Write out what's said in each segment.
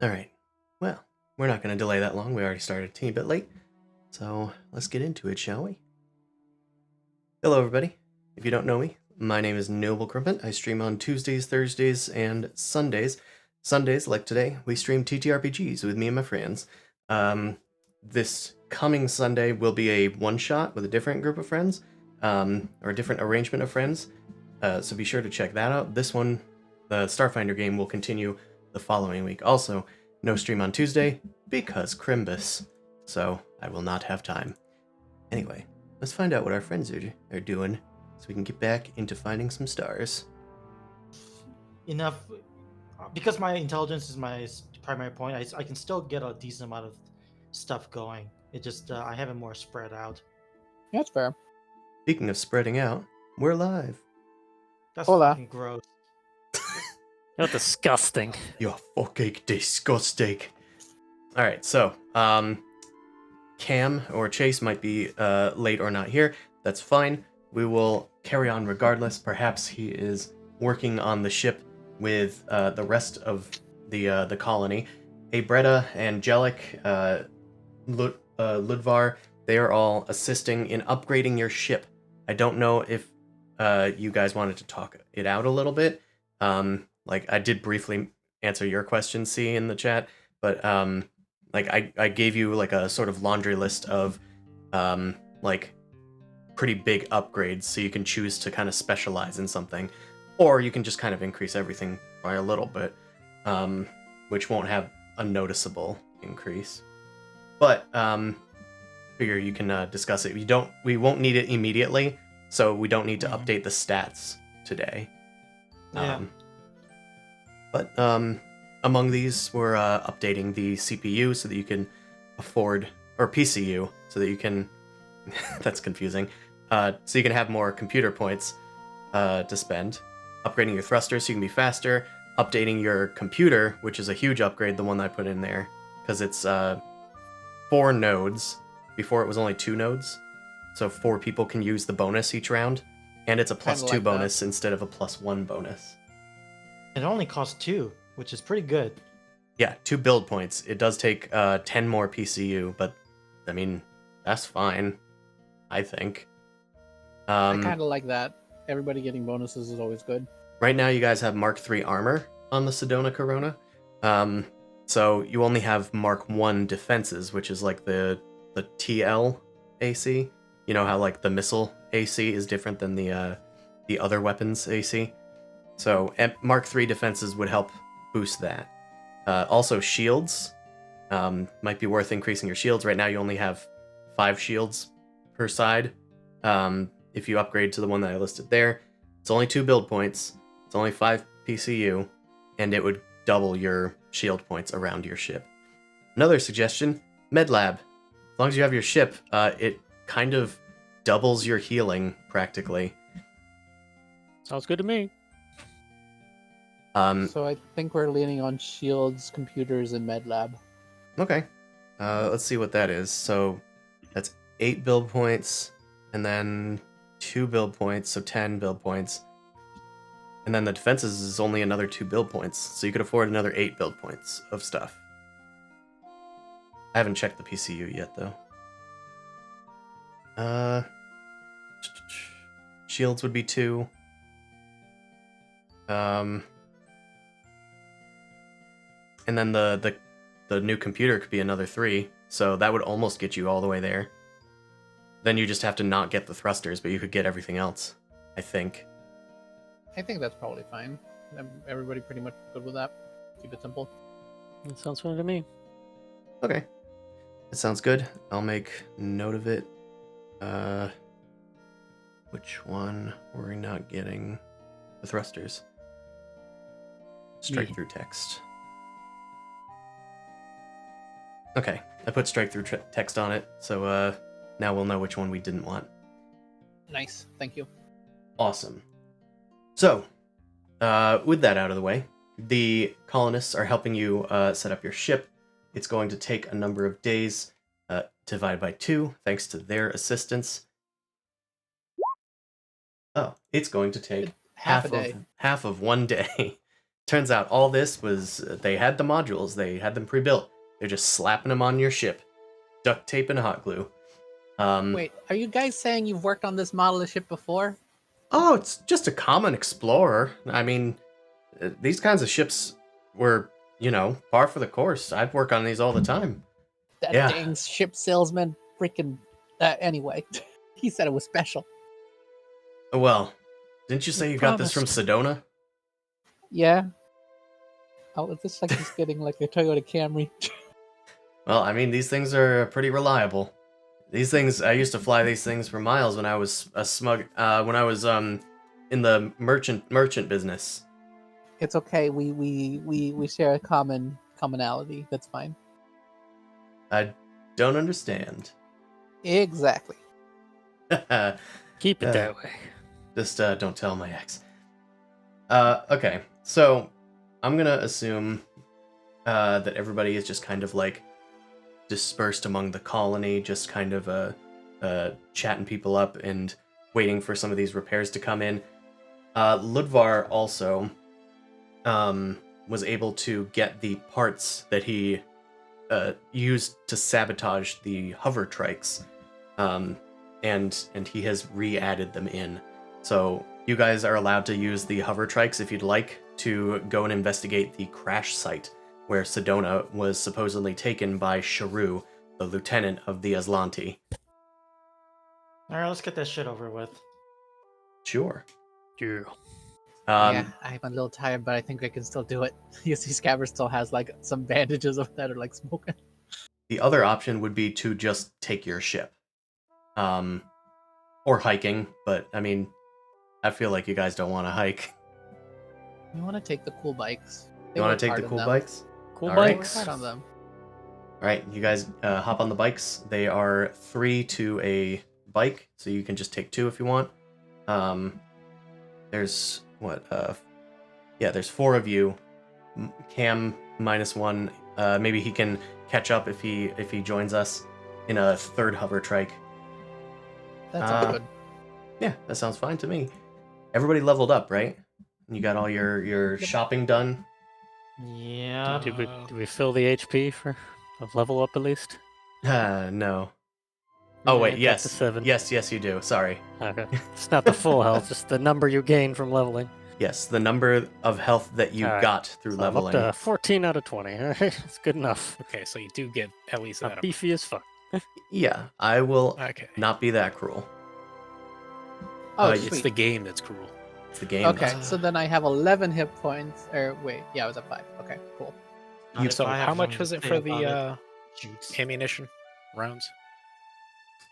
All right. Well, we're not going to delay that long. We already started a teeny bit late. So let's get into it, shall we? Hello, everybody. If you don't know me, my name is Noble Crumpet. I stream on Tuesdays, Thursdays, and Sundays. Sundays, like today, we stream TTRPGs with me and my friends. This coming Sunday will be a one-shot with a different group of friends, or a different arrangement of friends. So be sure to check that out. This one, the Starfinder game, will continue the following week. Also, no stream on Tuesday because Crimbus, so I will not have time. Anyway, let's find out what our friends are doing so we can get back into finding some stars. Enough, because my intelligence is my primary point. I can still get a decent amount of stuff going. It just I have it more spread out. Yeah, that's fair. Speaking of spreading out, we're live. That's Hola. fucking gross. You're disgusting. You're fucking disgusting. Alright, so, Cam or Chase might be late or not here. That's fine. We will carry on regardless. Perhaps he is working on the ship with the rest of the colony. Abretta, Angelic, Ludvar, they are all assisting in upgrading your ship. I don't know if you guys wanted to talk it out a little bit. Like, I did briefly answer your question, C, in the chat, but like I gave you like a sort of laundry list of like pretty big upgrades, so you can choose to kind of specialize in something, or you can just kind of increase everything by a little bit, which won't have a noticeable increase. But figure you can discuss it. We won't need it immediately, so we don't need to update the stats today. Yeah. But among these, we're updating the CPU so that you can afford, or PCU, so that you can, that's confusing, so you can have more computer points to spend. Upgrading your thrusters so you can be faster. Updating your computer, which is a huge upgrade, the one I put in there, because it's 4 nodes. Before it was only 2 nodes, so 4 people can use the bonus each round, and it's a +2 like bonus instead of a +1 bonus. It only costs 2, which is pretty good. Yeah, 2 build points. It does take 10 more PCU, but I mean, that's fine, I think. I kind of like that. Everybody getting bonuses is always good. Right now, you guys have Mark III armor on the Sedona Corona. So you only have Mark I defenses, which is like the TL AC. You know how like the missile AC is different than the other weapons AC. So Mark III defenses would help boost that. Also shields. Might be worth increasing your shields. Right now you only have 5 shields per side. If you upgrade to the one that I listed there, it's only 2 build points. It's only 5 PCU, and it would double your shield points around your ship. Another suggestion, MedLab. As long as you have your ship, it kind of doubles your healing, practically. Sounds good to me. So I think we're leaning on shields, computers, and med lab. Okay. Let's see what that is. So that's 8 build points, and then 2 build points, so 10 build points. And then the defenses is only another 2 build points, so you could afford another 8 build points of stuff. I haven't checked the PCU yet, though. Shields would be 2. And then the new computer could be another 3, so that would almost get you all the way there. Then you just have to not get the thrusters, but you could get everything else, I think. I think that's probably fine. Everybody pretty much good with that. Keep it simple. That sounds fun to me. Okay. That sounds good. I'll make note of it. Which one were we not getting? The thrusters. Strike through text. Okay, I put strike through text on it, so now we'll know which one we didn't want. Nice. Thank you. Awesome. So, with that out of the way, the colonists are helping you set up your ship. It's going to take a number of days, divided by 2, thanks to their assistance. Oh, it's going to take Half a day. half of 1 day turns out all this was they had the modules, they had them pre-built. They're just slapping them on your ship, duct tape and hot glue. Wait, are you guys saying you've worked on this model of ship before? Oh, it's just a common explorer. I mean, these kinds of ships were, par for the course. I'd work on these all the time. That Yeah. dang ship salesman freaking... anyway, he said it was special. Well, didn't you say you got this from Sedona? Yeah. Oh, it's just like he's getting like a Toyota Camry. Well, I mean, these things are pretty reliable. These things, I used to fly these things for miles when I was when I was in the merchant business. It's okay. We share a commonality. That's fine. I don't understand. Exactly. Keep it that way. Just don't tell my ex. Okay, so I'm gonna assume that everybody is just kind of like dispersed among the colony, just kind of chatting people up and waiting for some of these repairs to come in. Ludvar also was able to get the parts that he used to sabotage the hover trikes, and he has re-added them in. So you guys are allowed to use the hover trikes if you'd like to go and investigate the crash site where Sedona was supposedly taken by Sharu, the lieutenant of the Aslanti. All right, let's get that shit over with. Sure. Yeah. Yeah, I'm a little tired, but I think I can still do it. You see, Scabbers still has like some bandages of that are like smoking. The other option would be to just take your ship. Or hiking, but I mean, I feel like you guys don't want to hike. You want to take the cool bikes. They You want work to take hard the on cool them. bikes? Cool All They right. work bikes. hard on them. All right, you guys hop on the bikes. They are 3 to a bike, so you can just take 2 if you want. There's there's 4 of you. Cam -1. Maybe he can catch up if he joins us in a third hover trike. That's all good. Yeah, that sounds fine to me. Everybody leveled up, right? You got all your shopping done. Yeah. Did we fill the HP for a level up at least? No. Oh Yeah, wait, back yes, to 7. yes, you do. Sorry. Okay. It's not the full health, just the number you gain from leveling. Yes, the number of health that you All right. got through So I'm leveling. up to 14 out of 20. All right, it's good enough. Okay, so you do get at least I'm that. beefy as fuck. Yeah, I will Okay. not be that cruel. Oh, it's It's sweet. the game that's cruel. It's the game. Okay, so then I have 11 hit points. Or wait, yeah, I was at 5. Okay, cool. Not if So I have how much something was to it say for about the Jukes. ammunition rounds?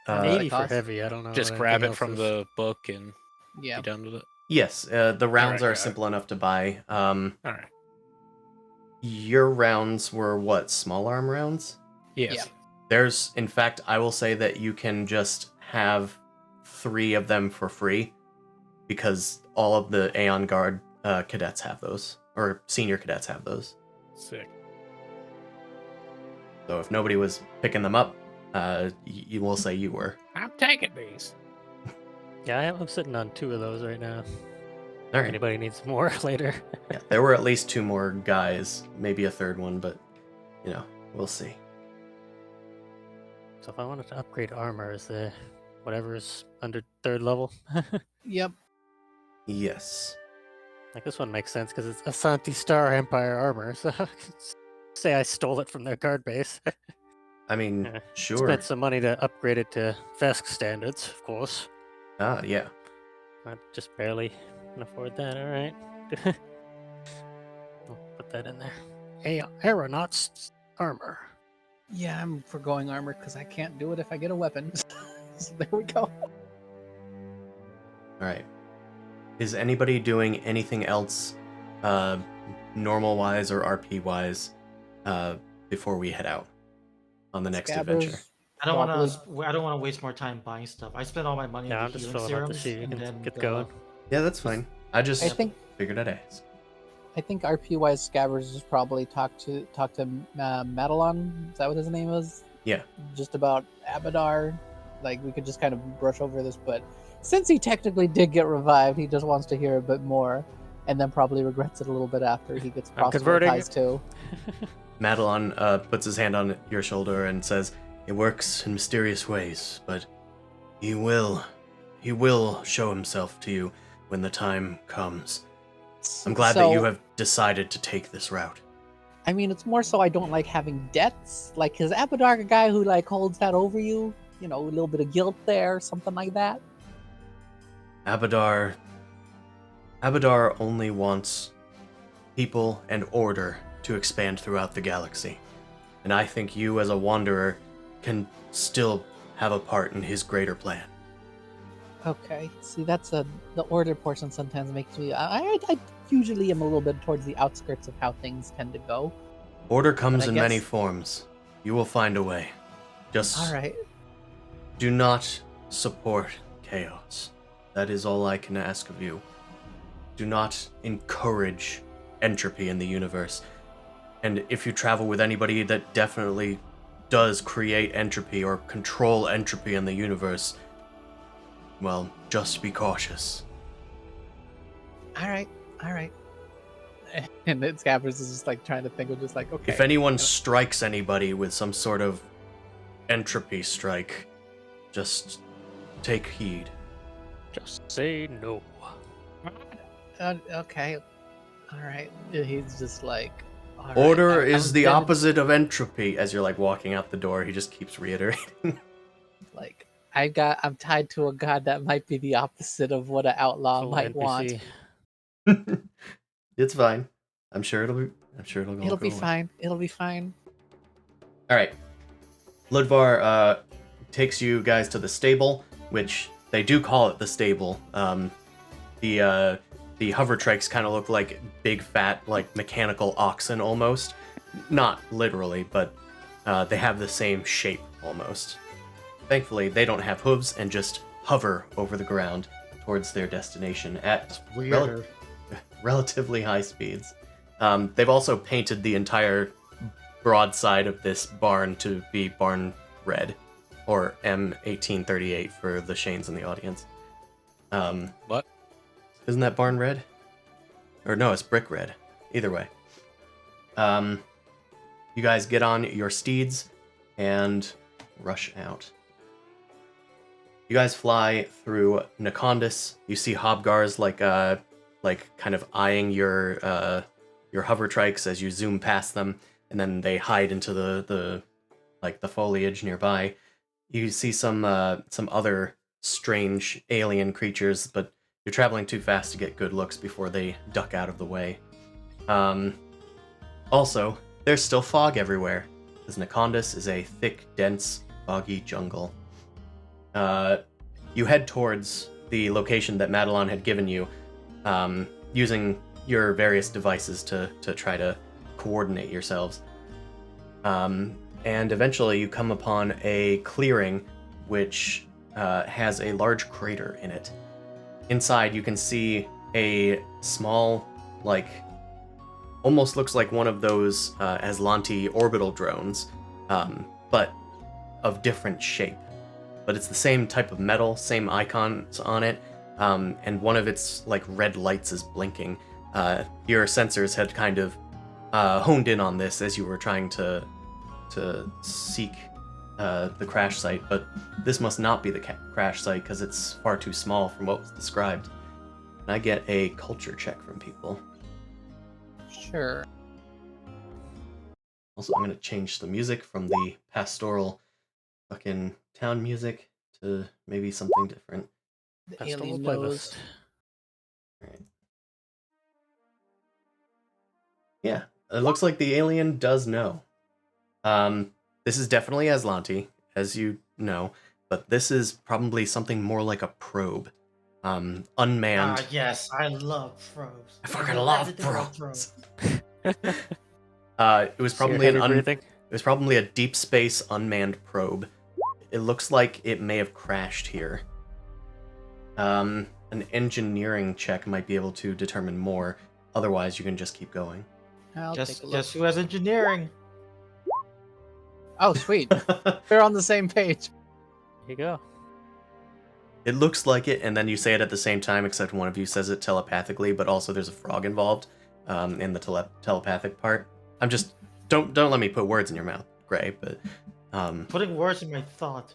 How much Uh, did 80 it for cost? heavy. I don't know. Just what grab anything it from else is. the book and Yeah. be done with it. Yes, the rounds Alright, are got it. simple enough to buy. All right. Your rounds were what? Small arm rounds? Yes. Yeah. There's, in fact, I will say that you can just have 3 of them for free because all of the Aeon Guard cadets have those, or senior cadets have those. Sick. So if nobody was picking them up, you will say you were. I'm taking these. Yeah, I'm sitting on 2 of those right now. All right. Anybody needs more later? Yeah, there were at least 2 more guys, maybe a third one, but we'll see. So if I wanted to upgrade armor, is there whatever's under 3rd level? Yep. Yes. Like this one makes sense because it's Asante Star Empire armor. So say I stole it from their guard base. I mean, Yeah. sure. Spent some money to upgrade it to Vesk standards, of course. Ah, yeah. I just barely can afford that. All right. I'll put that in there. Aeronaut's armor. Yeah, I'm forgoing armor because I can't do it if I get a weapon. So there we go. All right. Is anybody doing anything else, normal wise or RP wise, before we head out on the next adventure? Scabbers, I don't Probably. want to. I don't want to waste more time buying stuff. I spent all my money Yeah, on I'm the just healing filling out the serums, sheet. You and can then get going. Yeah, that's fine. I just I think figured I'd ask. RP wise Scabbers is probably talk to Madelon. Is that what his name is? Yeah. Just about Abadar. Like we could just kind of brush over this, but since he technically did get revived, he just wants to hear a bit more. and then probably regrets it a little bit after he gets I'm converting. proselytized too. Madelon puts his hand on your shoulder and says, "It works in mysterious ways, but he will show himself to you when the time comes. I'm glad that you have decided to take this route." I mean, it's more so I don't like having debts. Like, is Abadar a guy who like holds that over you? You know, a little bit of guilt there, something like that. Abadar only wants people and order to expand throughout the galaxy. And I think you as a wanderer can still have a part in his greater plan. Okay, see, that's the order portion sometimes makes me. I usually am a little bit towards the outskirts of how things tend to go. Order comes I in many guess- forms. You will find a way. Just All right. do not support chaos. That is all I can ask of you. Do not encourage entropy in the universe. And if you travel with anybody that definitely does create entropy or control entropy in the universe, well, just be cautious. All right. And then Scabbers is just like trying to think of just like, okay. If anyone strikes anybody with some sort of entropy strike, just take heed. Just say no. Okay. All right. He's just like. all right, Order I'm is the gonna- opposite of entropy. As you're like walking out the door, he just keeps reiterating. Like, I'm tied to a god that might be the opposite of what an outlaw Little might want. NPC. It's fine. I'm sure it'll go. It'll be away. fine. It'll be fine. All right. Ludvar takes you guys to the stable, which they do call it the stable. The hover trikes kind of look like big, fat, like mechanical oxen almost. Not literally, but they have the same shape almost. Thankfully, they don't have hooves and just hover over the ground towards their destination at relatively high speeds. They've also painted the entire broadside of this barn to be barn red, or M1838 for the Shanes in the audience. What? Isn't that barn red? Or no, it's brick red. Either way. You guys get on your steeds and rush out. You guys fly through Nakondis. You see Hobgars like kind of eyeing your hover trikes as you zoom past them, and then they hide into the foliage nearby. You see some other strange alien creatures, but you're traveling too fast to get good looks before they duck out of the way. Also, there's still fog everywhere, as Nakondis is a thick, dense, foggy jungle. You head towards the location that Madelon had given you, using your various devices to try to coordinate yourselves. And eventually you come upon a clearing which has a large crater in it. Inside you can see a small, almost looks like one of those Aslanti orbital drones, but of different shape. But it's the same type of metal, same icons on it, and one of its red lights is blinking. Your sensors had kind of honed in on this as you were trying to seek the crash site, but this must not be the crash site because it's far too small from what was described. And I get a culture check from people. Sure. Also, I'm going to change the music from the pastoral fucking town music to maybe something different. The Pastoral alien playlist. knows. Alright. Yeah, it looks like the alien does know. This is definitely Aslanti, as you know, but this is probably something more like a probe. Unmanned. Yes, I love probes. I fucking love love everything about probes. probes. It was probably breathing. It was probably a deep space unmanned probe. It looks like it may have crashed here. An engineering check might be able to determine more. Otherwise, you can just keep going. I'll Guess, take a look. guess who has engineering? Oh, sweet. We're on the same page. Here you go. It looks like it, and then you say it at the same time, except one of you says it telepathically, but also there's a frog involved in the telepathic part. I'm just don't let me put words in your mouth, Gray. But Putting words in my thought.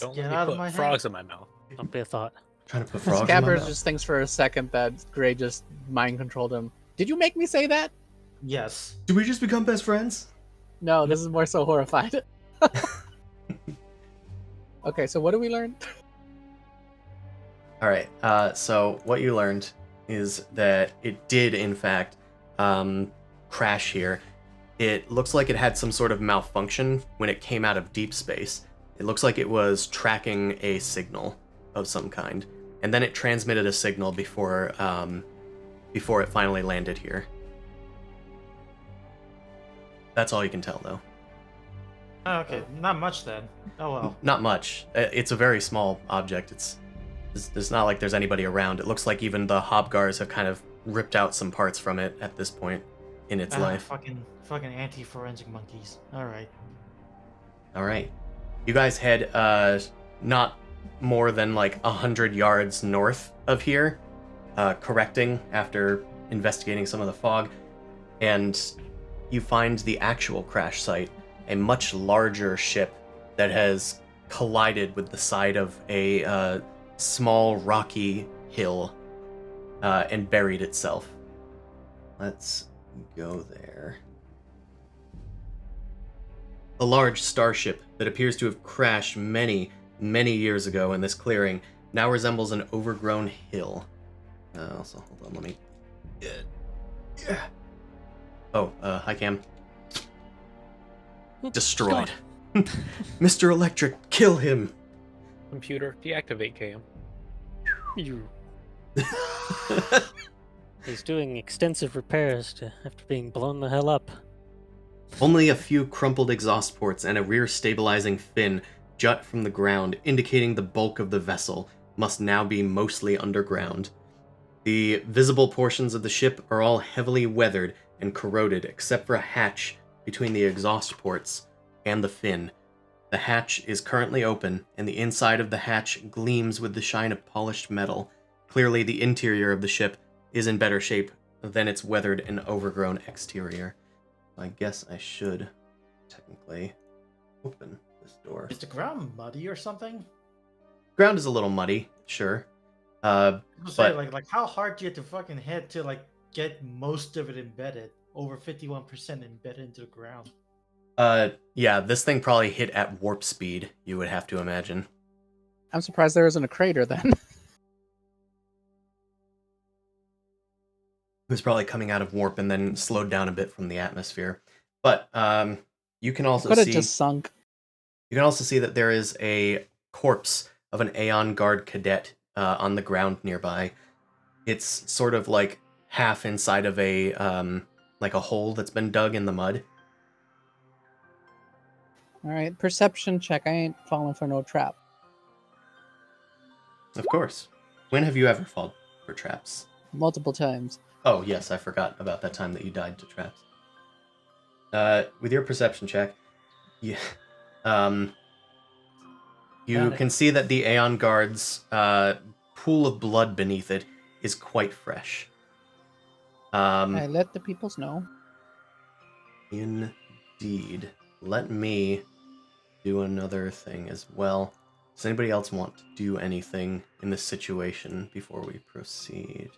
Don't Get let me out of put my frogs head. in my mouth. Don't be a thought. trying to put frogs in my Scabbers mouth. just thinks for a second that Gray just mind controlled him. Did you make me say that? Yes. Do we just become best friends? No, this is more so horrified. Okay, so what do we learn? All right. So what you learned is that it did, in fact, crash here. It looks like it had some sort of malfunction when it came out of deep space. It looks like it was tracking a signal of some kind, and then it transmitted a signal before it finally landed here. That's all you can tell, though. Oh, okay, not much then. Oh well. Not much. It's a very small object. It's not like there's anybody around. It looks like even the Hobgars have kind of ripped out some parts from it at this point in its life. Fucking anti-forensic monkeys. All right. All right. You guys head not more than like 100 yards north of here, correcting after investigating some of the fog, and you find the actual crash site, a much larger ship that has collided with the side of a small rocky hill and buried itself. Let's go there. A large starship that appears to have crashed many, many years ago in this clearing now resembles an overgrown hill. Also, hold on, let me... Yeah. Oh, hi, Cam. Destroyed. Mr. Electric, kill him! Computer, deactivate cam. You. He's doing extensive repairs after being blown the hell up. Only a few crumpled exhaust ports and a rear stabilizing fin jut from the ground, indicating the bulk of the vessel must now be mostly underground. The visible portions of the ship are all heavily weathered and corroded, except for a hatch between the exhaust ports and the fin. The hatch is currently open, and the inside of the hatch gleams with the shine of polished metal. Clearly, the interior of the ship is in better shape than its weathered and overgrown exterior. I guess I should technically open this door. Is the ground muddy or something? Ground is a little muddy, sure. I was saying, But like how hard do you have to fucking hit to like get most of it embedded? Over 51% embedded into the ground. yeah, this thing probably hit at warp speed, you would have to imagine. I'm surprised there isn't a crater then. It was probably coming out of warp and then slowed down a bit from the atmosphere. But you can also Could have see just sunk. you can also see that there is a corpse of an Aeon Guard cadet on the ground nearby. It's sort of like half inside of a hole that's been dug in the mud. All right, perception check. I ain't falling for no trap. Of course. When have you ever fallen for traps? Multiple times. Oh, yes, I forgot about that time that you died to traps. With your perception check, you can see that the Aeon Guard's pool of blood beneath it is quite fresh. I let the peoples know. Indeed. Let me do another thing as well. Does anybody else want to do anything in this situation before we proceed?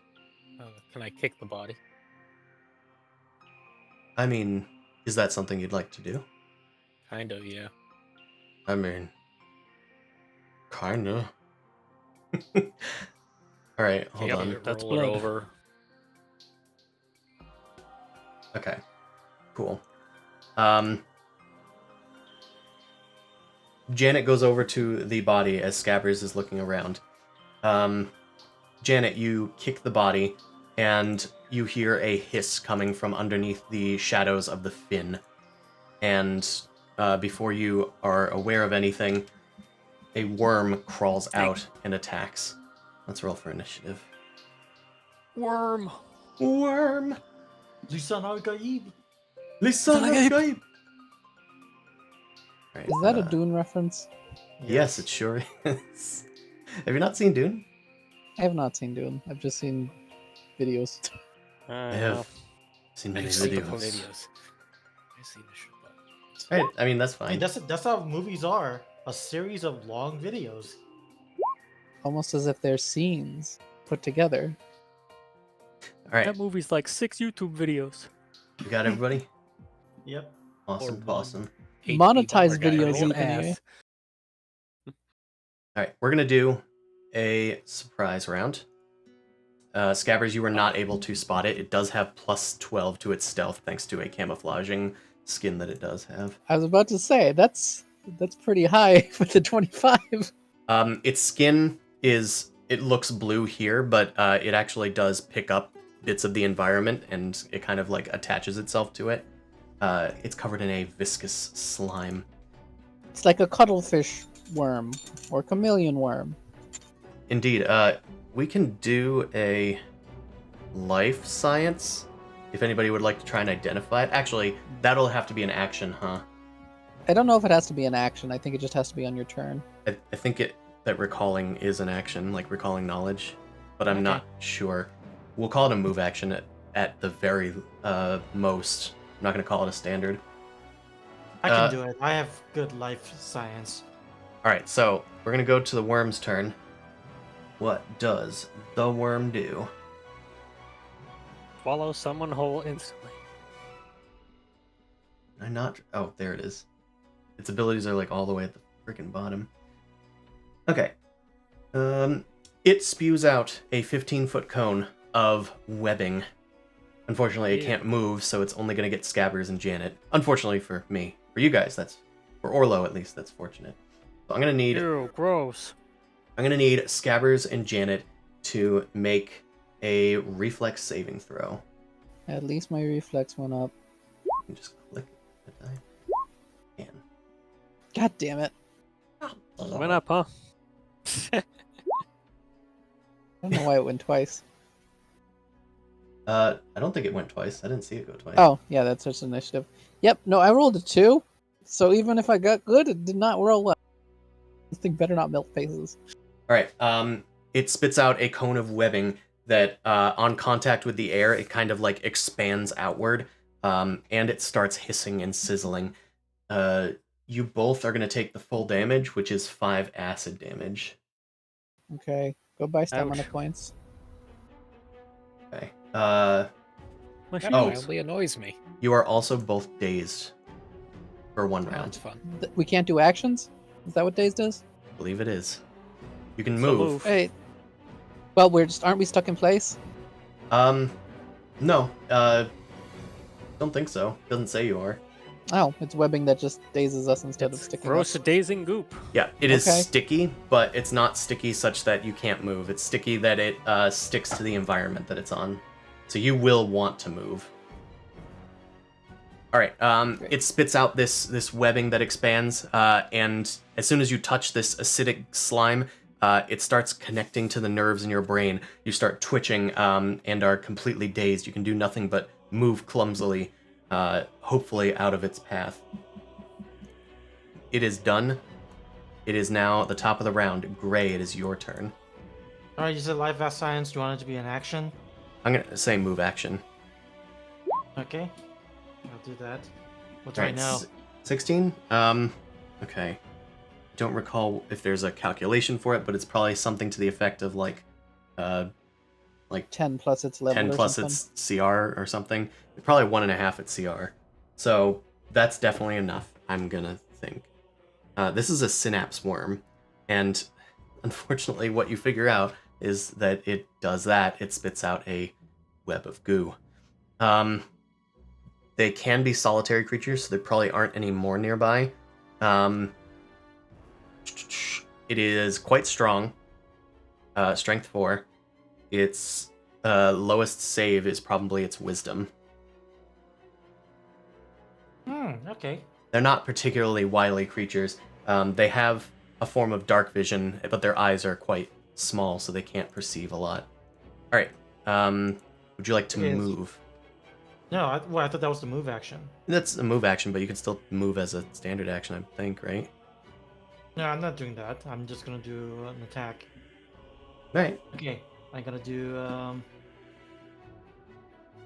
Can I kick the body? I mean, is that something you'd like to do? Kind of, yeah. I mean, kinda. Alright, hold Yep, on. That's roll it blood. over. Okay, cool. Janet goes over to the body as Scabbers is looking around. Janet, you kick the body, and you hear a hiss coming from underneath the shadows of the fin. And before you are aware of anything, a worm crawls out and attacks. Let's roll for initiative. Worm. Worm! Lisan al-Gaib. Listen, Gaib. Right, Is that a Dune reference? Yes, it sure is. Have you not seen Dune? I have not seen Dune. I've just seen videos. I have seen many I've seen the videos. videos. I've seen the shit, but- Right, I mean that's I mean, fine. that's how movies are. A series of long videos. Almost as if they're scenes put together. All right, That movie's like 6 YouTube videos. you got everybody. Yep. Awesome, one. awesome. HP Monetized bumper guy, videos right? Old even, anyway. ass. All right, we're gonna do a surprise round. Scabbers, you were not able to spot it. It does have plus 12 to its stealth thanks to a camouflaging skin that it does have. I was about to say that's pretty high with the 25. Its skin it looks blue here, but it actually does pick up bits of the environment and it kind of like attaches itself to it. It's covered in a viscous slime. It's like a cuttlefish worm or chameleon worm. Indeed, we can do a life science if anybody would like to try and identify it. Actually, that'll have to be an action, huh? I don't know if it has to be an action. I think it just has to be on your turn. I think that recalling is an action, like recalling knowledge, but I'm Okay. not sure. We'll call it a move action at the very most. I'm not going to call it a standard. I can Uh, do it. I have good life science. All right, so we're going to go to the worm's turn. What does the worm do? Swallow someone whole instantly. I'm not. Oh, there it is. Its abilities are like all the way at the freaking bottom. Okay. It spews out a 15-foot cone of webbing. Unfortunately, it Yeah. can't move, so it's only going to get Scabbers and Janet. Unfortunately for me. For you guys, for Orlo at least, that's fortunate. So I'm going to need Ew, gross. Scabbers and Janet to make a reflex saving throw. At least my reflex went up. You can just click it. I can. God damn it. Went up, huh? I don't know why it went twice. I don't think it went twice. I didn't see it go twice. Oh, yeah, that's just initiative. Yep, no, I rolled a 2. So even if I got good, it did not roll well. This thing better not melt faces. All right. It spits out a cone of webbing that, on contact with the air, it kind of like expands outward, and it starts hissing and sizzling. You both are going to take the full damage, which is 5 acid damage. Okay, go buy stamina Ouch. points. Okay. My That Oh. mildly annoys me. You are also both dazed for 1 Oh, round. that's fun. We can't do actions? Is that what Days does? I believe it is. You can So move. move. Hey. Well, aren't we stuck in place? No. Don't think so. Doesn't say you are. Oh, it's webbing that just dazes us instead of sticking Gross us. dazing goop. Yeah, it is Okay. sticky, but it's not sticky such that you can't move. It's sticky that it sticks to the environment that it's on. So you will want to move. All right. Great. It spits out this webbing that expands, and as soon as you touch this acidic slime, it starts connecting to the nerves in your brain. You start twitching and are completely dazed. You can do nothing but move clumsily, hopefully out of its path. It is done. It is now the top of the round. Gray, it is your turn. All right, you said life science. Do you want it to be an action? I'm going to say move action. Okay, I'll do that. What do All I right, know? 16? Okay. Don't recall if there's a calculation for it, but it's probably something to the effect of like 10 plus its level 10 or plus something. its CR or something. Probably 1.5 at CR. So that's definitely enough, I'm gonna think. This is a synapse worm, and unfortunately what you figure out is that it does that. It spits out a web of goo. They can be solitary creatures, so there probably aren't any more nearby. It is quite strong. Strength 4. Its lowest save is probably its wisdom. Okay. They're not particularly wily creatures. They have a form of dark vision, but their eyes are quite small, so they can't perceive a lot. All right. Would you like to Yes. move? No, I thought that was the move action. That's a move action, but you can still move as a standard action, I think, right? No, I'm not doing that. I'm just gonna do an attack. Right. Okay, I'm gonna do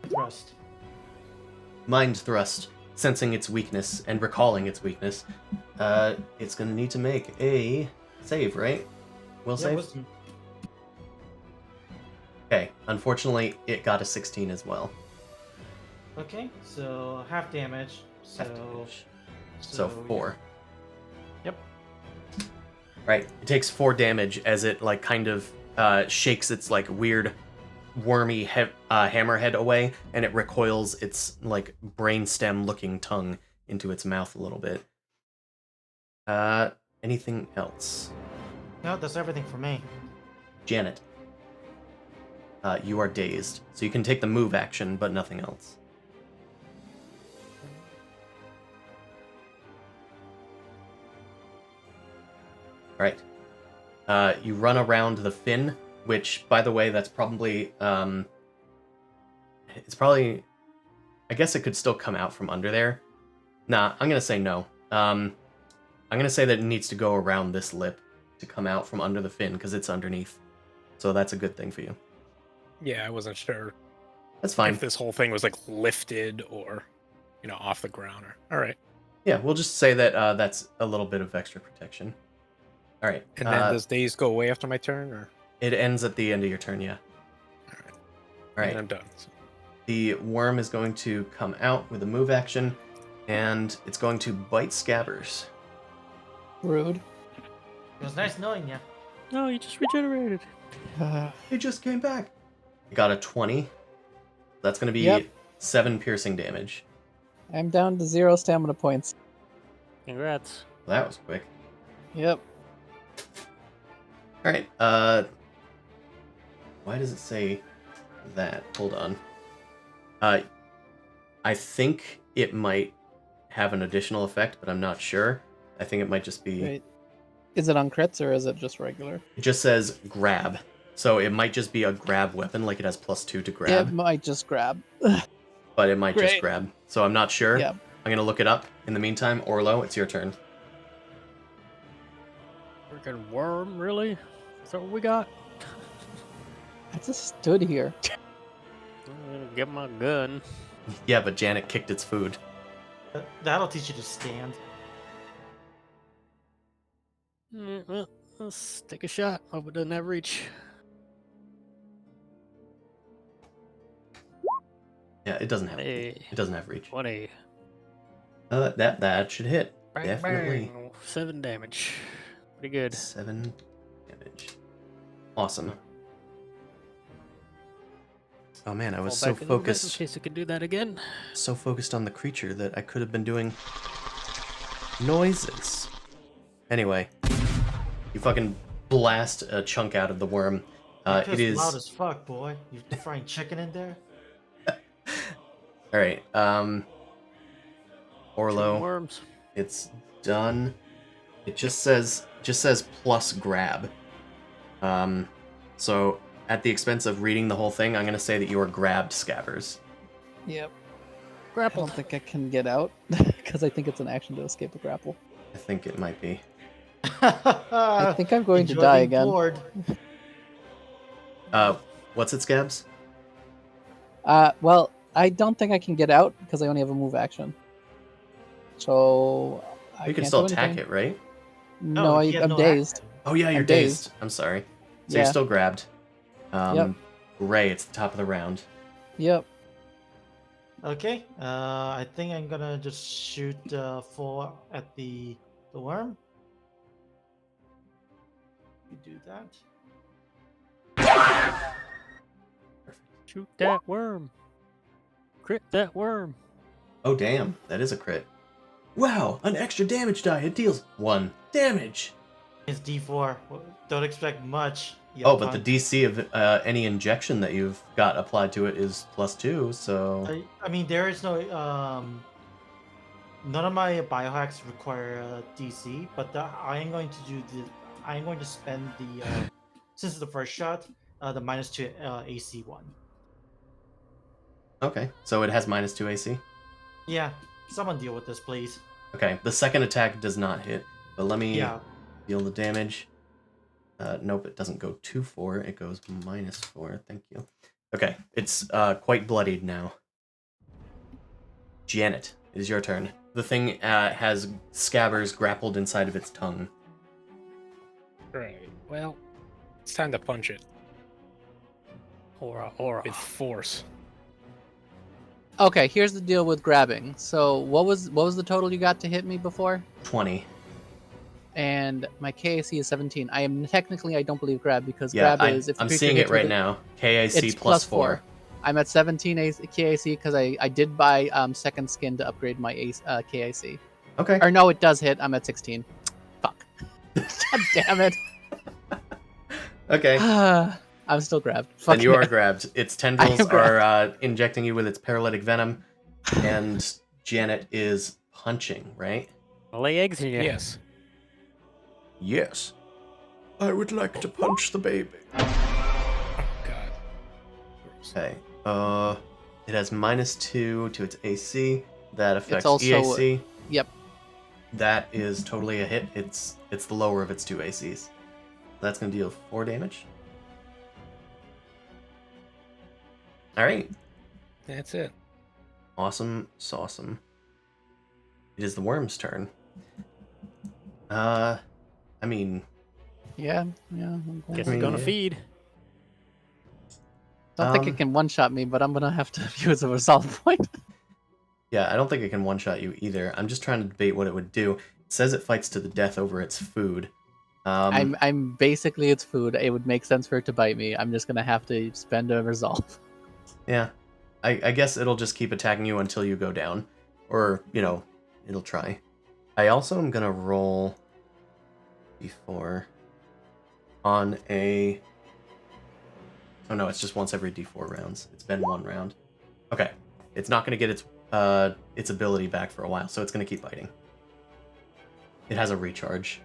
thrust. Mind thrust, sensing its weakness and recalling its weakness. It's gonna need to make a save, right? Will Yeah, save? wisdom. Okay, unfortunately, it got a 16 as well. Okay, so half damage. So Half damage. So yeah. 4. Yep. Right, it takes 4 damage as it, like, kind of shakes its, like, weird, wormy hammerhead away, and it recoils its, like, brainstem-looking tongue into its mouth a little bit. Anything else? No, that's everything for me. Janet. You are dazed, so you can take the move action, but nothing else. Right. You run around the fin, which, by the way, that's probably it's probably. I guess it could still come out from under there. Nah, I'm gonna say no. I'm gonna say that it needs to go around this lip to come out from under the fin because it's underneath. So that's a good thing for you. Yeah, I wasn't sure That's fine. if this whole thing was like lifted or, off the ground. Or all right. Yeah, we'll just say that that's a little bit of extra protection. All right. And then does days go away after my turn, or It ends at the end of your turn, yeah. all right? All right. And I'm done. So. The worm is going to come out with a move action, and it's going to bite Scabbers. Rude. It was nice knowing you. No, you just regenerated. It just came back. It got a 20. That's going to be Yep. 7 piercing damage. I'm down to 0 stamina points. Congrats. Well, that was quick. Yep. All right. Why does it say that? Hold on. I think it might have an additional effect, but I'm not sure. I think it might just be. Wait. Is it on crits or is it just regular? It just says grab, so it might just be a grab weapon, like it has +2 to grab. It might just grab. But it might just Great. grab. So I'm not sure. Yeah. I'm gonna look it up. In the meantime, Orlo, it's your turn. Freaking worm, really? Is that what we got? I just stood here. I'm gonna get my gun. Yeah, but Janet kicked its food. That'll teach you to stand. Well, let's take a shot. Hope it doesn't have reach. Yeah, it doesn't have. Hey, It doesn't have reach. 20. That should hit. Bang, Definitely. bang. 7 damage. Pretty good. 7 damage. Awesome. Oh man, I was Fall so back in the vent focused. in case I could do that again. So focused on the creature that I could have been doing noises. Anyway, you fucking blast a chunk out of the worm. It It is loud as fuck, boy. You frying chicken in there? all right. Shooting Orlo, worms. it's done. It just says plus grab. So at the expense of reading the whole thing, I'm gonna say that you are grabbed, Scabbers. Yep. I Grapple. don't think I can get out because I think it's an action to escape a grapple. I think it might be. I think I'm going to Enjoy die being again. bored. What's it, Scabs? Well, I don't think I can get out because I only have a move action. So I You can can't still do attack anything. it, right? No, he had I'm no dazed. action. Oh yeah, you're I'm dazed. dazed. I'm sorry. So Yeah. you're still grabbed. Yep. Ray, it's the top of the round. Yep. Okay, I think I'm gonna just shoot full at the worm. You do that. Shoot that worm. Crit that worm. Oh damn, that is a crit. Wow, an extra damage die. It deals 1 damage. It's D4. Don't expect much. Oh, but the DC of any injection that you've got applied to it is +2, so I mean, there is no none of my biohacks require DC, but I am going to do I am going to spend the since it's the first shot, the -2 AC one. okay. So it has -2 AC. Yeah, someone deal with this, please. Okay, the second attack does not hit, but let me Yeah, deal the damage. Nope, it doesn't go to 4. It goes -4. Thank you. Okay, it's quite bloodied now. Janet, it is your turn. The thing has scabbers grappled inside of its tongue. Right. Well, it's time to punch it Aura. with force. Okay, here's the deal with grabbing. So what was the total you got to hit me before? 20. And my KAC is 17. I don't believe grab because Yeah, grab is if the I'm creature seeing hits it right with now. KAC it's plus 4. I'm at 17 KAC because I did buy second skin to upgrade my KAC. Okay. Or no, it does hit. I'm at 16. Fuck. God damn it. Okay. I'm still grabbed. Then Fuck you are man. grabbed. Its tendrils I am grabbed. are injecting you with its paralytic venom, and Janet is punching, right? I'll lay eggs in you. Yes. Yes. I would like to punch the baby. Oh God. Okay. It has -2 to its AC. That affects also- EAC. Yep. That is totally a hit. It's the lower of its 2 ACs. That's gonna deal 4 damage. Alright. That's it. Awesome sauceum. It is the worm's turn. I mean, Yeah. I'm going Guess to- it's gonna Yeah. feed. don't think it can one-shot me, but I'm gonna have to use a resolve point. yeah, I don't think it can one-shot you either. I'm just trying to debate what it would do. It says it fights to the death over its food. I'm basically its food. It would make sense for it to bite me. I'm just gonna have to spend a resolve. Yeah. I guess it'll just keep attacking you until you go down. Or, it'll try. I also am gonna roll d4 on a... Oh no, it's just once every d4 rounds. It's been 1 round. Okay. It's not gonna get its ability back for a while, so it's gonna keep biting. It has a recharge.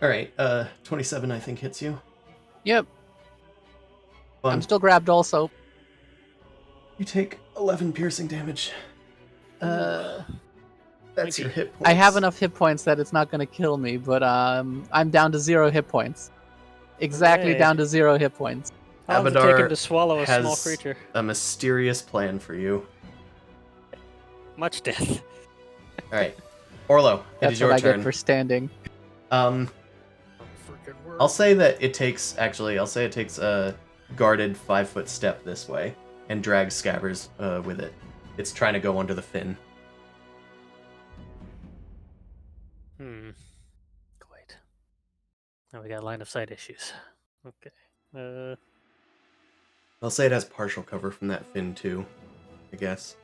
Alright, 27 I think hits you. Yep. Fun. I'm still grabbed also. You take 11 piercing damage. That's your hit points. I have enough hit points that it's not going to kill me, but I'm down to 0 hit points. Exactly Hooray. down to 0 hit points. How long does it Abadar take him to swallow a small has creature? a mysterious plan for you. Much death. All right, Orlo, it That's is your what I turn. get for standing. Um, Freaking word. I'll say it takes a guarded 5-foot step this way and drags Scabbers with it. It's trying to go under the fin. Wait. Now we got line of sight issues. Okay. I'll say it has partial cover from that fin too, I guess.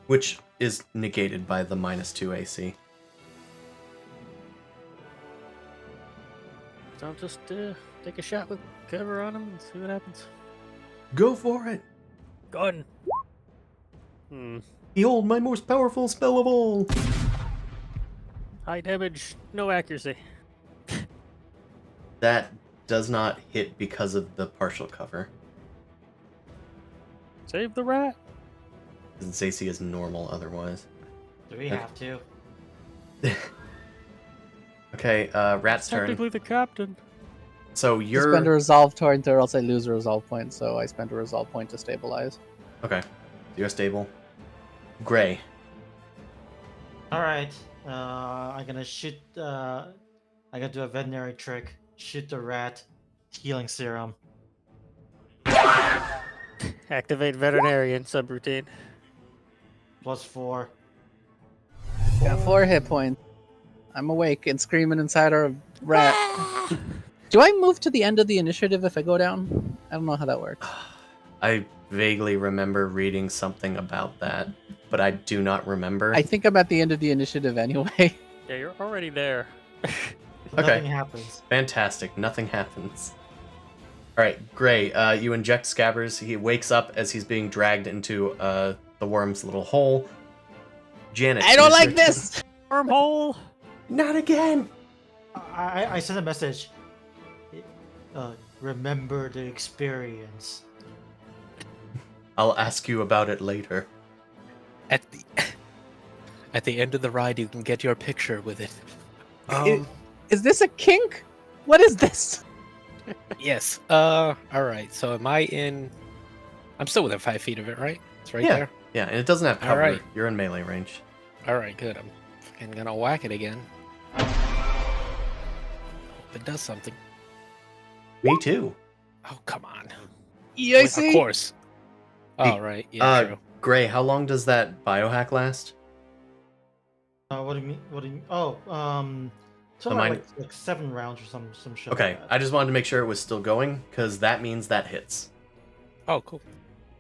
Which is negated by the -2 AC. So I'll just take a shot with cover on him and see what happens. Go for it! Go ahead. Behold my most powerful spell of all! High damage, no accuracy. That does not hit because of the partial cover. Save the rat. Its AC is normal otherwise. Do we have to? Okay, Rat's turn. Technically the captain. So I you're... spend a resolve point or else I lose a resolve point, so I spend a resolve point to stabilize. Okay, you're stable. Gray. All right. I'm gonna shoot. I gotta do a veterinary trick. Shoot the rat. Healing serum. Activate veterinarian subroutine. +4. Got 4 hit points. I'm awake and screaming inside our rat. Do I move to the end of the initiative if I go down? I don't know how that works. I vaguely remember reading something about that, but I do not remember. I think I'm at the end of the initiative anyway. Yeah, you're already there. Nothing happens. Fantastic. Nothing happens. All right, Gray. You inject Scabbers. He wakes up as he's being dragged into the worm's little hole. Janet. I don't it is like your turn. this! Wormhole. Not again. I sent a message. Remember the experience. I'll ask you about it later. At the end of the ride, you can get your picture with it. Is this a kink? What is this? Yes. All right. So am I in? I'm still within 5 feet of it, right? It's right Yeah. there. Yeah, and it doesn't have cover. Alright. You're in melee range. All right. Good. I'm fucking gonna whack it again. Hope it does something. Me too. Oh, come on. EAC? Of course. All right. Yeah. True. Gray, how long does that biohack last? What do you mean? What do you mean? Oh, So something mine- like 7 rounds or some shit. Okay, Like that. I just wanted to make sure it was still going, because that means that hits. Oh, cool.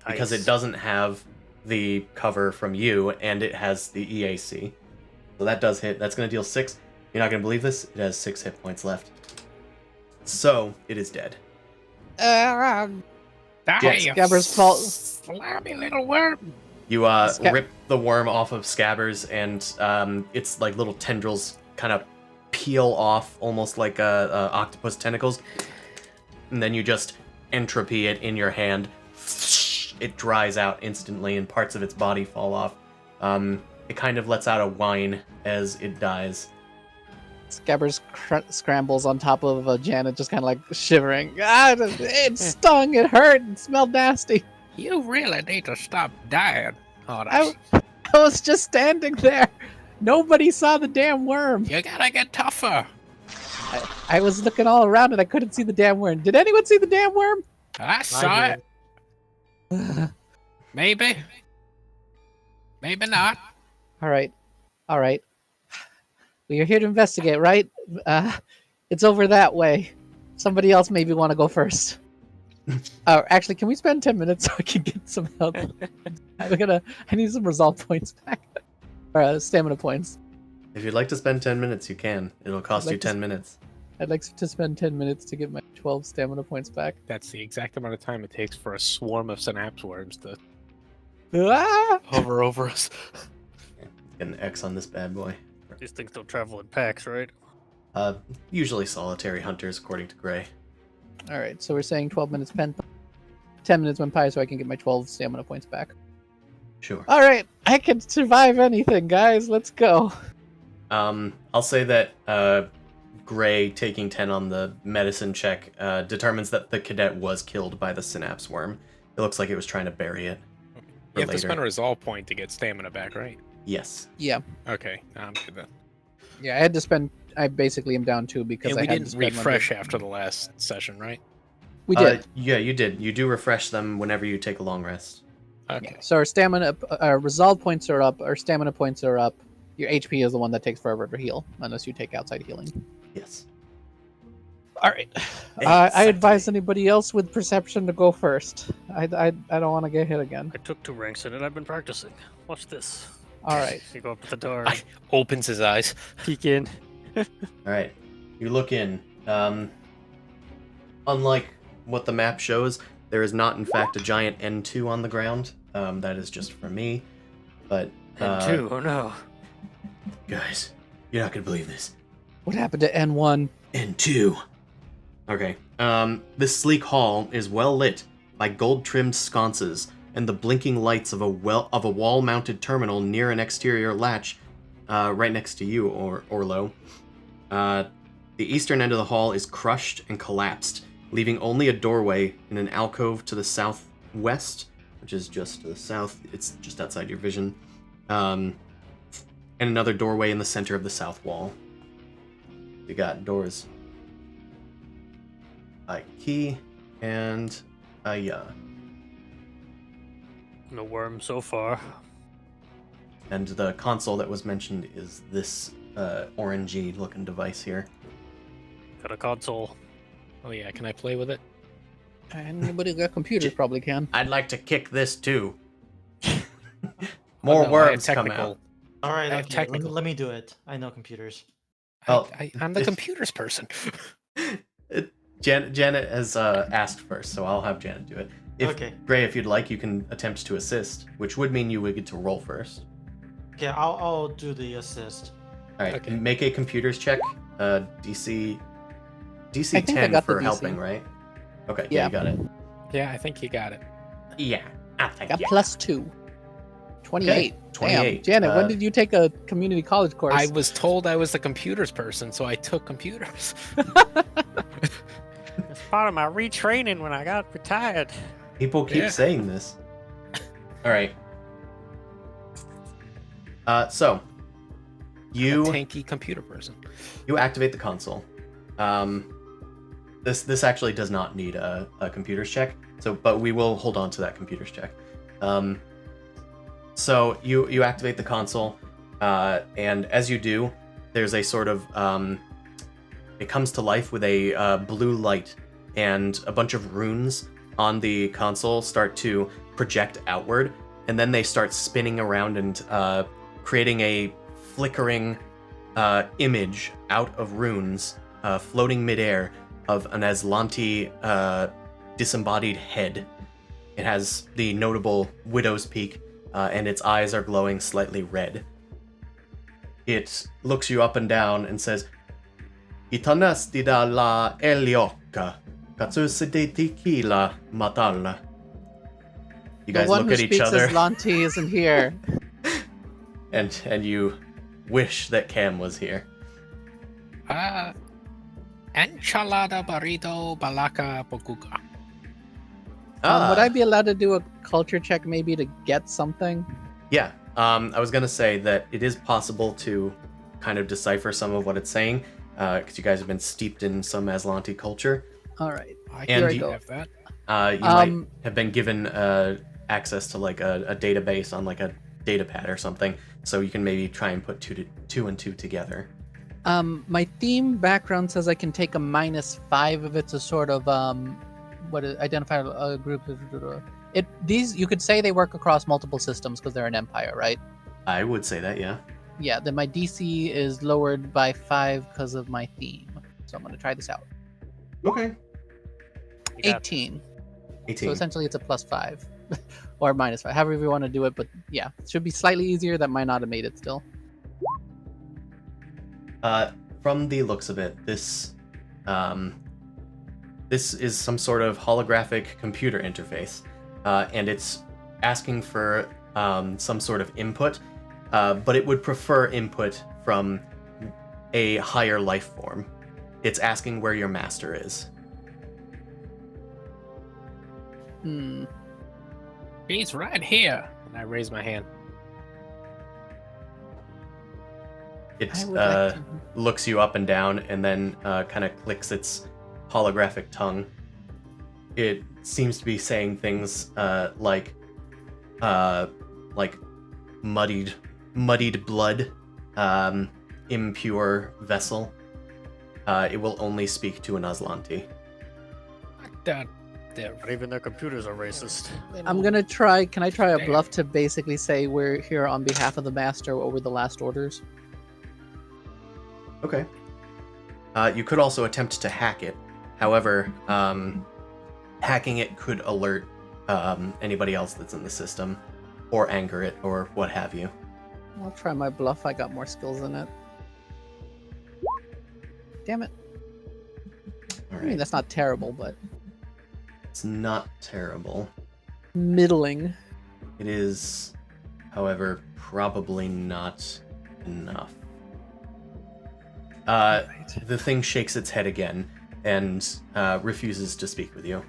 Because Nice. it doesn't have the cover from you, and it has the EAC. So that does hit. That's going to deal 6. You're not going to believe this? It has 6 hit points left. So, it is dead. Die, you Scabbers fault. slimy little worm. You Sca- rip the worm off of Scabbers, and its like little tendrils kind of peel off, almost like octopus tentacles. And then you just entropy it in your hand. It dries out instantly, and parts of its body fall off. It kind of lets out a whine as it dies. Scabbers scrambles on top of Janet, just kind of like shivering. Ah, it stung, it hurt, it smelled nasty. You really need to stop dying. Oh, I was just standing there. Nobody saw the damn worm. you gotta get tougher. I was looking all around and I couldn't see the damn worm. Did anyone see the damn worm? I saw I it. Maybe. Maybe not. All right. All right. We are here to investigate, right? It's over that way. Somebody else maybe want to go first. Actually, can we spend 10 minutes so I can get some help? I need some resolve points back. Or stamina points. If you'd like to spend 10 minutes, you can. It'll cost I'd like you to 10 minutes. I'd like to spend 10 minutes to get my 12 stamina points back. That's the exact amount of time it takes for a swarm of synapse worms to Ah! hover over us. Get an X on this bad boy. These things don't travel in packs, right? Usually solitary hunters, according to Gray. All right, so we're saying 12 minutes pen. 10 minutes went by so I can get my 12 stamina points back. Sure. All right, I can survive anything, guys. Let's go. I'll say that Gray taking 10 on the medicine check determines that the cadet was killed by the synapse worm. It looks like it was trying to bury it. You have to later. spend a resolve point to get stamina back, right? Yes. Yeah, Okay, I'm good then. yeah. I had to spend. I basically am down 2 because And I we had to didn't spend one refresh bit. after the last session, right? We did. Yeah, you did. You do refresh them whenever you take a long rest. Okay. Yeah. So our stamina, our resolve points are up. Our stamina points are up. Your HP is the one that takes forever to heal, unless you take outside healing. Yes. All right. I advise anybody else with perception to go first. I don't want to get hit again. I took 2 ranks in it. I've been practicing. Watch this. All right. You go up to the door, Opens his eyes. peek in. All right. You look in. Unlike what the map shows, there is not, in fact, a giant N2 on the ground. That is just for me. But And 2, oh no. guys, you're not gonna believe this. What happened to N1? N2. Okay. This sleek hall is well lit by gold-trimmed sconces and the blinking lights of a wall-mounted terminal near an exterior latch, right next to you, Orlo. The eastern end of the hall is crushed and collapsed, leaving only a doorway in an alcove to the southwest, which is just to the south. It's just outside your vision, and another doorway in the center of the south wall. You got doors. A key and a No worm so far. and the console that was mentioned is this orangey looking device here. Got a console. Oh yeah, can I play with it? Anybody who got computers probably can. I'd like to kick this too. Oh, More no, I have worms come technical. out. All right, I have okay, technical. let me do it. I know computers. Oh. I'm the computers person. Janet has asked first, so I'll have Janet do it. Okay. Gray, if you'd like, you can attempt to assist, which would mean you would get to roll first. Okay, I'll do the assist. All right, Okay. make a computers check. DC I think I 10 got the for DC. helping, right? Okay, Yeah. you got it. Yeah, I think you got it. Yeah, I I think got yeah. +2. 28. 28. Damn. Janet, when did you take a community college course? I was told I was a computers person, so I took computers. It's part of my retraining when I got retired. People keep Yeah. saying this. All right. So I'm a you tanky computer person. activate the console. This actually does not need a computer's check. But we will hold on to that computer's check. So you activate the console, and as you do, there's a sort of it comes to life with a blue light, and a bunch of runes on the console start to project outward, and then they start spinning around and creating a flickering image out of runes floating midair of an Aslanti disembodied head. It has the notable widow's peak, and its eyes are glowing slightly red. It looks you up and down and says, Itanastida la Elioka, Katsusidikila Matala. You guys the one look who at each speaks other, Aslanti isn't here. and you wish that Cam was here. Enchilada burrito balaka bokuga. Would I be allowed to do a culture check maybe to get something? Yeah, I was gonna say that it is possible to kind of decipher some of what it's saying, because you guys have been steeped in some Aslanti culture. All right. I And can you- have that. You might have been given access to like a database on like a data pad or something, so you can maybe try and put two and two together. My theme background says I can take a -5 if it's a sort of identify a group. These you could say they work across multiple systems because they're an empire, right? I would say that, yeah. Yeah. Then my DC is lowered by 5 because of my theme. So I'm gonna try this out. Okay. You got 18. 18. So essentially it's a +5 or -5, however you want to do it. But yeah, it should be slightly easier. That might not have made it still. From the looks of it, this is some sort of holographic computer interface, and it's asking for some sort of input, but it would prefer input from a higher life form. It's asking where your master is. Hmm. He's right here. And I raise my hand. It I would like to... looks you up and down, and then kind of clicks its holographic tongue. It seems to be saying things like muddied blood, impure vessel. It will only speak to an Aslanti. That But even their computers are racist. I'm gonna try. Can I try a Damn. bluff to basically say we're here on behalf of the master over the last orders? Okay. You could also attempt to hack it. However, hacking it could alert anybody else that's in the system, or anger it, or what have you. I'll try my bluff. I got more skills in it. Damn it. All I mean, right. that's not terrible, but It's not terrible. middling. It is, however, probably not enough. Right. The thing shakes its head again and refuses to speak with you.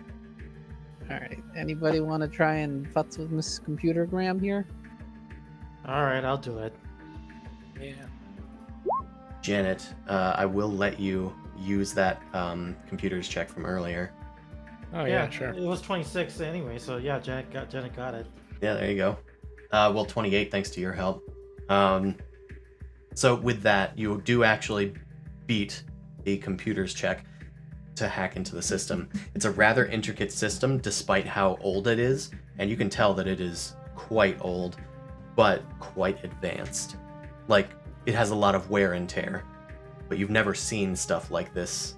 All right. Anybody want to try and futz with Miss Computer Graham here? All right, I'll do it. yeah. Janet, I will let you use that computer's check from earlier. Oh yeah, sure. It was 26 anyway, so yeah, Janet got it. Yeah, there you go. Well, 28 thanks to your help. So with that, you do actually beat the computer's check to hack into the system. It's a rather intricate system despite how old it is, and you can tell that it is quite old, but quite advanced. Like, it has a lot of wear and tear, but you've never seen stuff like this,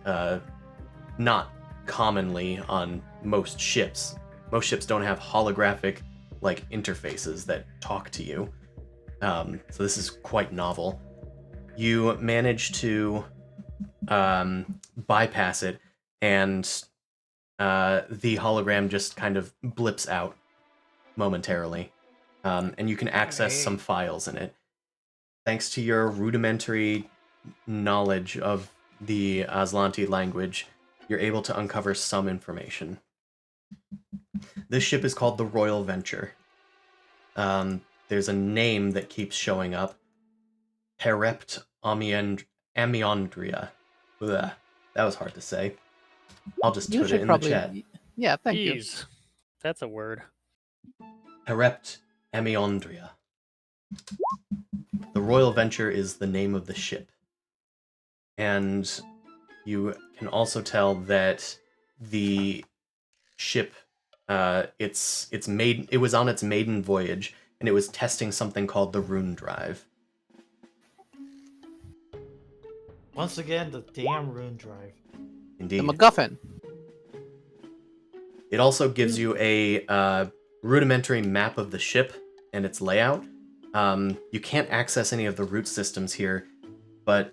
not commonly on most ships. Most ships don't have holographic, like, interfaces that talk to you. So this is quite novel. You manage to bypass it, and the hologram just kind of blips out momentarily. and you can access some Right. files in it. Thanks to your rudimentary knowledge of the Aslanti language, you're able to uncover some information. This ship is called the Royal Venture. There's a name that keeps showing up. Perept Amiondria. Ugh, that was hard to say. I'll just You put it should in the probably. chat. Yeah, thank you. Jeez, that's a word. Perept Amiondria. The Royal Venture is the name of the ship. And you can also tell that the ship, it was on its maiden voyage, and it was testing something called the Rune Drive. Once again, the damn rune drive. The Indeed. MacGuffin. It also gives you a rudimentary map of the ship and its layout. You can't access any of the root systems here, but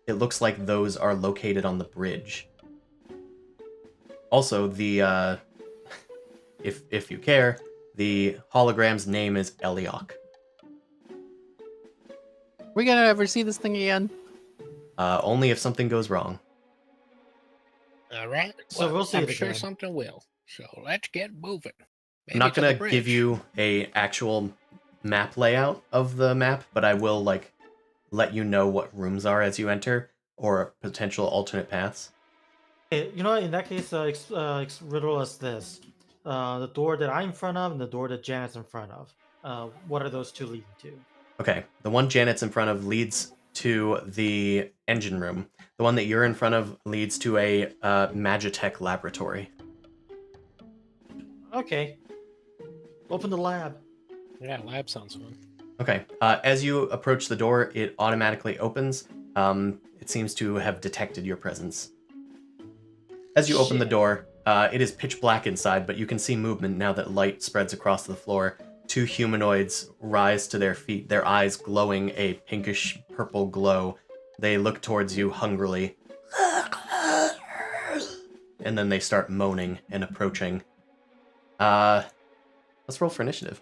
it looks like those are located on the bridge. Also, the if you care, the hologram's name is Eliok. We gonna ever see this thing again? Only if something goes wrong. All right. So we'll see I'm it sure again. something will. So let's get moving. I'm not to the gonna give bridge. you a actual map layout of the map, but I will let you know what rooms are as you enter or potential alternate paths. Hey, you know what? In that case, riddle us this: the door that I'm in front of and the door that Janet's in front of. What are those two leading to? Okay, the one Janet's in front of leads to the engine room. The one that you're in front of leads to a Magitech laboratory. Okay. Open the lab. Yeah, lab sounds fun. Okay, as you approach the door, it automatically opens. It seems to have detected your presence. As you open the Shit. door, it is pitch black inside, but you can see movement now that light spreads across the floor. Two humanoids rise to their feet, their eyes glowing a pinkish purple glow. They look towards you hungrily. And then they start moaning and approaching. Let's roll for initiative.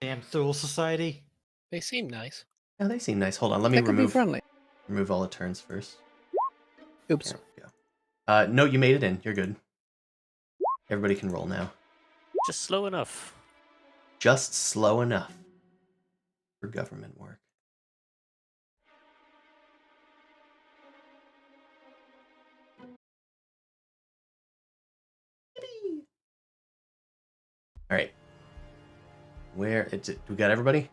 Damn Thule Society. They seem nice. Oh, they seem nice. Hold on, let me That could be friendly. remove all the turns first. Oops. There we go. No, you made it in. You're good. Everybody can roll now. Just slow enough. Just slow enough for government work. All right. We got everybody?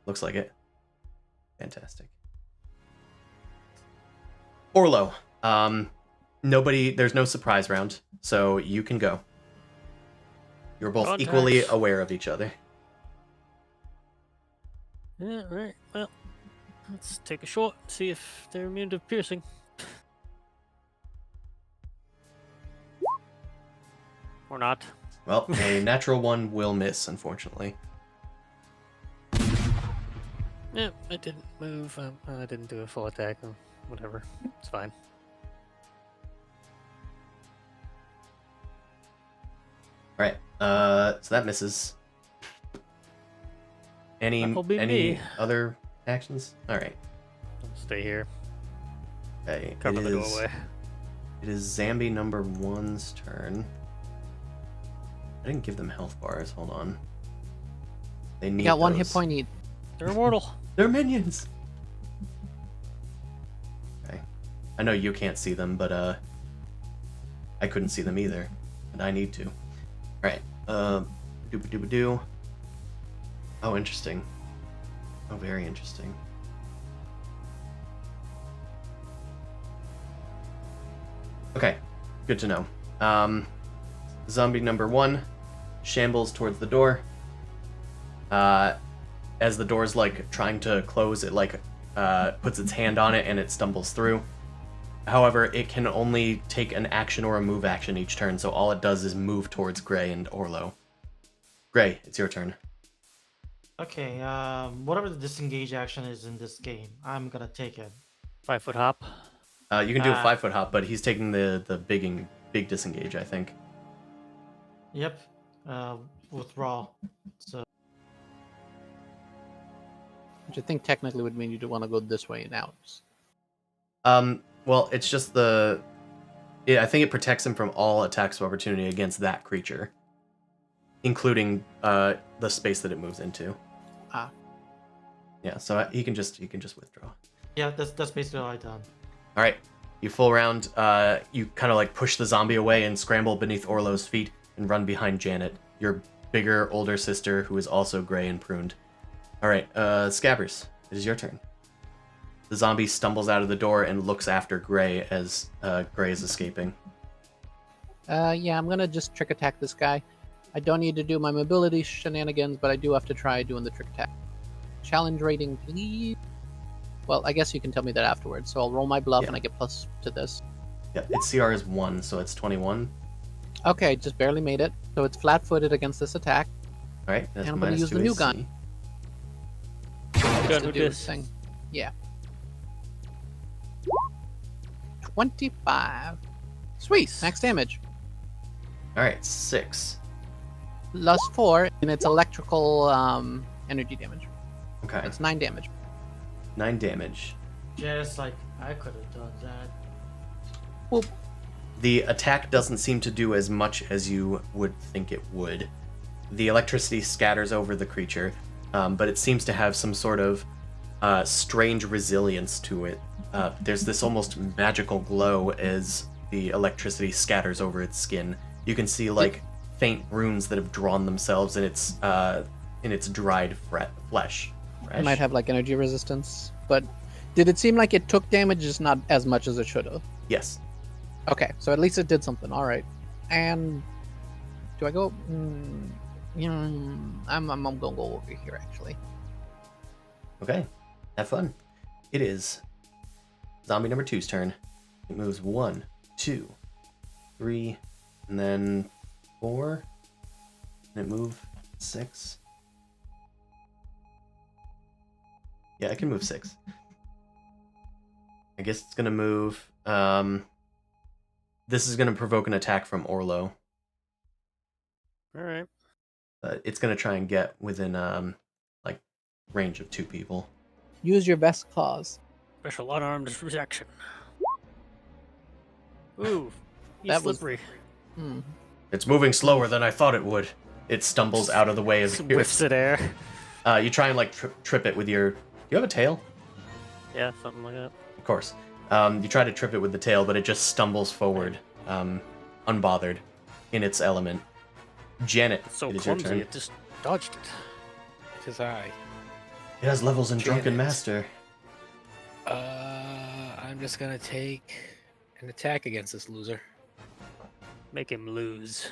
Looks like it. Fantastic. Orlo. There's no surprise round, so you can go. You're both Contacts. equally aware of each other. Yeah, right. Well, let's take a shot, see if they're immune to piercing. Or not. Well, a natural one will miss, unfortunately. Yeah, I didn't move. I didn't do a full attack. Whatever. It's fine. All right. So that misses. That'll be Any me. other actions? All right. I'll stay here. Okay. Cover the doorway. It is Zambi number 1's turn. I didn't give them health bars. Hold on. They need You got one hit those. point each. They're immortal. They're minions. Okay. I know you can't see them, but I couldn't see them either, and I need to. All right. Doo-ba-doo-ba-doo. Oh, interesting. Oh, very interesting. Okay, good to know. Zombie number 1 shambles towards the door. As the door's trying to close, it puts its hand on it and it stumbles through. However, it can only take an action or a move action each turn, so all it does is move towards Gray and Orlo. Gray, it's your turn. Okay. Whatever the disengage action is in this game, I'm gonna take it. 5-foot hop. You can do a 5-foot hop, but he's taking the big disengage, I think. Yep. Withdrawal. So Which I think technically would mean you'd want to go this way and out. Well, it's just I think it protects him from all attacks of opportunity against that creature, including the space that it moves into. Ah. Yeah, so he can just withdraw. Yeah, that's basically all I done. All right, you full round. You kind of like push the zombie away and scramble beneath Orlo's feet and run behind Janet, your bigger, older sister who is also gray and pruned. All right, Scabbers, it is your turn. The zombie stumbles out of the door and looks after Gray as Gray is escaping. Yeah, I'm gonna just trick attack this guy. I don't need to do my mobility shenanigans, but I do have to try doing the trick attack. Challenge rating, please. Well, I guess you can tell me that afterwards. So I'll roll my bluff and I get plus to this. Yep, its CR is 1, so it's 21. Okay, just barely made it. So it's flat-footed against this attack. All right, that's And I'm gonna minus use 2 the new AC. gun. Gun Just to with do this. its thing. Yeah. 25. Sweet, max damage. All right, 6. Plus 4, and it's electrical energy damage. Okay, That's 9 damage. 9 damage. Just like I could have done that. Whoop. The attack doesn't seem to do as much as you would think it would. The electricity scatters over the creature, but it seems to have some sort of strange resilience to it. There's this almost magical glow as the electricity scatters over its skin. You can see like faint runes that have drawn themselves in its dried flesh. It might have like energy resistance, but did it seem like it took damage, just not as much as it should have? Yes. Okay, so at least it did something. All right. And do I go? I'm gonna go over here actually. Okay. Have fun. It is zombie number 2's turn. It moves 1, 2, 3, and then 4. And it move 6. Yeah, I can move 6. I guess it's gonna move. This is gonna provoke an attack from Orlo. All right. It's gonna try and get within like range of 2 people. Use your best claws. Special unarmed reaction. Ooh, he's That was- slippery. Hmm. It's moving slower than I thought it would. It stumbles out of the way of Just yours. whiffs at air. You try and like trip it with your. Do you have a tail? Yeah, something like that. Of course. You try to trip it with the tail, but it just stumbles forward, unbothered, in its element. Janet, It's so it is your clumsy, turn. it just dodged it. It is I. It has levels in Drunken Janet. Master. I'm just gonna take an attack against this loser. Make him lose.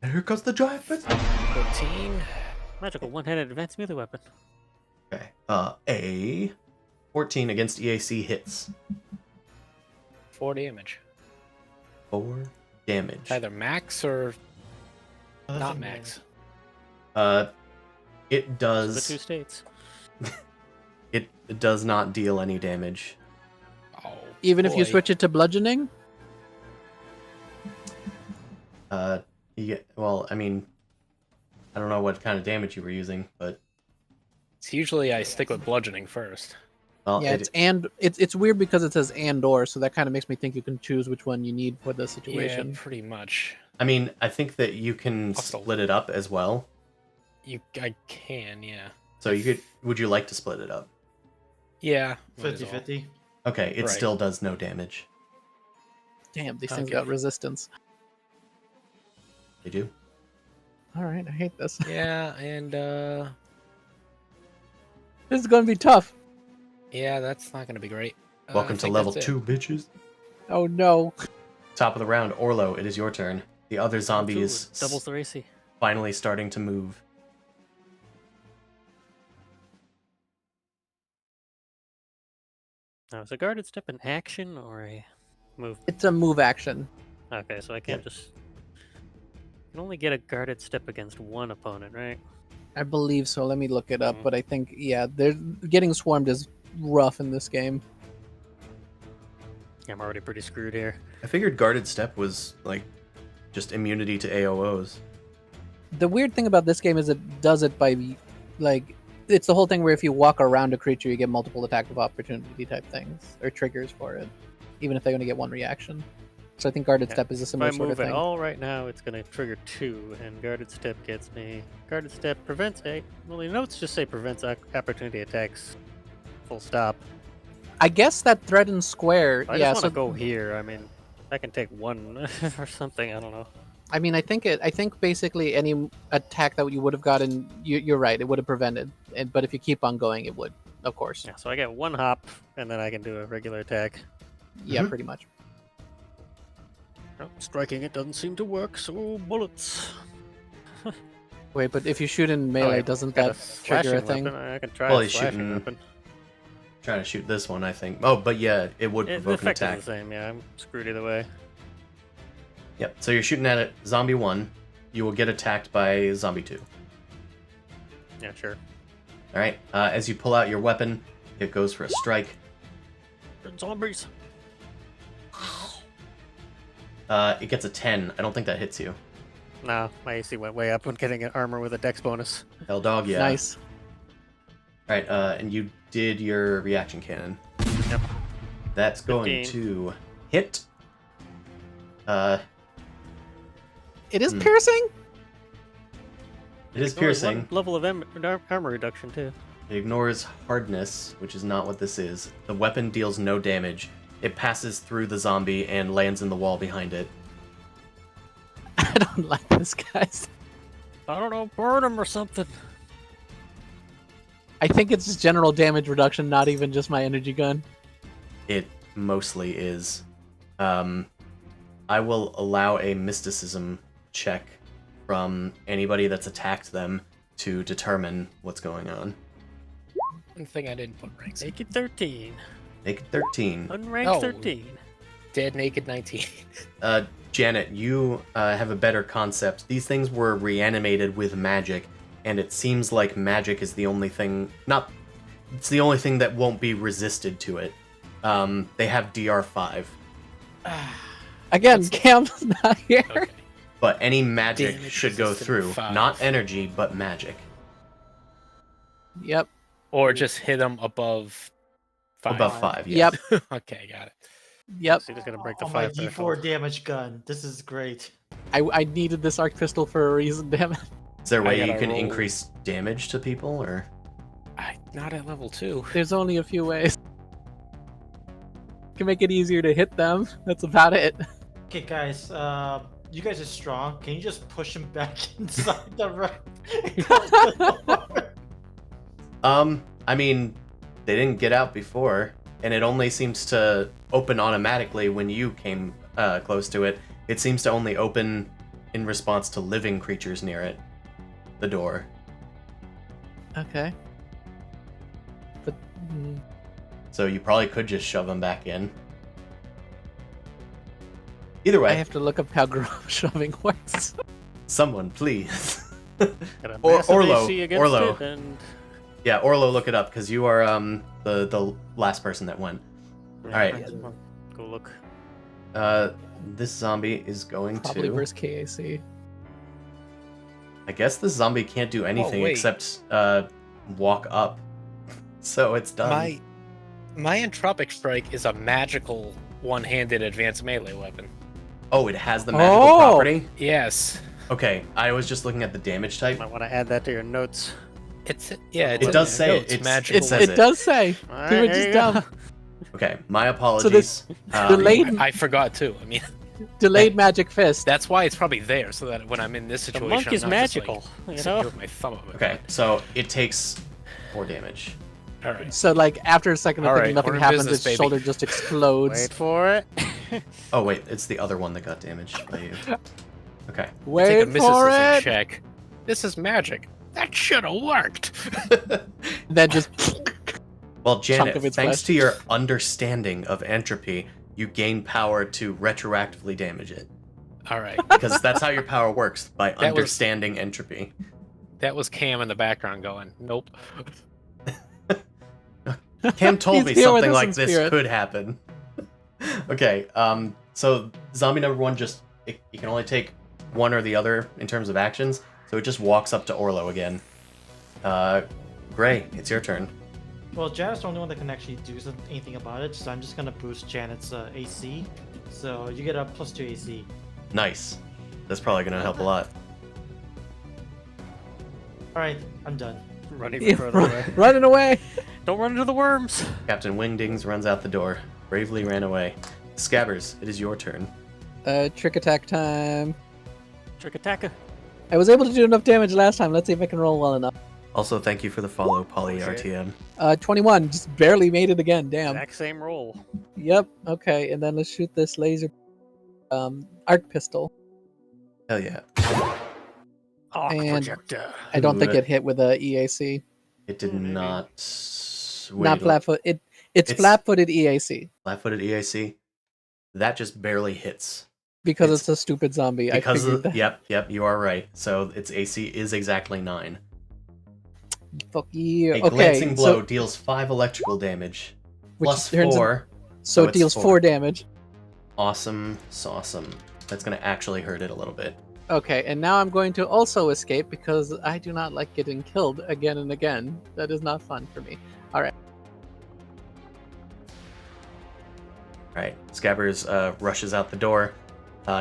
And here comes the giant fist. 13. Magical one-handed advanced melee weapon. Okay. A 14 against EAC hits. 4 damage. 4 damage. It's either max or Oh, not that's max. It The does. 2 states. It does not deal any damage. Oh, Even if you boy. switch it to bludgeoning. Well, I mean, I don't know what kind of damage you were using, but It's usually I stick with bludgeoning first. well, Yeah, it's weird because it says and/or, so that kind of makes me think you can choose which one you need for the situation. Yeah, pretty much. I mean, I think that you can Also- split it up as well. I can, yeah. So you could. Would you like to split it up? Yeah. might as well. 50-50. Okay, it Right. still does no damage. Damn, these things Okay. got resistance. They do. All right, I hate this. Yeah, and This is gonna be tough. yeah, that's not gonna be great. I Welcome to think level that's it. 2, bitches. Oh no. Top of the round, Orlo. It is your turn. The other zombie is Doubles their AC. finally starting to move. Now, is a guarded step an action or a move? It's a move action. Okay, so I can't just. I can only get a guarded step against one opponent, right? I believe so. Let me look it up, Mhm. but I think they're getting swarmed is rough in this game. I'm already pretty screwed here. I figured guarded step was like just immunity to AOOs. The weird thing about this game is it does it by, like, it's the whole thing where if you walk around a creature, you get multiple attack of opportunity type things, or triggers for it, even if they only get one reaction. So I think Guarded Step is a If similar I sort of move at thing. all right now, it's going to trigger 2, and Guarded Step gets me. Guarded Step prevents a. Well, the notes just say prevents opportunity attacks. Full stop. I guess that threatened square. I yeah, just want to so go here. I mean, I can take 1 or something. I don't know. I mean, I think basically any attack that you would have gotten, you're right, it would have prevented. But if you keep on going, it would, of course. Yeah, so I get 1 hop, and then I can do a regular attack. Yeah, Mhm. pretty much. Oh, striking it doesn't seem to work, so bullets. Wait, but if you shoot in melee, wait, doesn't got that trigger a slashing thing? weapon. I can try Well, a he's slashing shooting- weapon. Trying to shoot this one, I think. Oh, but yeah, it would The provoke an effect attack. is the same. Yeah, I'm screwed either way. Yep. So you're shooting at it, zombie 1. You will get attacked by zombie 2. Yeah, sure. All right. As you pull out your weapon, it goes for a strike. Zombies. It gets a 10. I don't think that hits you. No, my AC went way up when getting an armor with a dex bonus. Hell dog, yeah. Nice. All right. And you did your reaction cannon. Yep. That's going 15. to hit. It is Hmm. piercing? It is Only piercing. 1 level of armor reduction too. It ignores hardness, which is not what this is. The weapon deals no damage. It passes through the zombie and lands in the wall behind it. I don't like this, guys. I don't know, burn him or something. I think it's just general damage reduction, not even just my energy gun. It mostly is. I will allow a mysticism check from anybody that's attacked them to determine what's going on. One thing I didn't put ranks in. Naked 13. Make it 13. Unranked Oh. 13. Dead naked 19. Janet, you have a better concept. These things were reanimated with magic, and it seems like magic is the only thing. It's the only thing that won't be resisted to it. They have DR5, Again, Cam's not here. Okay. but any magic Damage should go resistant through. 5. Not energy, but magic. Yep. Or just hit him above 5. Above 5, yeah. Yep. Okay, got it. Yep. So he's gonna break the Oh, my 5 D4 threshold. damage gun. This is great. I needed this arc pistol for a reason, damn it. Is there a I way you gotta can roll. increase damage to people, or? Not at level 2. There's only a few ways. Can make it easier to hit them. That's about it. Okay, guys. You guys are strong. Can you just push him back inside the room? I mean, they didn't get out before, and it only seems to open automatically when you came close to it. It seems to only open in response to living creatures near it. The door. Okay. But So you probably could just shove them back in. Either I way, have to look up how shoving works. someone please. Got a Or- massive Orlo, AC against Orlo. it, and Yeah, Orlo, look it up, because you are the last person that went. Alright. Go look. This zombie is going Probably to... versus KAC. I guess this zombie can't do anything wait. except walk up. So it's done. My entropic strike is a magical one-handed advanced melee weapon. Oh, it has the magical Oh! property? Yes. Okay, I was just looking at the damage type. Might want to add that to your notes. It's It in does the say notes, it's- magical. it says It does say. Alright, You were there just you go. dumb. Okay, my apologies. Delayed I forgot too. I mean, delayed magic fist. that's why it's probably there, so that when I'm in this The situation, monk I'm is not just, like, magical, you sitting know? here with my thumb up my Okay, butt. so it takes 4 damage. All right. So like after a second of All thinking right, nothing we're in happens, business, its baby. shoulder just explodes. Wait for it. Oh wait, it's the other one that got damaged by you. Okay. Take a Wait for mysticism it. check. This is magic. That should have worked. Then just Well, Janet, of its thanks flesh. to your understanding of entropy, you gain power to retroactively damage it. All right. Because that's how your power works, by That was- understanding entropy. That was Cam in the background going, nope. Cam told He's me here with something us like in this spirit. could happen. Okay, so zombie number 1 just, it can only take one or the other in terms of actions. So it just walks up to Orlo again. Gray, it's your turn. Well, Janet's the only one that can actually do anything about it, so I'm just gonna boost Janet's AC. So you get a +2 AC. Nice. That's probably gonna help a lot. Alright, I'm done. Running further away. Running away. Don't run into the worms. Captain Wingdings runs out the door. Bravely ran away. Scabbers, it is your turn. Trick attack time. Trick attacker. I was able to do enough damage last time. Let's see if I can roll well enough. Also, thank you for the follow, Poly Oh, shit. RTM. 21. Just barely made it again. Damn. Exact same roll. Yep. Okay, and then let's shoot this laser arc pistol. Hell yeah. Arc And- projector. I don't think Ooh. it hit with a EAC. It did Maybe. not. Not flat-foot. It's It's- flat-footed EAC Flat-footed EAC. That just barely hits. because It's- it's a stupid zombie. I Because figured that. yep, you are right. So its AC is exactly 9. Fuck you. A Okay. glancing blow So, deals 5 electrical damage. which Plus turns in- 4. so so it deals it's 4 4. damage. Awesome. Sauceum. That's going to actually hurt it a little bit. Okay, and now I'm going to also escape because I do not like getting killed again and again. That is not fun for me. Alright. Scabbers rushes out the door,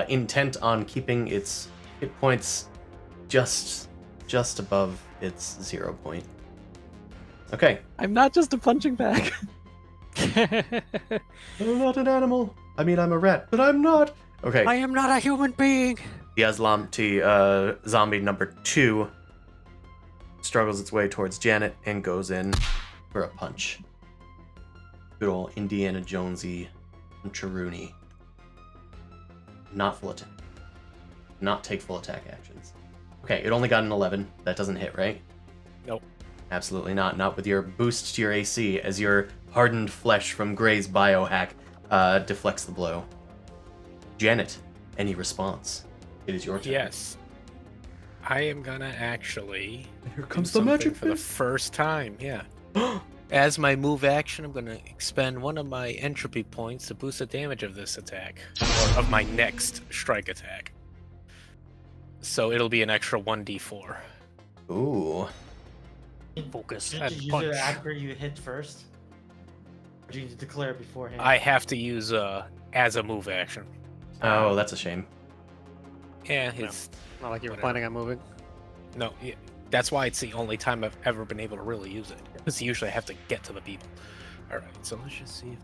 intent on keeping its hit points just above its 0 point. Okay. I'm not just a punching bag. I'm not an animal. I mean, I'm a rat, but I'm not. Okay. I am not a human being. The Aslamti zombie number 2 struggles its way towards Janet and goes in for a punch. Good old Indiana Jonesy Charuni. Not full attack. Not take full attack actions. Okay, it only got an 11. That doesn't hit, right? Nope. Absolutely not. Not with your boost to your AC, as your hardened flesh from Gray's biohack deflects the blow. Janet, any response? It is your turn. Yes. I am gonna actually Here do comes the something magic for the fist. first time. Yeah. As my move action, I'm gonna expend one of my entropy points to boost the damage of this attack, or of my next strike attack. So it'll be an extra 1d4. Ooh. Focus Did you and use punch. it after you hit first? Or do you declare it beforehand? I have to use as a move action. Oh, that's a shame. Yeah, No. it's Not like you were Whatever. planning on moving. no. Yeah, that's why it's the only time I've ever been able to really use it. Because usually I have to get to the people. All right, so let's just see.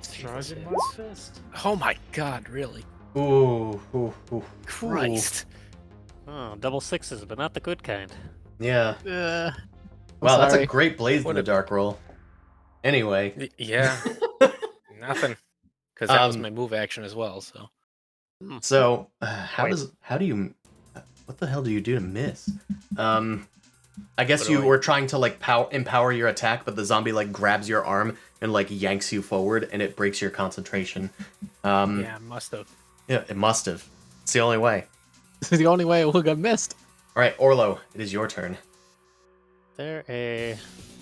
See if Charge this it, hits. Mark Fist. Oh my God! Really? Ooh. Christ! Oh, double sixes, but not the good kind. Yeah. I'm Wow, that's a sorry. great blaze in What the a- dark roll. Anyway. Yeah, nothing. Because that was Um, my move action as well. So So, how Wait. do you, what the hell do you do to miss? I guess What do you I- were trying to like empower your attack, but the zombie like grabs your arm and like yanks you forward, and it breaks your concentration. yeah, must have. Yeah, it must have. It's the only way. This is the only way it will get missed. All right, Orlo, it is your turn. There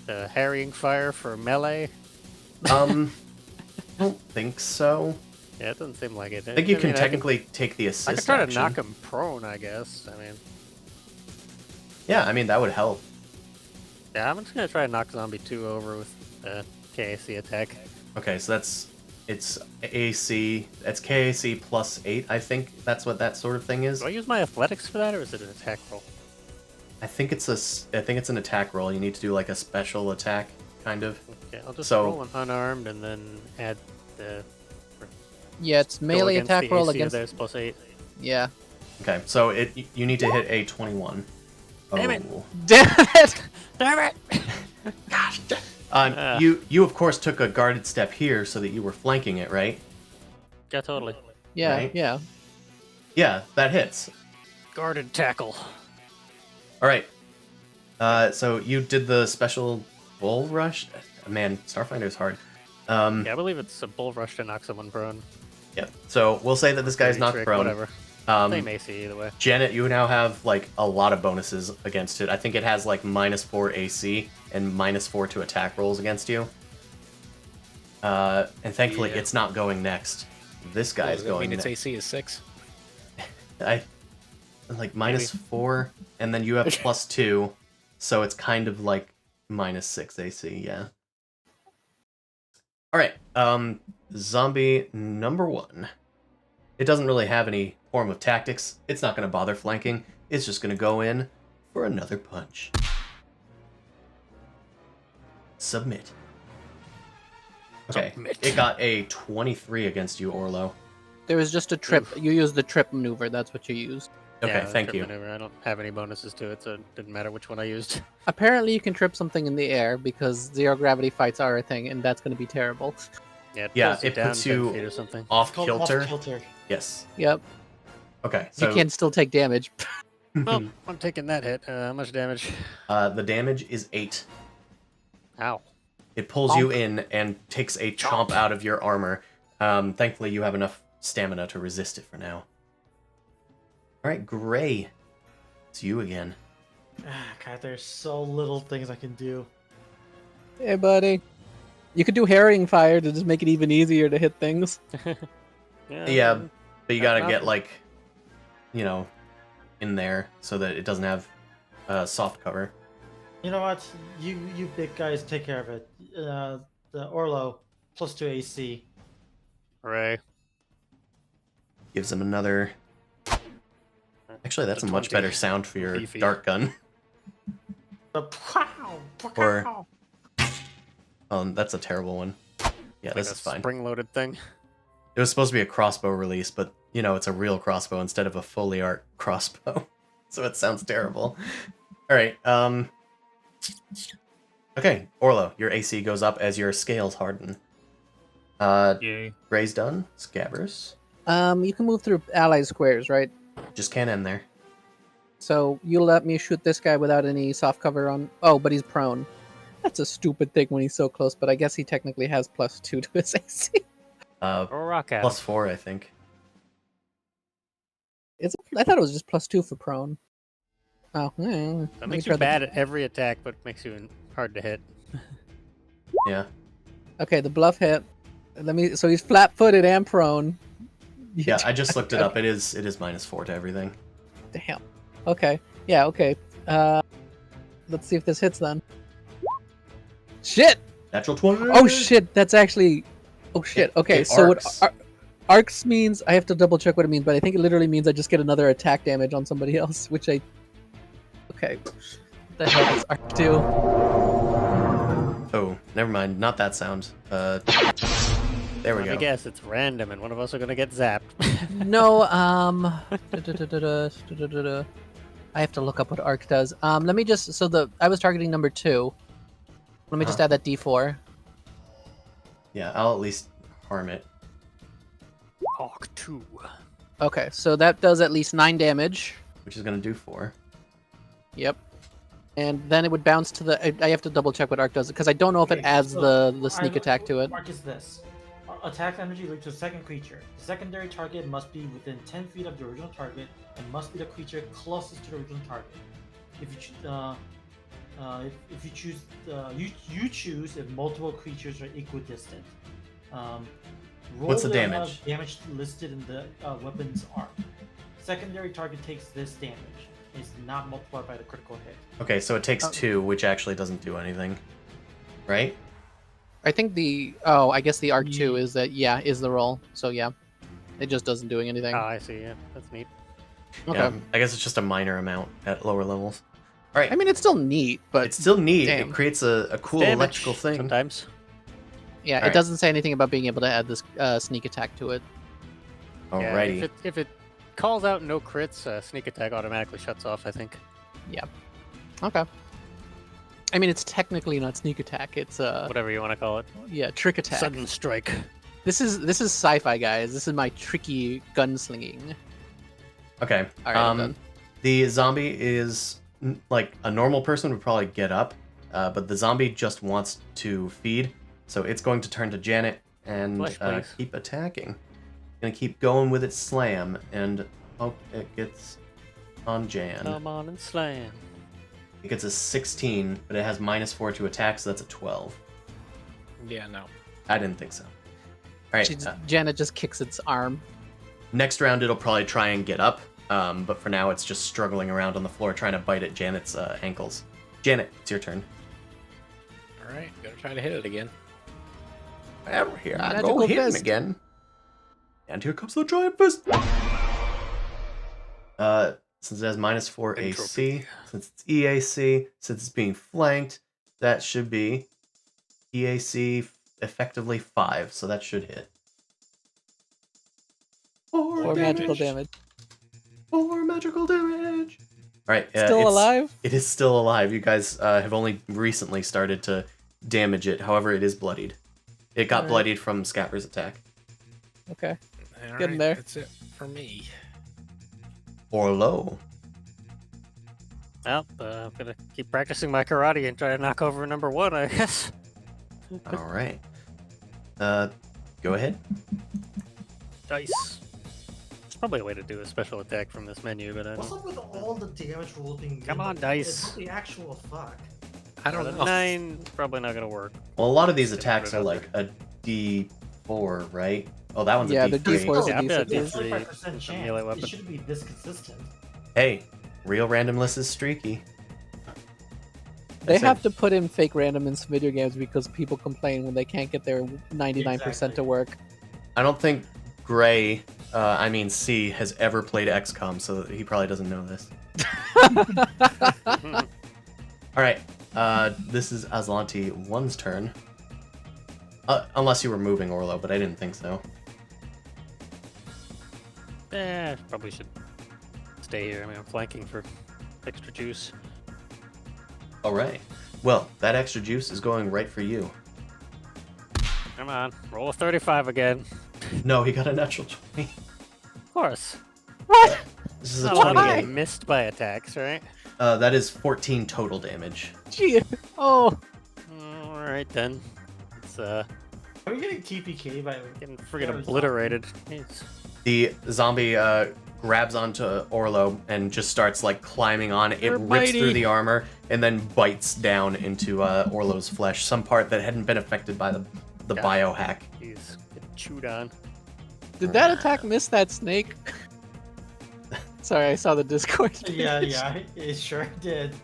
the harrying fire for melee. I don't think so. Yeah, it doesn't seem like it. I think you can mean, technically take the I assist could try to action. knock him prone, I guess. I mean, Yeah, I mean that would help. yeah, I'm just gonna try to knock zombie 2 over with the KAC attack. Okay, so it's AC. That's KAC plus 8. I think that's what that sort of thing is. Do I use my athletics for that, or is it an attack roll? I think it's an attack roll. You need to do like a special attack, kind of. Okay, I'll just So- roll an unarmed and then add the Yeah, it's go melee against attack the roll AC of against. theirs plus 8. Yeah. Okay, so you need to hit a 21. Damn it. Oh. Damn it! Damn it! You of course took a guarded step here so that you were flanking it, right? Yeah, totally. Yeah, Right. yeah. Yeah, that hits. Guarded tackle. All right. So you did the special bull rush. Man, Starfinder's hard. Yeah, I believe it's a bull rush to knock someone prone. Yeah. So we'll say that this guy's Dirty not trick, prone. Whatever. Um, Same AC either way. Janet, you now have like a lot of bonuses against it. I think it has like -4 AC and -4 to attack rolls against you. And thankfully, Yeah. it's not going next. This guy is Does that going mean its next. AC is 6? like -4, and then you have +2, so it's kind of like -6 AC. Yeah. All right. Zombie number 1. It doesn't really have any form of tactics. It's not going to bother flanking. It's just going to go in for another punch. Submit. Okay, Submit. it got a 23 against you, Orlo. There was just a trip. You used the trip maneuver. That's what you used. Okay, Yeah, thank trip you. maneuver. I don't have any bonuses to it, so it didn't matter which one I used. Apparently, you can trip something in the air because zero gravity fights are a thing, and that's going to be terrible. Yeah, it, Yeah, pulls you it down puts 10 you feet or something. off It's called kilter. off kilter. Yes. Yep. Okay, You so can still take damage. Well, I'm taking that hit. How much damage? the damage is 8. Ow. It pulls you in and takes a chomp out of your armor. Thankfully, you have enough stamina to resist it for now. All right, Gray. It's you again. God, there's so little things I can do. Hey, buddy. You could do harrying fire to just make it even easier to hit things. Yeah, but you gotta not- get, like, you know, in there so that it doesn't have soft cover. You know what? You big guys take care of it. The Orlo +2 AC. Hooray. Gives him another... Actually, that's a much 20. better sound for your Beefy. dart gun. Or- That's a terrible one. Yeah, Like this a is fine. spring-loaded thing. It was supposed to be a crossbow release, but, you know, it's a real crossbow instead of a fully art crossbow. So it sounds terrible. Alright, okay, Orlo, your AC goes up as your scales harden. Yay. Gray's done. Scabbers. You can move through ally squares, right? Just can't end there. So you let me shoot this guy without any soft cover on. Oh, but he's prone. That's a stupid thing when he's so close, but I guess he technically has +2 to his AC. Or rock out. +4, I think. I thought it was just +2 for prone. Oh, That let me makes try you bad at every attack, but makes you hard to hit. Yeah. Okay, the bluff hit. So he's flat-footed and prone. Yeah, I just looked it up. It is -4 to everything. Damn. Okay. Yeah. Okay. Let's see if this hits then. Shit! Natural 20. Oh shit! That's actually. Oh shit. Okay. It So arcs. what arcs means? I have to double check what it means, but I think it literally means I just get another attack damage on somebody else, which I. Okay. What the hell does arc do? Oh, never mind. Not that sound. There we Let me go. guess, it's random, and one of us are gonna get zapped. No. I have to look up what arc does. Let me just. I was targeting number 2. Let me just add that D4. Yeah, I'll at least harm it. Hawk 2. Okay, so that does at least 9 damage. Which is going to do 4. Yep. And then it would bounce to the. I have to double check what arc does because I don't know if it Okay, adds so the sneak attack to it. Mark is this. Attack energy linked to a second creature. The secondary target must be within 10 feet of the original target and must be the creature closest to the original target. If you choose, you choose if multiple creatures are equidistant. Roll What's the amount damage? of damage listed in the weapon's arc. Secondary target takes this damage. It's not multiplied by the critical hit. Okay, so it takes 2, which actually doesn't do anything. Right? I think I guess the arc 2 is that is the roll. So yeah, it just doesn't doing anything. Oh, I see. Yeah, that's neat. Okay. Yeah, I guess it's just a minor amount at lower levels. Alright. I mean, it's still neat, but It's still neat. damn. It creates a cool Damage electrical thing. Sometimes. yeah, it Alright. doesn't say anything about being able to add this sneak attack to it. Yeah, Alrighty. if it calls out no crits, sneak attack automatically shuts off, I think. Okay. I mean, it's technically not sneak attack. It's Whatever you want to call it. trick attack. Sudden strike. This is sci-fi, guys. This is my tricky gunslinging. Okay. All right, I'm done. The zombie is like a normal person would probably get up, but the zombie just wants to feed, so it's going to turn to Janet and Flesh, please. keep attacking. Gonna keep going with its slam, and hope it gets on Jan. Come on and slam. It gets a 16, but it has -4 to attack, so that's a 12. Yeah, no. I didn't think so. All right. Janet just kicks its arm. Next round, it'll probably try and get up, But for now, it's just struggling around on the floor trying to bite at Janet's ankles. Janet, it's your turn. All right, gonna try to hit it again. And here I Magical go hitting fist. again. And here comes the giant fist. Since it has -4 AC, Entropy. since it's EAC, since it's being flanked, that should be EAC effectively 5, so that should hit. 4 Or magical damage. damage. 4 magical damage. All right, Still alive? It is still alive. You guys have only recently started to damage it. However, it is bloodied. It got Alright. bloodied from Scatter's attack. Okay. All Getting right, there. That's it for me. Or low. Well, I'm gonna keep practicing my karate and try to knock over number 1, I guess. All right. Go ahead. Dice. There's probably a way to do a special attack from this menu, but I What's don't. up with all the damage rules being? Come on, It's dice. what the actual fuck. I don't know. 9 probably not gonna work. Well, a lot of these Just attacks put it are out like a D4, right? Oh, that one's Yeah, a the D3. D4 is Yeah, a I've got a decent. It's D3. 25% It's a melee chance. weapon. It shouldn't be this consistent. Hey, real randomness is streaky. They That's it. have to put in fake random in some video games because people complain when they can't get their 99% Exactly. to work. I don't think Gray, C, has ever played XCOM, so he probably doesn't know this. All right, this is Aslanti 1's turn. Unless you were moving, Orlo, but I didn't think so. Probably should stay here. I mean, I'm flanking for extra juice. All right. Well, that extra juice is going right for you. Come on, roll a 35 again. No, he got a natural 20. Of course. What? This is a Not allowed 20 to get game. missed by attacks, right? That is 14 total damage. Gee. Oh. All right then. It's Are we getting TPK by? getting friggin' Yeah, obliterated. Jeez. The zombie grabs onto Orlo and just starts like climbing on. It You're rips through bitey. the armor and then bites down into Orlo's flesh, some part that hadn't been affected by the Yeah. biohack. He's getting chewed on. Did that attack miss that snake? Sorry, I saw the Discord. Yeah, it sure did.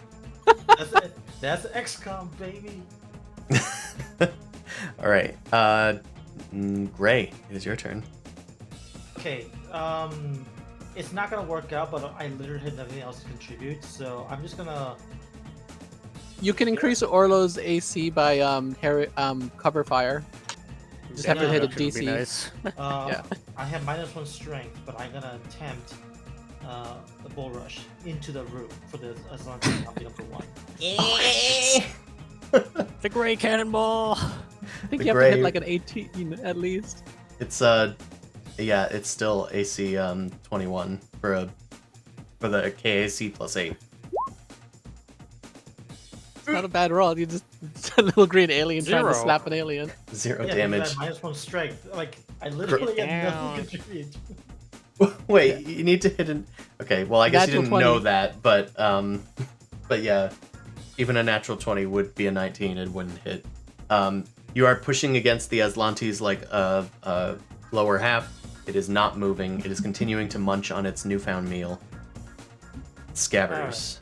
That's XCOM, baby. All right, Gray, it is your turn. Okay, it's not gonna work out, but I literally have nothing else to contribute, so I'm just gonna. You can increase Orlo's AC by cover fire. Just have to hit a That would be DC. nice. Yeah. I have -1 strength, but I'm gonna attempt the bull rush into the room for the as long as I'm number 1. The gray cannonball. I think The you have to hit gray- like an 18 at least. It's yeah, it's still AC 21 for the KAC +8. It's not a bad roll. You just it's a little green alien trying to 0. slap an alien. 0 Yeah, damage. I have -1 strength. Like I literally have Down. nothing to contribute. Wait, you need to hit an. Okay, well I guess you Natural didn't know 20. that, but yeah, even a natural 20 would be a 19. It wouldn't hit. You are pushing against the Aslante's like lower half. It is not moving. It is continuing to munch on its newfound meal. Scabbers.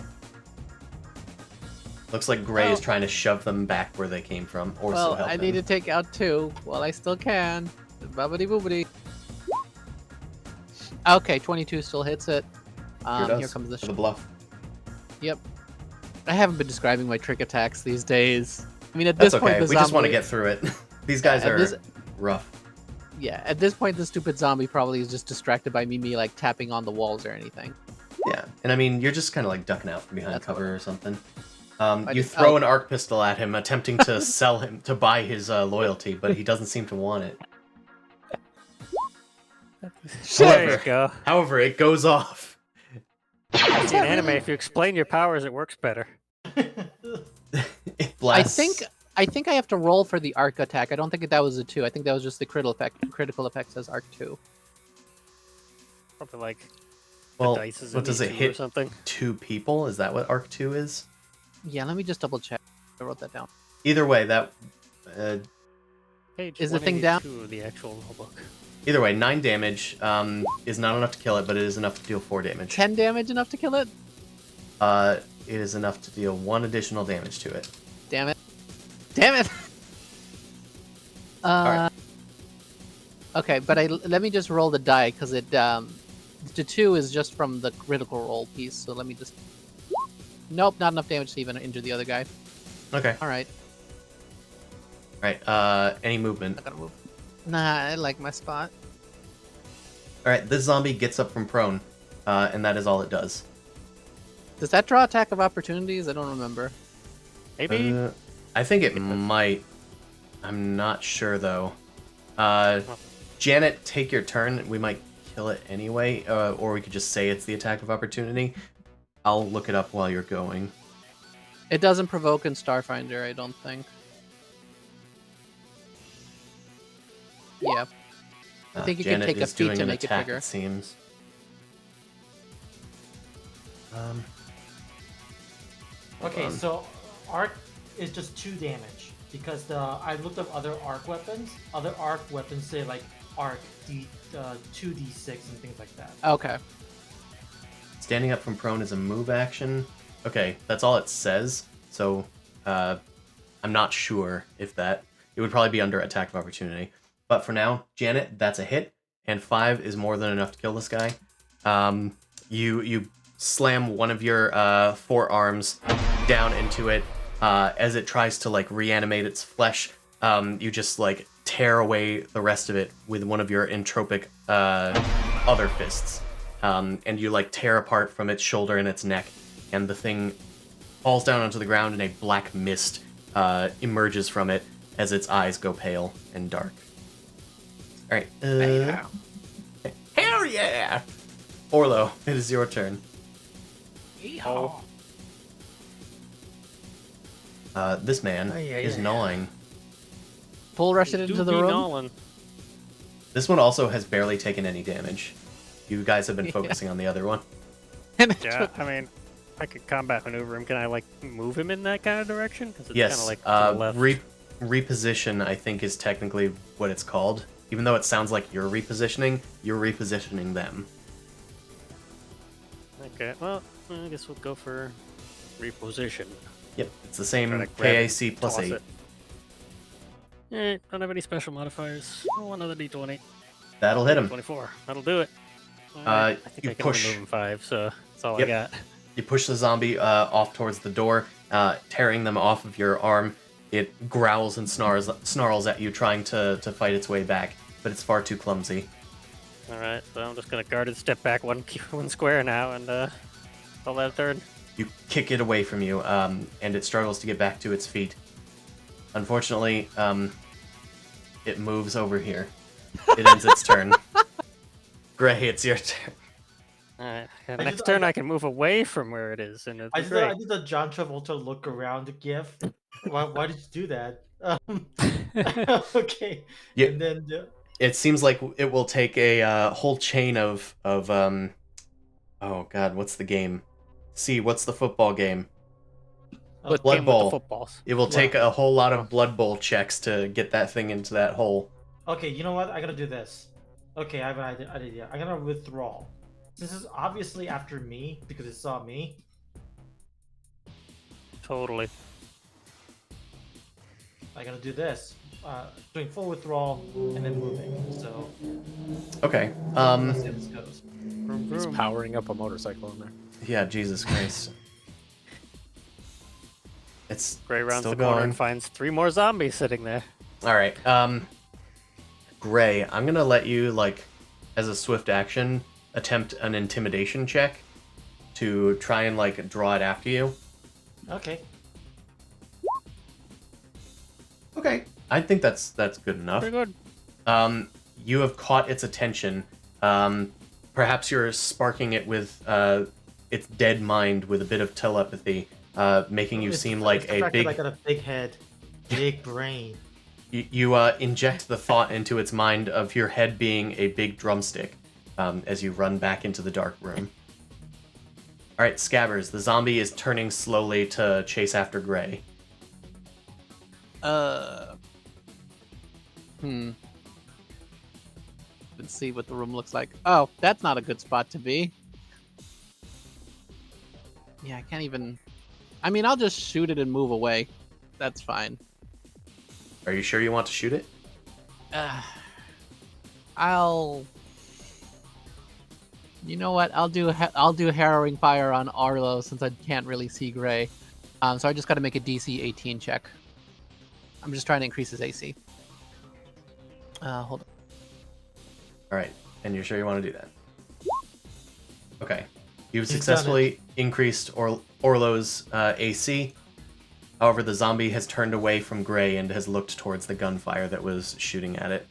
Looks like Gray is Well- trying to shove them back where they came from, or so Well, help I them. need to take out 2 while I still can. Bubbity boobity. Okay, 22 still hits it. Sure does, Here comes the for the bluff. Yep. I haven't been describing my trick attacks these days. I mean, at That's this point, okay. the We just want to zombie- get through it. These guys at are this- rough. Yeah, at this point, the stupid zombie probably is just distracted by me like tapping on the walls or anything. Yeah, and I mean, you're just kind of like ducking out from behind That's cover or something. I You just- throw oh. an arc pistol at him, attempting to sell him to buy his loyalty, but he doesn't seem to want it. There you go. However, it goes off. It's an anime. If you explain your powers, it works better. It blasts. I think I have to roll for the arc attack. I don't think that was a 2. I think that was just the critical effect says arc 2. Probably like Well, the dice is what in does it E2 or hit? something. 2 people? Is that what arc 2 is? Yeah, let me just double check. I wrote that down. Either way, that Page Is the thing down? 182 of the actual rule book. Either way, 9 damage is not enough to kill it, but it is enough to deal 4 damage. 10 damage enough to kill it? It is enough to deal 1 additional damage to it. Damn it. Damn it! Alright. Okay, but let me just roll the die, because it, the 2 is just from the critical roll piece, so let me just... Nope, not enough damage to even injure the other guy. Okay. Alright, Alright, any movement. not gonna move. Nah, I like my spot. Alright, this zombie gets up from prone, and that is all it does. Does that draw attack of opportunities? I don't remember. Maybe. I think it might. I'm not sure, though. Janet, take your turn. We might kill it anyway, or we could just say it's the attack of opportunity. I'll look it up while you're going. It doesn't provoke in Starfinder, I don't think. Yeah. I think you can Janet take a is feat doing to an make it attack, bigger. it seems. Okay, on. so arc is just 2 damage because I looked up other arc weapons. Other arc weapons say like arc 2d6 and things like that. Okay. Standing up from prone is a move action. Okay, that's all it says. So, I'm not sure if that... It would probably be under attack of opportunity. But for now, Janet, that's a hit, and 5 is more than enough to kill this guy. You slam one of your 4 arms down into it. As it tries to like reanimate its flesh, you just like tear away the rest of it with one of your entropic other fists. And you like tear apart from its shoulder and its neck, and the thing falls down onto the ground, and a black mist emerges from it as its eyes go pale and dark. All right. Hell yeah! Orlo, it is your turn. Oh. This man is gnawing. Full rush it into the room. Nolan. This one also has barely taken any damage. You guys have been focusing on the other one. Yeah, I mean, I could combat maneuver him. Can I like move him in that kind of direction? Because it's Yes, kind of like to the left. reposition, I think, is technically what it's called. Even though it sounds like you're repositioning them. Okay, well, I guess we'll go for reposition. Yep, it's the same Try to grab it, KAC plus toss 8. it. Don't have any special modifiers. Oh, another D20. That'll hit him. 24. That'll do it. I think you I can push. only move him 5, so that's all Yep. I got. You push the zombie off towards the door, tearing them off of your arm. It growls and snarls at you, trying to fight its way back, but it's far too clumsy. Alright, so I'm just gonna guarded step back one square now and call that a turn. You kick it away from you, and it struggles to get back to its feet. Unfortunately, it moves over here. It ends its turn. Gray, it's your turn. Alright, I next just- turn I can move away from where it is, and I it's did, I great. did the John Travolta look around gif. Why did you do that? Okay. Yeah. And then It seems like it will take a whole chain of oh god, what's the game? What's the football game? What Blood game with Bowl. the footballs? It will take a whole lot of Blood Bowl checks to get that thing into that hole. okay, you know what? I gotta do this. Okay, I have an idea. I'm gonna withdraw. This is obviously after me because it saw me. Totally. I gotta do this. Doing full withdrawal and then moving. So Okay. let's see how this goes. Vroom, He's vroom. powering up a motorcycle in there. Yeah, Jesus Christ. It's Gray rounds still the corner going. and finds 3 more zombies sitting there. All right. Gray, I'm gonna let you, like, as a swift action, attempt an intimidation check to try and like draw it after you. Okay. Okay, I think that's good enough. Pretty good. You have caught its attention. Perhaps you're sparking it with its dead mind with a bit of telepathy, making you It's- seem it's like the a fact that I big. got a big head, big brain. You inject the thought into its mind of your head being a big drumstick as you run back into the dark room. All right, Scabbers, the zombie is turning slowly to chase after Gray. even see what the room looks like. Oh, that's not a good spot to be. Yeah, I can't even... I mean, I'll just shoot it and move away. That's fine. Are you sure you want to shoot it? I'll... You know what? I'll do harrowing fire on Arlo since I can't really see Gray. So I just got to make a DC 18 check. I'm just trying to increase his AC. Hold on. All right, and you're sure you want to do that? Okay. You've He's successfully increased Orlo's AC. However, the zombie has turned away from Gray and has looked towards the gunfire that was shooting at it.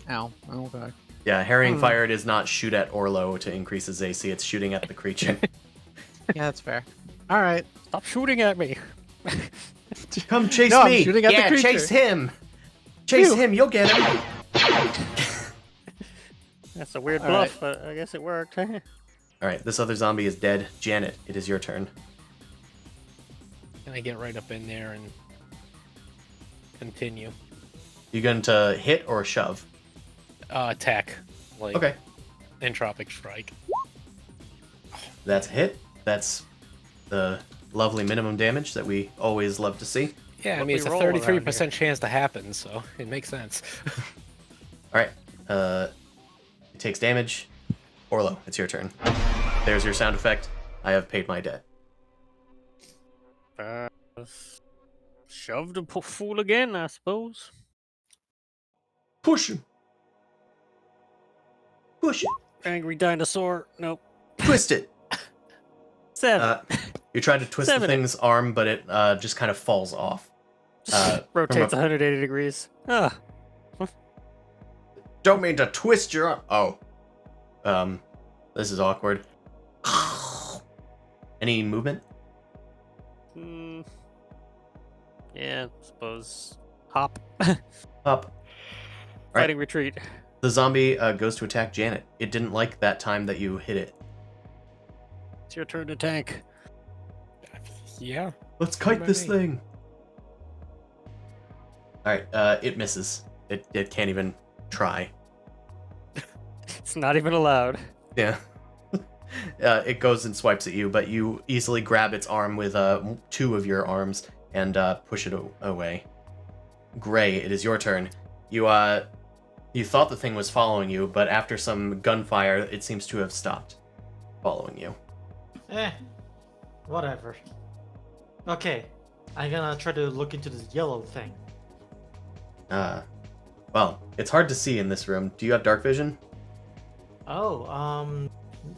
Ow. Okay. Yeah, harrying fire does not shoot at Orlo to increase his AC. It's shooting at the creature. Yeah, that's fair. All right. Stop shooting at me. Come chase No, I'm me. shooting at the Yeah, creature. chase him. Chase him. You'll get him. That's a weird All bluff, but I guess it worked. All right, this other zombie is dead. Janet, it is your turn. Can I get right up in there and continue? You going to hit or shove? Attack. Like Okay, entropic strike. that's a hit. That's the lovely minimum damage that we always love to see. Yeah, I What mean we it's a roll around 33% chance to happen, so it makes sense. All right, it takes damage. Orlo, it's your turn. There's your sound effect. I have paid my debt. Shove the fool again, I suppose. Push him. Push it. Angry dinosaur. Nope. Twist it. 7. You try to twist the 7. thing's arm, but it just kind of falls off. Rotates from 180 degrees. Ah. Don't mean to twist your arm. Oh. This is awkward. Any movement? Yeah, suppose. Hop. Up. Fighting retreat. The zombie goes to attack Janet. It didn't like that time that you hit it. It's your turn to tank. Yeah. Let's Fine kite by this me. thing. Alright, it misses. It can't even try. It's not even allowed. Yeah. It goes and swipes at you, but you easily grab its arm with 2 of your arms and push it away. Gray, it is your turn. You thought the thing was following you, but after some gunfire, it seems to have stopped following you. Whatever. Okay, I'm gonna try to look into this yellow thing. Well, it's hard to see in this room. Do you have dark vision? Oh,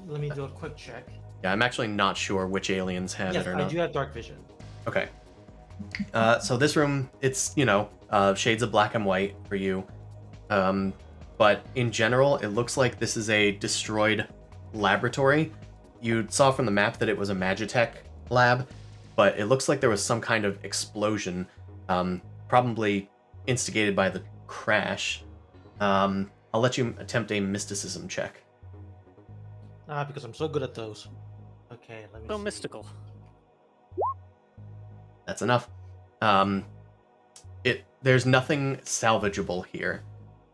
let me do a quick check. Yeah, I'm actually not sure which aliens have Yes, it or I not. do have dark vision. Okay. So this room, it's, shades of black and white for you. But in general, it looks like this is a destroyed laboratory. You saw from the map that it was a Magitech lab, but it looks like there was some kind of explosion, probably instigated by the crash. I'll let you attempt a mysticism check. Because I'm so good at those. Okay, let me So see. mystical. That's enough. There's nothing salvageable here,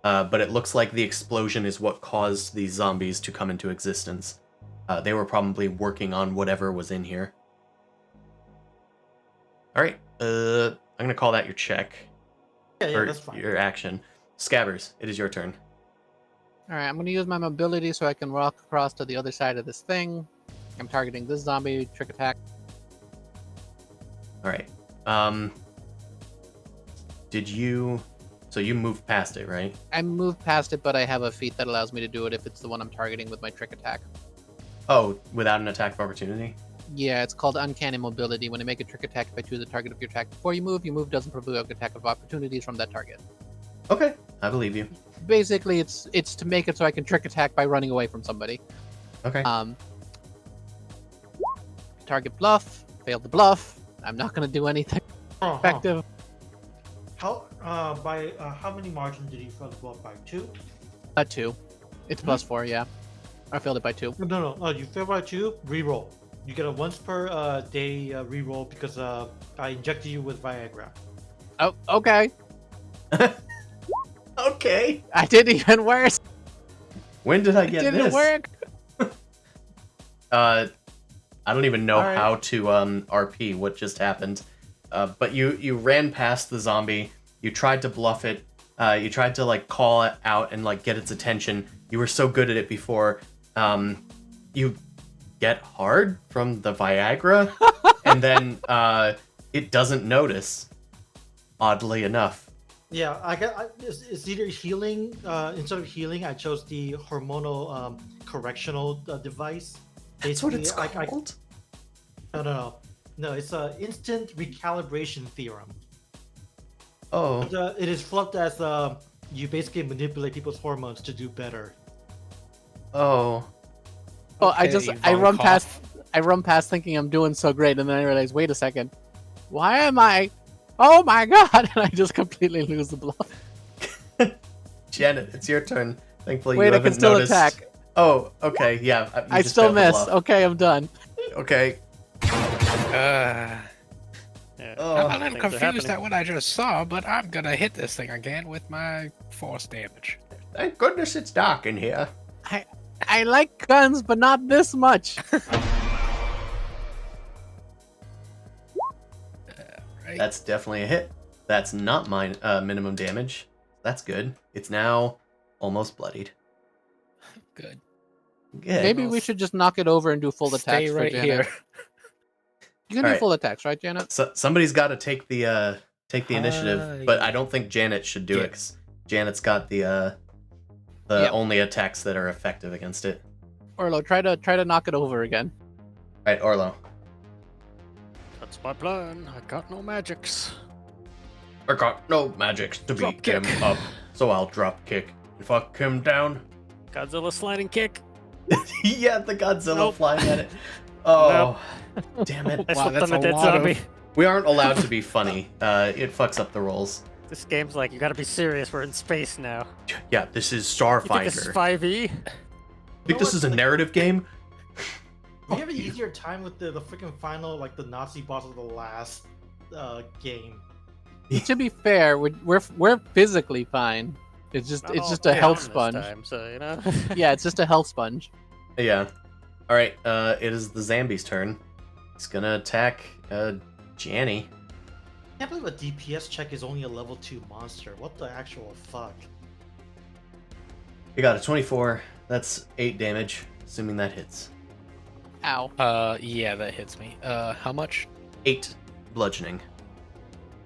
but it looks like the explosion is what caused these zombies to come into existence. They were probably working on whatever was in here. All right, I'm gonna call that your check. Yeah, or that's fine. your action. Scabbers, it is your turn. All right, I'm going to use my mobility so I can walk across to the other side of this thing. I'm targeting this zombie, trick attack. All right. So you moved past it, right? I moved past it, but I have a feat that allows me to do it if it's the one I'm targeting with my trick attack. Oh, without an attack of opportunity? Yeah, it's called Uncanny Mobility. When you make a trick attack, if I choose the target of your attack before you move doesn't provoke attack of opportunities from that target. Okay, I believe you. Basically, it's to make it so I can trick attack by running away from somebody. Okay. Target bluff, failed the bluff. I'm not going to do anything effective. How how many margin did you fail the bluff by? 2? 2. It's +4, yeah. I failed it by 2. No. You failed by 2. Reroll. You get a once per day reroll because I injected you with Viagra. Oh, okay. Okay. I did even worse. When did I It get didn't this? work. I don't even know All right. how to RP what just happened. But you ran past the zombie. You tried to bluff it. You tried to like call it out and like get its attention. You were so good at it before. You get hard from the Viagra, and then it doesn't notice. Oddly enough. Yeah, it's either healing. Instead of healing, I chose the hormonal correctional device. That's what it's Basically, called. No, it's a instant recalibration theorem. Oh. It is flubbed as you basically manipulate people's hormones to do better. Oh. Well, I Okay, run Von past thinking I'm doing so great, and then I realize, wait a second, why am I? Oh my god! And I just completely lose the bluff. Janet, it's your turn. Thankfully, Wait, you I haven't can still noticed. attack. Oh, okay, yeah. You I just still failed the miss. bluff. Okay, I'm done. Okay. Yeah. Oh. I'm a little Things are confused happening. at what I just saw, but I'm gonna hit this thing again with my force damage. Thank goodness it's dark in here. I like guns, but not this much. Right? That's definitely a hit. That's not my minimum damage. That's good. It's now almost bloodied. Good. Good. Maybe we should just knock it over and do full Stay attacks for right Janet. here. You can do Alright. full attacks, right, Janet? So, somebody's got to take the initiative, but I don't think Janet should do it. Yeah. 'Cause Janet's got the Yep. only attacks that are effective against it. Orlo, try to knock it over again. All right, Orlo. That's my plan. I got no magics. I got no magics to Drop beat him kick. up, so I'll drop kick and fuck him down. Godzilla sliding kick. Yeah, the Godzilla Nope. flying at it. Oh, damn it. I Wow, slipped that's on a a dead lot of- zombie. We aren't allowed to be funny. It fucks up the rolls. This game's like, you gotta be serious. We're in space now. Yeah, this is You think this is Starfinder. 5e? Think this is a narrative game? We have an easier time with the freaking final, like the Nazi boss of the last game. To be fair, we're physically fine. It's just Not it's all just a down health this sponge. time, so you know. Yeah, it's just a health sponge. Yeah. All right. It is the Zambi's turn. He's gonna attack Janny. I can't believe a DPS check is only a level 2 monster. What the actual fuck? He got a 24. That's 8 damage, assuming that hits. Ow. Yeah, that hits me. How much? 8 bludgeoning.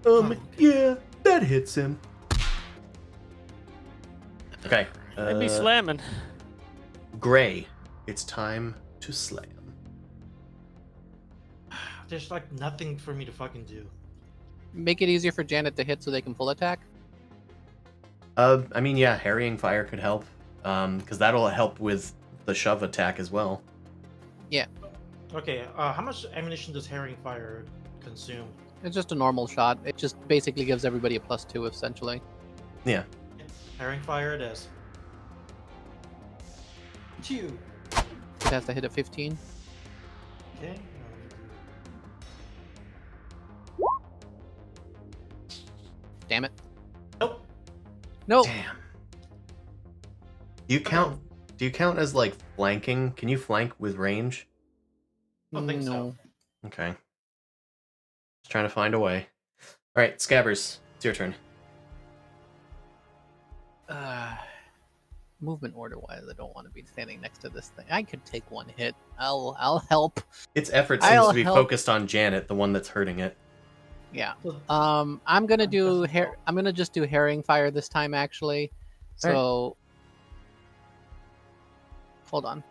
okay. Yeah, that hits him. Okay. I'd be slamming. Gray. It's time to slam. There's like nothing for me to fucking do. Make it easier for Janet to hit so they can full attack. I mean, yeah, harrying fire could help. Because that'll help with the shove attack as well. Okay, how much ammunition does Herring Fire consume? It's just a normal shot. It just basically gives everybody a +2 essentially. Yeah. Herring Fire it is. 2. It has to hit a 15. Okay. Damn it. Nope. No. Damn. Do you count as like flanking? Can you flank with range? I don't think so. No. Okay. Just trying to find a way. All right, Scabbers, it's your turn. Movement order wise, I don't want to be standing next to this thing. I could take one hit. I'll help. Its effort seems I'll to be help. focused on Janet, the one that's hurting it. Yeah. I'm gonna do I'm gonna just do herring fire this time actually. So hold on.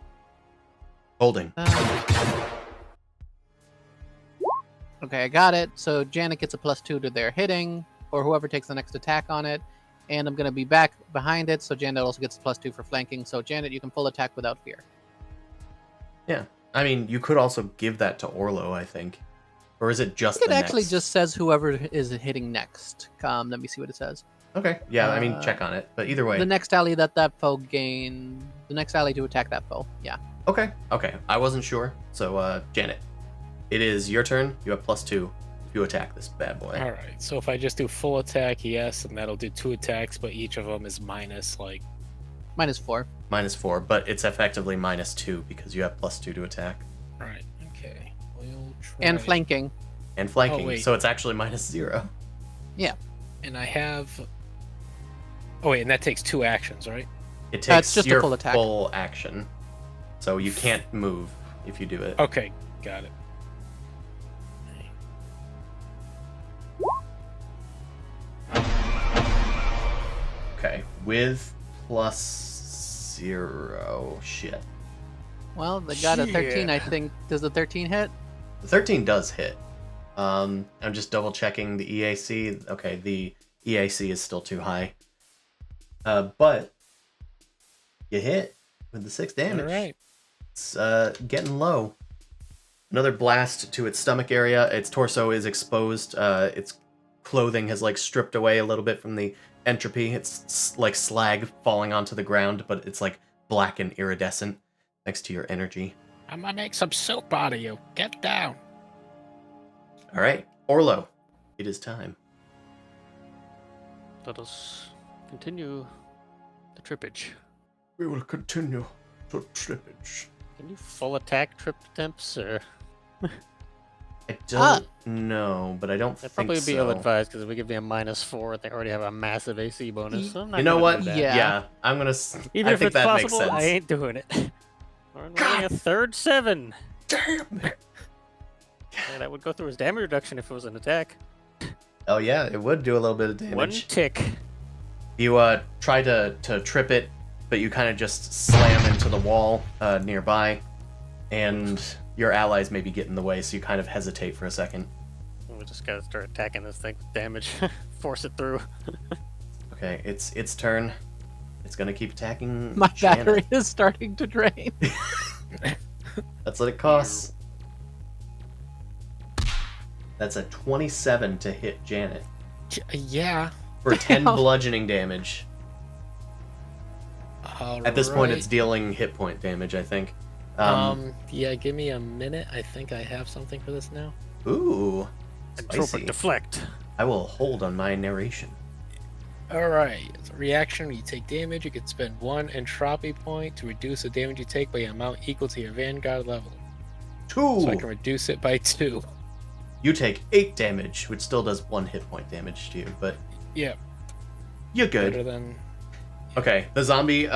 Holding. Okay, I got it. So Janet gets a +2 to their hitting, or whoever takes the next attack on it. And I'm gonna be back behind it, so Janet also gets a +2 for flanking. So Janet, you can full attack without fear. Yeah. I mean, you could also give that to Orlo, I think. Or is it just It the actually next? just says whoever is hitting next. Let me see what it says. Okay. Yeah, I mean, Uh, check on it. But either way. The next ally that foe gain. The next ally to attack that foe. Yeah. Okay. Okay. I wasn't sure. So, Janet, it is your turn. You have +2 if you attack this bad boy. All right. So if I just do full attack, yes, and that'll do 2 attacks, but each of them is minus like -4. -4, but it's effectively -2 because you have +2 to attack. Right. Okay. We'll try. And flanking. And flanking, wait. so it's actually -0. Yeah. And I have. Oh wait, and that takes 2 actions, right? It takes it's just a your full attack. full action. So you can't move if you do it. Okay, got it. Okay, with +0. Shit. Well, they got a 13, I Shit. think. Does the 13 hit? The 13 does hit. I'm just double checking the EAC. Okay, the EAC is still too high. But you hit with the 6 damage. All right. It's getting low. Another blast to its stomach area. Its torso is exposed. Its clothing has like stripped away a little bit from the entropy. It's like slag falling onto the ground, but it's like black and iridescent next to your energy. I'm gonna make some soup out of you. Get down. All right, Orlo, it is time. Let us continue the trippage. We will continue to trippage. Can you full attack trip attempts, or I don't know, but I don't that'd think probably be so. ill-advised because if we give them a -4, they already have a massive AC bonus. So I'm not You know gonna what? do that. Yeah. I'm gonna. Even I if think it's that possible, makes sense. I ain't doing it. We're rolling a third 7. Damn it. Yeah, that would go through his damage reduction if it was an attack. Oh yeah, it would do a little bit of damage. 1 tick. You try to trip it, but you kind of just slam into the wall nearby, and your allies maybe get in the way, so you kind of hesitate for a second. We just gotta start attacking this thing with damage. Force it through. Okay, it's its turn. It's gonna keep attacking. My Janet. battery is starting to drain. That's what it costs. That's a 27 to hit Janet Yeah. for 10 Damn. bludgeoning damage. At this point, it's Alright. dealing hit point damage, I think. Yeah, give me a minute. I think I have something for this now. Ooh, Entropic spicy. deflect. I will hold on my narration. Alright. It's a reaction. When you take damage, you can spend 1 entropy point to reduce the damage you take by an amount equal to your Vanguard level. 2. So I can reduce it by 2. You take 8 damage, which still does 1 hit point damage to you, but Yeah. you're Better good. than. Okay, the zombie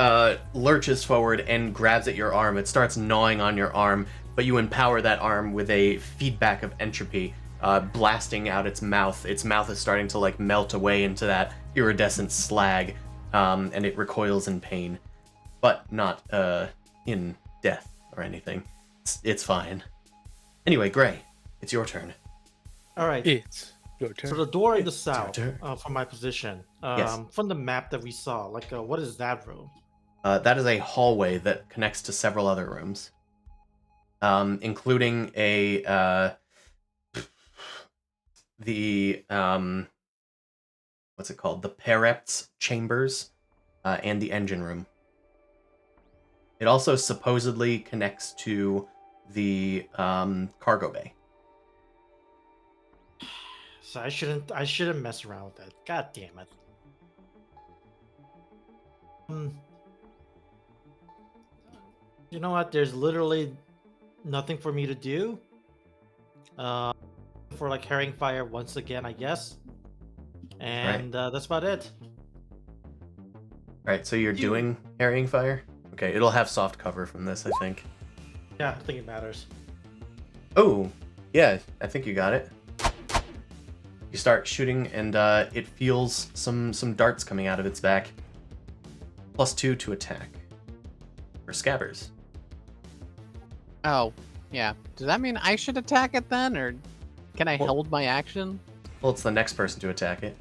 lurches forward and grabs at your arm. It starts gnawing on your arm, but you empower that arm with a feedback of entropy, blasting out its mouth. Its mouth is starting to like melt away into that iridescent slag, and it recoils in pain, but not in death or anything. It's fine. Anyway, Gray, it's your turn. All right. It's your turn. So the door in the It's your south, turn. from my position, Yes. from the map that we saw, like, what is that room? That is a hallway that connects to several other rooms, including the what's it called? The Perept's chambers, and the engine room. It also supposedly connects to the cargo bay. So I shouldn't mess around with that. God damn it. You know what? There's literally nothing for me to do. For like herring fire once again, I guess. And that's about it. Right, so you're doing harrying fire? Okay, it'll have soft cover from this, I think. Yeah, I think it matters. Oh, yeah, I think you got it. You start shooting, and it feels some darts coming out of its back. +2 to attack. For scabbers. Oh, yeah. Does that mean I should attack it then, or can I Well- hold my action? Well, it's the next person to attack it.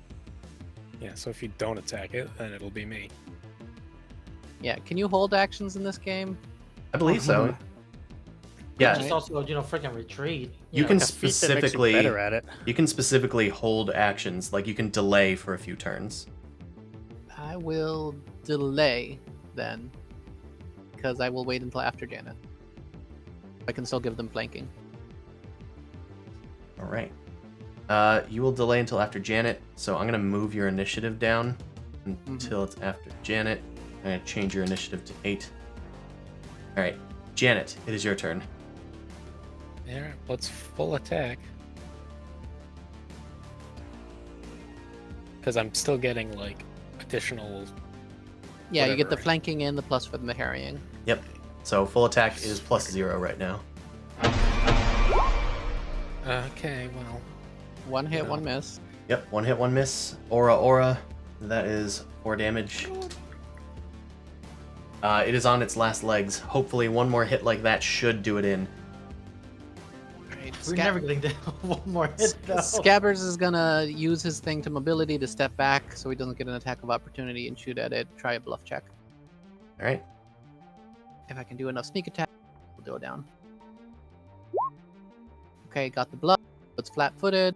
Yeah, so if you don't attack it, then it'll be me. Yeah, can you hold actions in this game? I believe so. Yeah, Just also, freaking retreat. you know. can A feat that makes you specifically better at it. you can specifically hold actions, like you can delay for a few turns. I will delay then, because I will wait until after Janet. I can still give them flanking. All right. You will delay until after Janet, so I'm gonna move your initiative down until it's after Janet. I'm gonna change your initiative to 8. All right, Janet, it is your turn. Yeah, let's full attack. Because I'm still getting like additional. Yeah, you get the Whatever. flanking and the plus from the harrying. Yep. So full attack is +0 right now. Okay, well. One hit, Yeah. one miss. Yep, 1 hit, 1 miss. Aura. That is 4 damage. It is on its last legs. Hopefully, one more hit like that should do it in. Right. We're never getting down one more hit though. Scabbers is gonna use his thing to mobility to step back so he doesn't get an attack of opportunity and shoot at it. Try a bluff check. All right. If I can do enough sneak attack, we'll go down. Okay, got the bluff. It's flat-footed.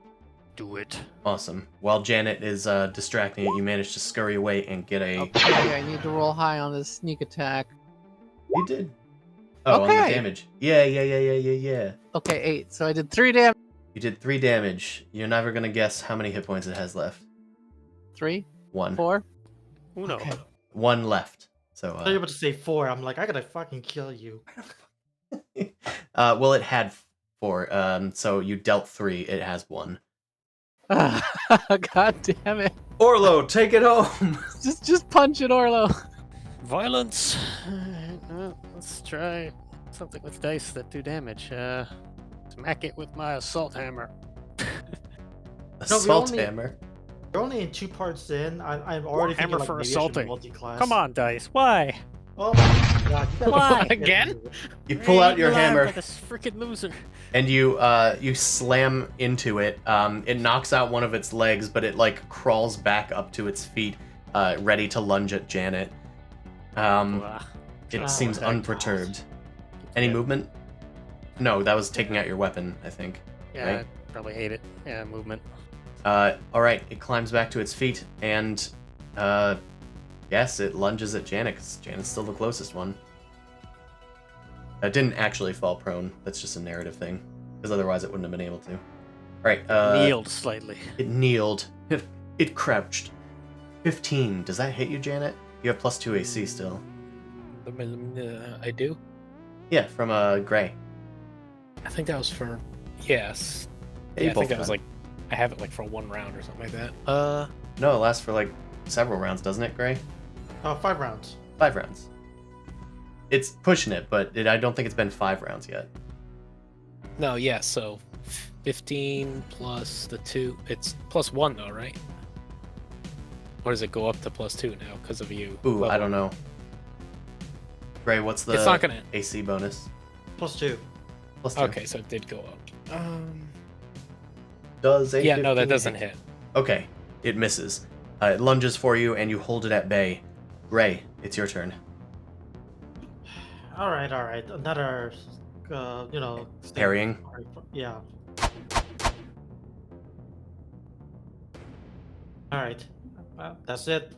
Do it. Awesome. While Janet is distracting it, you manage to scurry away and get a. Okay, I need to roll high on this sneak attack. You did. Oh, on the Okay. damage. Yeah. Okay, 8. So I did 3 damage. You did 3 damage. You're never gonna guess how many hit points it has left. 3, 1. 4. Uno. Okay. 1 left. So. I was able to say 4. I'm like, I gotta fucking kill you. Well, it had 4. So you dealt 3. It has 1. God damn it. Orlo, take it home. Just punch it, Orlo. Violence. Well, let's try something with dice that do damage. Smack it with my assault hammer. Assault only- hammer. We're only in 2 parts in. I'm already thinking Hammer like for maybe I should assaulting. multi-class. Come on, dice. Why? Oh my god. You Why? gotta Again? You pull out your Alive hammer by this freaking loser. and you slam into it. It knocks out one of its legs, but it like crawls back up to its feet, ready to lunge at Janet. Blah. It Ah, seems attack unperturbed. Any Yeah. movement? No, that was taking out your weapon, I think. Yeah, Right. I probably hate it. Yeah, movement. All right, it climbs back to its feet, and yes, it lunges at Janet, 'cause Janet's still the closest one. It didn't actually fall prone. That's just a narrative thing, because otherwise it wouldn't have been able to. All right, Kneeled slightly. It kneeled. It crouched. 15. Does that hit you, Janet? You have +2 AC still. I do? Yeah, from Gray. I think that was for. Yes. Yeah, you Yeah, I think both that was got like. I have it like for 1 round or something like that. No, it lasts for like several rounds, doesn't it, Gray? 5 rounds. 5 rounds. It's pushing it, but I don't think it's been 5 rounds yet. No, yeah, so 15 plus the 2. It's +1 though, right? Or does it go up to +2 now because of you? Ooh, I don't know. Gray, what's the It's not gonna. AC bonus? +2. +2. Okay, so it did go up. Does a Yeah, no, that 15 doesn't hit. Okay, it misses. It lunges for you, and you hold it at bay. Gray, it's your turn. All right. Another, Parrying. Yeah. All right. That's it.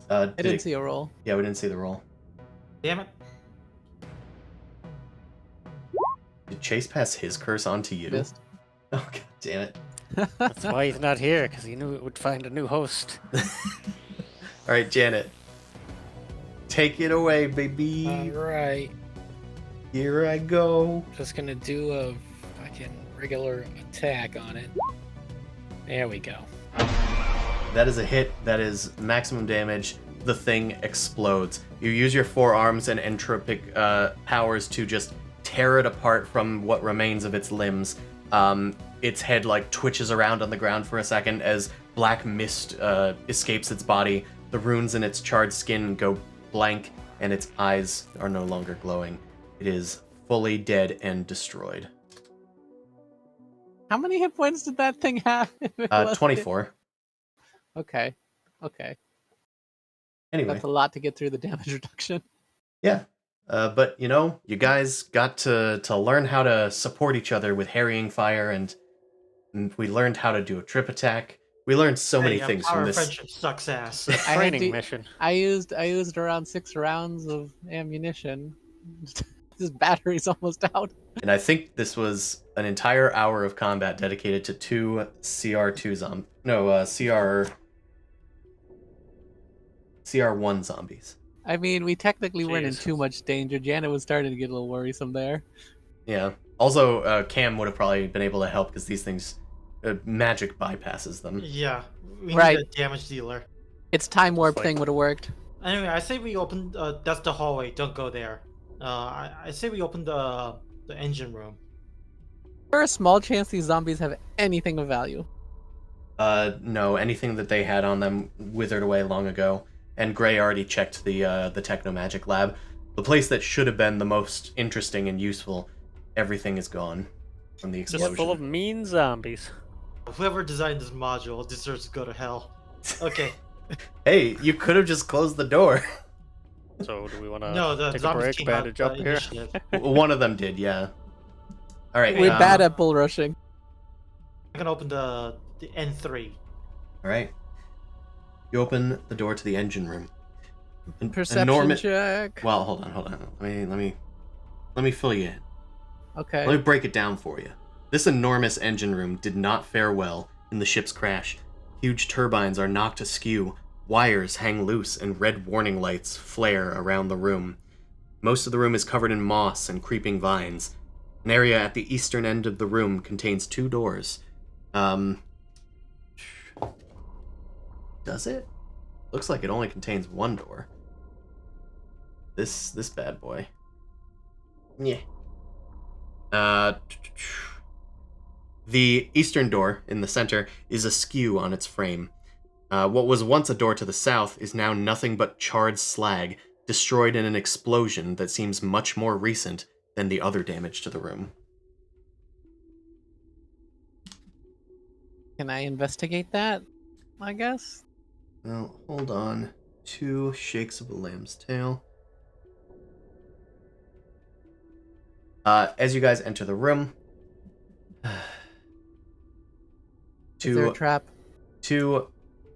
I didn't see a roll. Yeah, we didn't see the roll. Damn it. Did Chase pass his curse on to you? Missed. Oh, god damn it. That's why he's not here, because he knew it would find a new host. Alright, Janet. Take it away, baby. Alright. Here I go. Just gonna do a fucking regular attack on it. There we go. That is a hit. That is maximum damage. The thing explodes. You use your forearms and entropic powers to just tear it apart from what remains of its limbs. Its head like twitches around on the ground for a second as black mist escapes its body. The runes in its charred skin go blank, and its eyes are no longer glowing. It is fully dead and destroyed. How many hit points did that thing have? if it was- 24. Okay. Anyway. That's a lot to get through the damage reduction. Yeah. But, you guys got to learn how to support each other with harrying fire, and we learned how to do a trip attack. We learned so many things Power from of this. friendship sucks ass. I had Training to- mission. I used around 6 rounds of ammunition. This battery's almost out. And I think this was an entire hour of combat dedicated to 2 CR2 CR CR1 zombies. I mean, we technically weren't in Jeez. too much danger. Janet was starting to get a little worrisome there. Yeah. Also, Cam would have probably been able to help because these things, magic bypasses them. Yeah, we Right. need a damage dealer. Its time warp like- thing would have worked. Anyway, I say we open. That's the hallway. Don't go there. I say we open the engine room. There's a small chance these zombies have anything of value. No, anything that they had on them withered away long ago. And Gray already checked the technomagic lab. The place that should have been the most interesting and useful, everything is gone from the explosion. Just full of mean zombies. Whoever designed this module deserves to go to hell. Okay. Hey, you could have just closed the door. So do we want No, to the take a zombies break, came bandage out up here? initiative. One of them did, yeah. All right. We're bad at bull rushing. I'm gonna open the N3. All right. You open the door to the engine room. An Perception enormous- check. Well, hold on. Let me fill you in. Okay. Let me break it down for you. This enormous engine room did not fare well in the ship's crash. Huge turbines are knocked askew, wires hang loose, and red warning lights flare around the room. Most of the room is covered in moss and creeping vines. An area at the eastern end of the room contains 2 doors. Does it? Looks like it only contains 1 door. This bad boy. Yeah. The eastern door in the center is askew on its frame. What was once a door to the south is now nothing but charred slag, destroyed in an explosion that seems much more recent than the other damage to the room. Can I investigate that? I guess. Well, hold on. 2 shakes of a lamb's tail. As you guys enter the room, Is there a trap? 2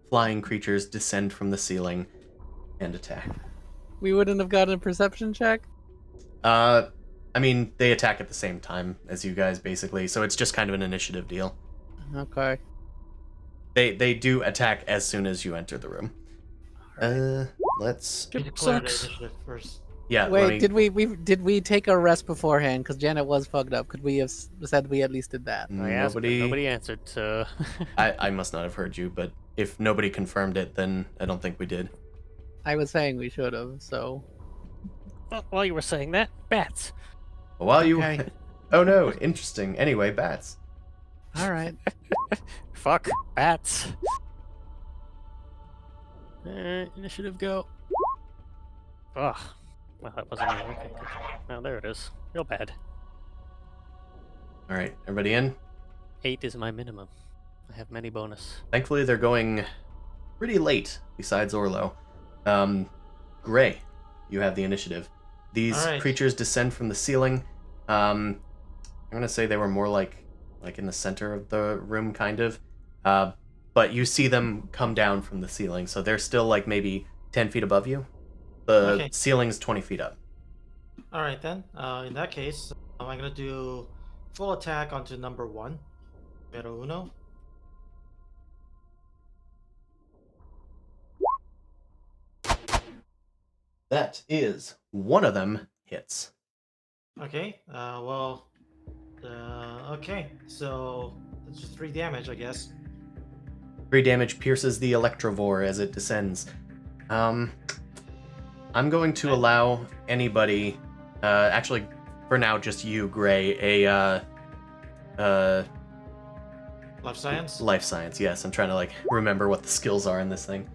flying creatures descend from the ceiling and attack. We wouldn't have gotten a perception check? I mean, they attack at the same time as you guys, basically, so it's just kind of an initiative deal. Okay. They do attack as soon as you enter the room. Let's... We declare the initiative first. Yeah, Wait, did we take a rest beforehand? Because Janet was fucked up. Could we have said we at least did that? I asked, but nobody answered. So I must not have heard you, but if nobody confirmed it, then I don't think we did. I was saying we should have, so... while you were saying that, bats. While you... Okay. Oh no, interesting. Anyway, bats. Alright. Fuck bats. Initiative go. Ugh. Well, that wasn't me. Okay, good. Now there it is. Real bad. Alright, everybody in? 8 is my minimum. I have many bonus. Thankfully, they're going pretty late, besides Orlo. Gray, you have the initiative. These Alright. creatures descend from the ceiling. I'm gonna say they were more like in the center of the room, kind of. But you see them come down from the ceiling, so they're still like maybe 10 feet above you. The Okay. ceiling's 20 feet up. All right then. In that case, I'm gonna do full attack onto number 1. Pero uno. That is one of them hits. Okay. Okay. So that's just 3 damage, I guess. 3 damage pierces the Electrovore as it descends. I'm going to allow anybody, actually, for now, just you, Gray, Life science. life science. Yes, I'm trying to remember what the skills are in this thing.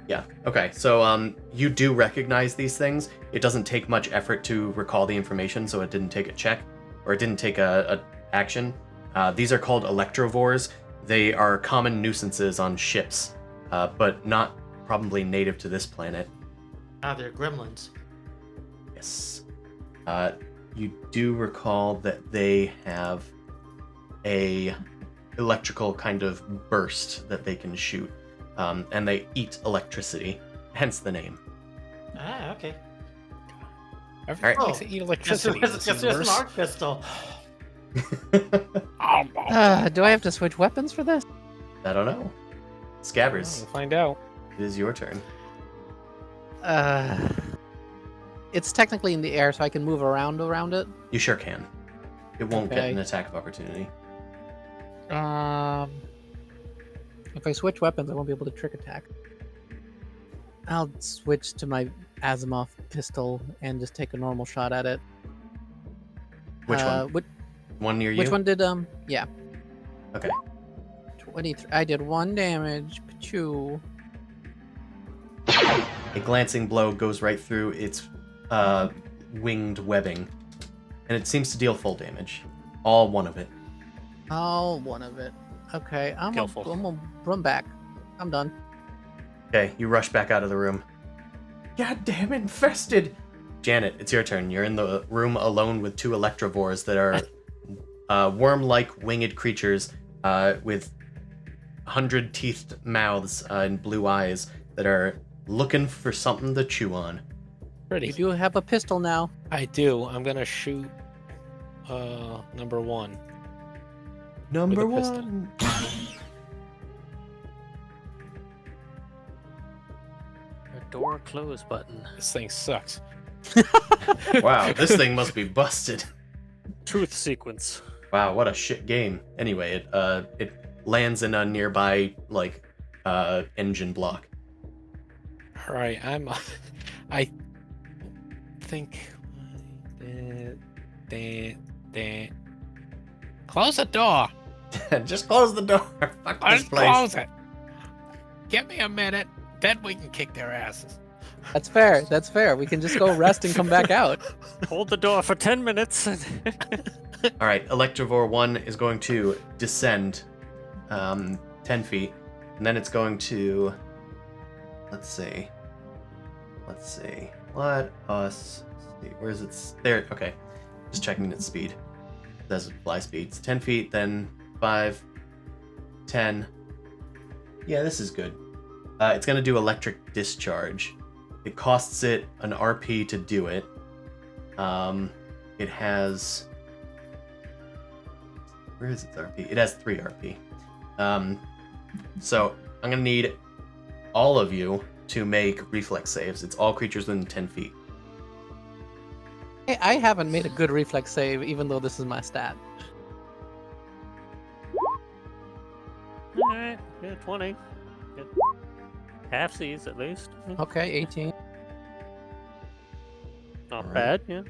Yeah. Okay. So you do recognize these things. It doesn't take much effort to recall the information, so it didn't take a check, or it didn't take a action. These are called Electrovores. They are common nuisances on ships, but not probably native to this planet. They're gremlins. Yes. You do recall that they have a electrical kind of burst that they can shoot, and they eat electricity, hence the name. Okay. Everything Oh, likes to eat Guess electricity. in this there's an universe. arc pistol. Do I have to switch weapons for this? I don't know. We'll Scabbers, find out. it is your turn. It's technically in the air, so I can move around it. You sure can. It won't get Okay. an attack of opportunity. If I switch weapons, I won't be able to trick attack. I'll switch to my Asimov pistol and just take a normal shot at it. Which one? One near you? Which one did yeah. Okay. 23. I did 1 damage. Pachoo. A glancing blow goes right through its winged webbing, and it seems to deal full damage. All one of it. Oh, one of it. Okay, I'm Skillful. gonna run back. I'm done. Okay, you rush back out of the room. Goddamn infested! Janet, it's your turn. You're in the room alone with 2 Electrovores that are worm-like winged creatures with 100-teethed mouths and blue eyes that are looking for something to chew on. Pretty. You do have a pistol now. I do. I'm gonna shoot number 1. Number With a pistol. 1. A door close button. This thing sucks. Wow, this thing must be busted. Truth sequence. Wow, what a shit game. Anyway, it lands in a nearby engine block. All right, I think. Close the door. Just close the door. Fuck this Let's place. close it. Give me a minute, then we can kick their asses. That's fair. That's fair. We can just go rest and come back out. Hold the door for 10 minutes. All right, Electrovore 1 is going to descend 10 feet, and then it's going to. Let's see. Let us see. Where is it? There. Okay. Just checking its speed. That's fly speed. It's 10 feet, then 5, 10. Yeah, this is good. It's going to do electric discharge. It costs it an RP to do it. It has. Where is its RP? It has 3 RP. So I'm going to need all of you to make reflex saves. It's all creatures within 10 feet. Hey, I haven't made a good reflex save, even though this is my stat. Alright, yeah, 20. Get half C's at least. Okay, 18. Not Alright. bad, yeah.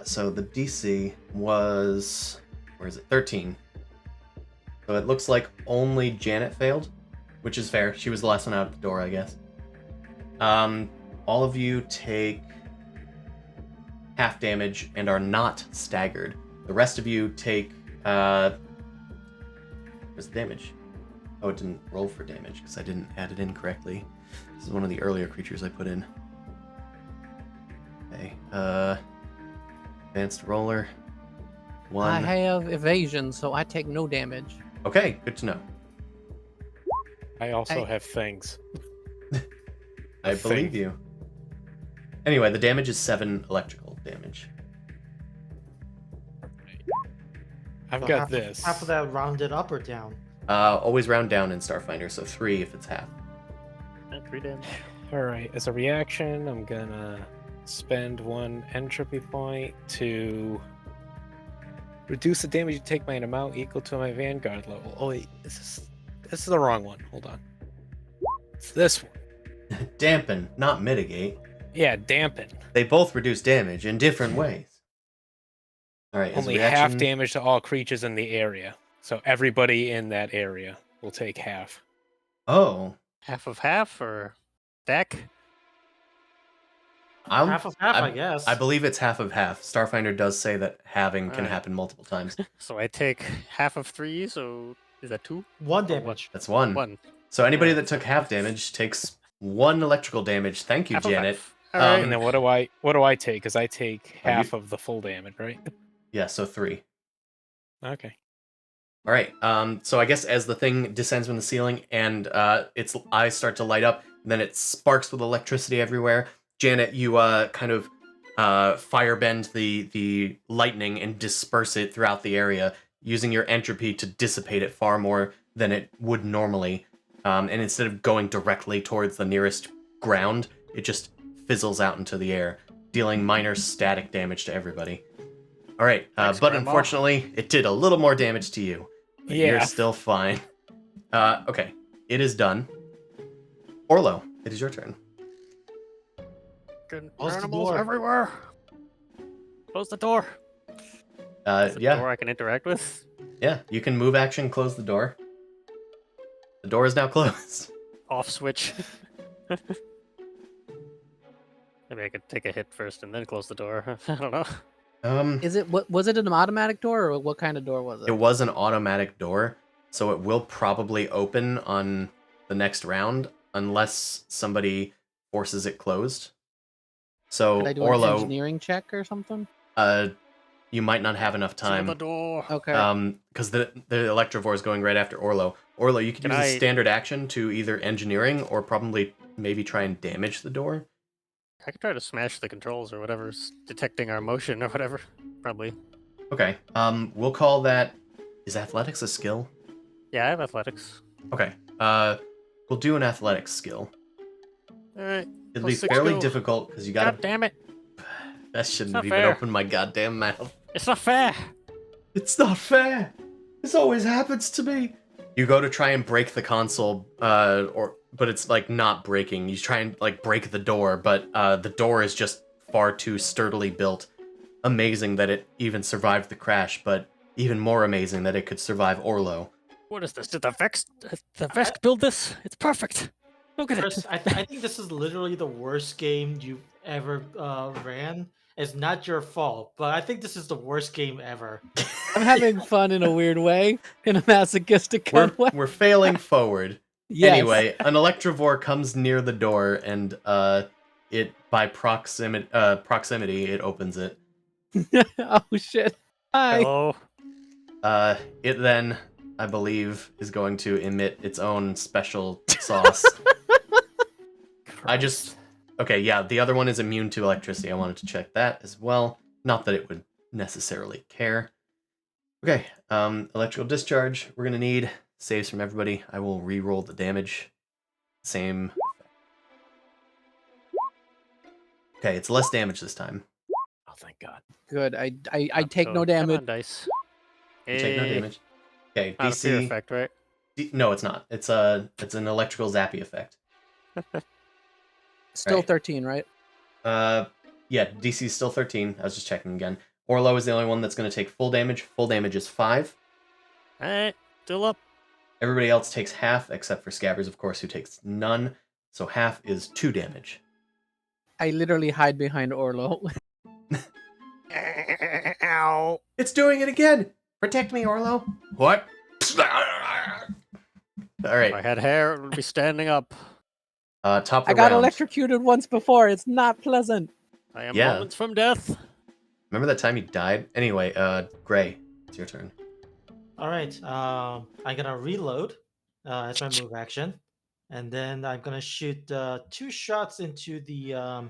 So the DC was, where is it? 13. So it looks like only Janet failed, which is fair. She was the last one out the door, I guess. All of you take half damage and are not staggered. The rest of you take, where's the damage? Oh, it didn't roll for damage because I didn't add it in correctly. This is one of the earlier creatures I put in. Okay, advanced roller. 1. I have evasion, so I take no damage. Okay, good to know. I also I- have things. I Thing. believe you. Anyway, the damage is 7 electrical damage. I've So got half, this. Half of that rounded up or down? Always round down in Starfinder, so 3 if it's half. 3 damage. All right, as a reaction, I'm gonna spend 1 entropy point to reduce the damage you take by an amount equal to my Vanguard level. Oh wait, this is the wrong one. Hold on. It's this one. Dampen, not mitigate. Yeah, dampen. They both reduce damage in different ways. Alright, as a Only reaction, half damage to all creatures in the area. So everybody in that area will take half. Oh. Half of half or deck? Half of half, I I'm- guess. I believe it's half of half. Starfinder does say that halving can Alright. happen multiple times. So I take half of 3, so is that 2? 1 Or damage. That's 1. 1. So anybody Yeah. that took half damage takes 1 electrical damage. Thank you, Half of Janet. half. Alright. And then what do I take? Because I take Oh, you- half of the full damage, right? Yeah, so 3. Okay. All right. So I guess as the thing descends from the ceiling and its eyes start to light up, and then it sparks with electricity everywhere. Janet, you kind of firebend the lightning and disperse it throughout the area, using your entropy to dissipate it far more than it would normally. And instead of going directly towards the nearest ground, it just fizzles out into the air, dealing minor static damage to everybody. All right, Thanks, but Grandma. unfortunately, it did a little more damage to you. But you're Yeah. still fine. Okay, it is done. Orlo, it is your turn. Good Close the animals door. everywhere. Close the door. Is it a Yeah, door I can interact with? yeah, you can move action, close the door. The door is now closed. Off switch. Maybe I could take a hit first and then close the door. I don't know. Is it what was it an automatic door or what kind of door was it? It was an automatic door, so it will probably open on the next round unless somebody forces it closed. So Could I do an Orlo, engineering check or something? you might not have enough Seal the time. door. Okay. Because the Electrovore is going right after Orlo. Orlo, you can Can use a I- standard action to either engineering or probably maybe try and damage the door. I could try to smash the controls or whatever's detecting our motion or whatever. Probably. Okay. We'll call that. Is athletics a skill? Yeah, I have athletics. Okay. We'll do an athletics skill. Alright. It'll be Plus 6 fairly skill. difficult because you gotta. God damn it. That shouldn't not have even fair. opened my goddamn mouth. It's not fair. It's not fair. This always happens to me. You go to try and break the console, but it's like not breaking. You try and like break the door, but the door is just far too sturdily built. Amazing that it even survived the crash, but even more amazing that it could survive Orlo. What is this? Did the Vex build this? It's perfect. Look at Chris, it. I think this is literally the worst game you've ever ran. It's not your fault, but I think this is the worst game ever. I'm having fun in a weird way, in a masochistic kind of way. We're failing forward. Yes. Anyway, an Electrovore comes near the door, and it by proximity it opens it. Oh shit. Hi. Hello. It then, I believe, is going to emit its own special sauce. Okay, yeah, the other one is immune to electricity. I wanted to check that as well. Not that it would necessarily care. Okay, electrical discharge. We're gonna need saves from everybody. I will re-roll the damage. Same. Okay, it's less damage this time. Oh, thank God. Good. I Up take no code. Come damage. on, dice. You take no Eh, damage. Okay, Not a fear DC. effect, right? No, it's not. It's an electrical zappy effect. Still Right. 13, right? Yeah, DC is still 13. I was just checking again. Orlo is the only one that's going to take full damage. Full damage is 5. Alright, still up. Everybody else takes half, except for Scabbers, of course, who takes none. So half is 2 damage. I literally hide behind Orlo. Ow. It's doing it again! Protect me, Orlo! What? If I Alright, had hair, it would be standing up. top of I the got round. electrocuted once before. It's not pleasant. I am Yeah. moments from death. Remember that time you died? Anyway, Gray, it's your turn. All right, I'm gonna reload as my move action, and then I'm gonna shoot 2 shots into the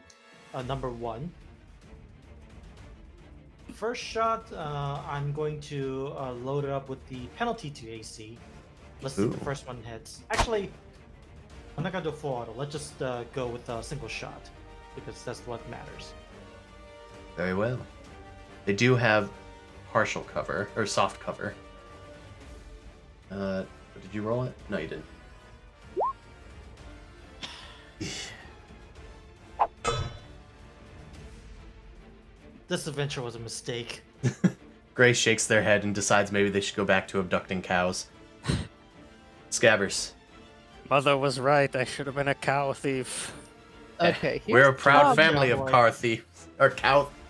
number 1. First shot, I'm going to load it up with the penalty to AC. Let's see if the Ooh. first one hits. Actually, I'm not gonna do full auto. Let's just go with a single shot because that's what matters. Very well. They do have partial cover, or soft cover. Did you roll it? No, you didn't. This adventure was a mistake. Gray shakes their head and decides maybe they should go back to abducting cows. Scabbers. Mother was right. I should have been a cow thief. Okay. We're a here's the proud problem, family of boy. car thieves. Or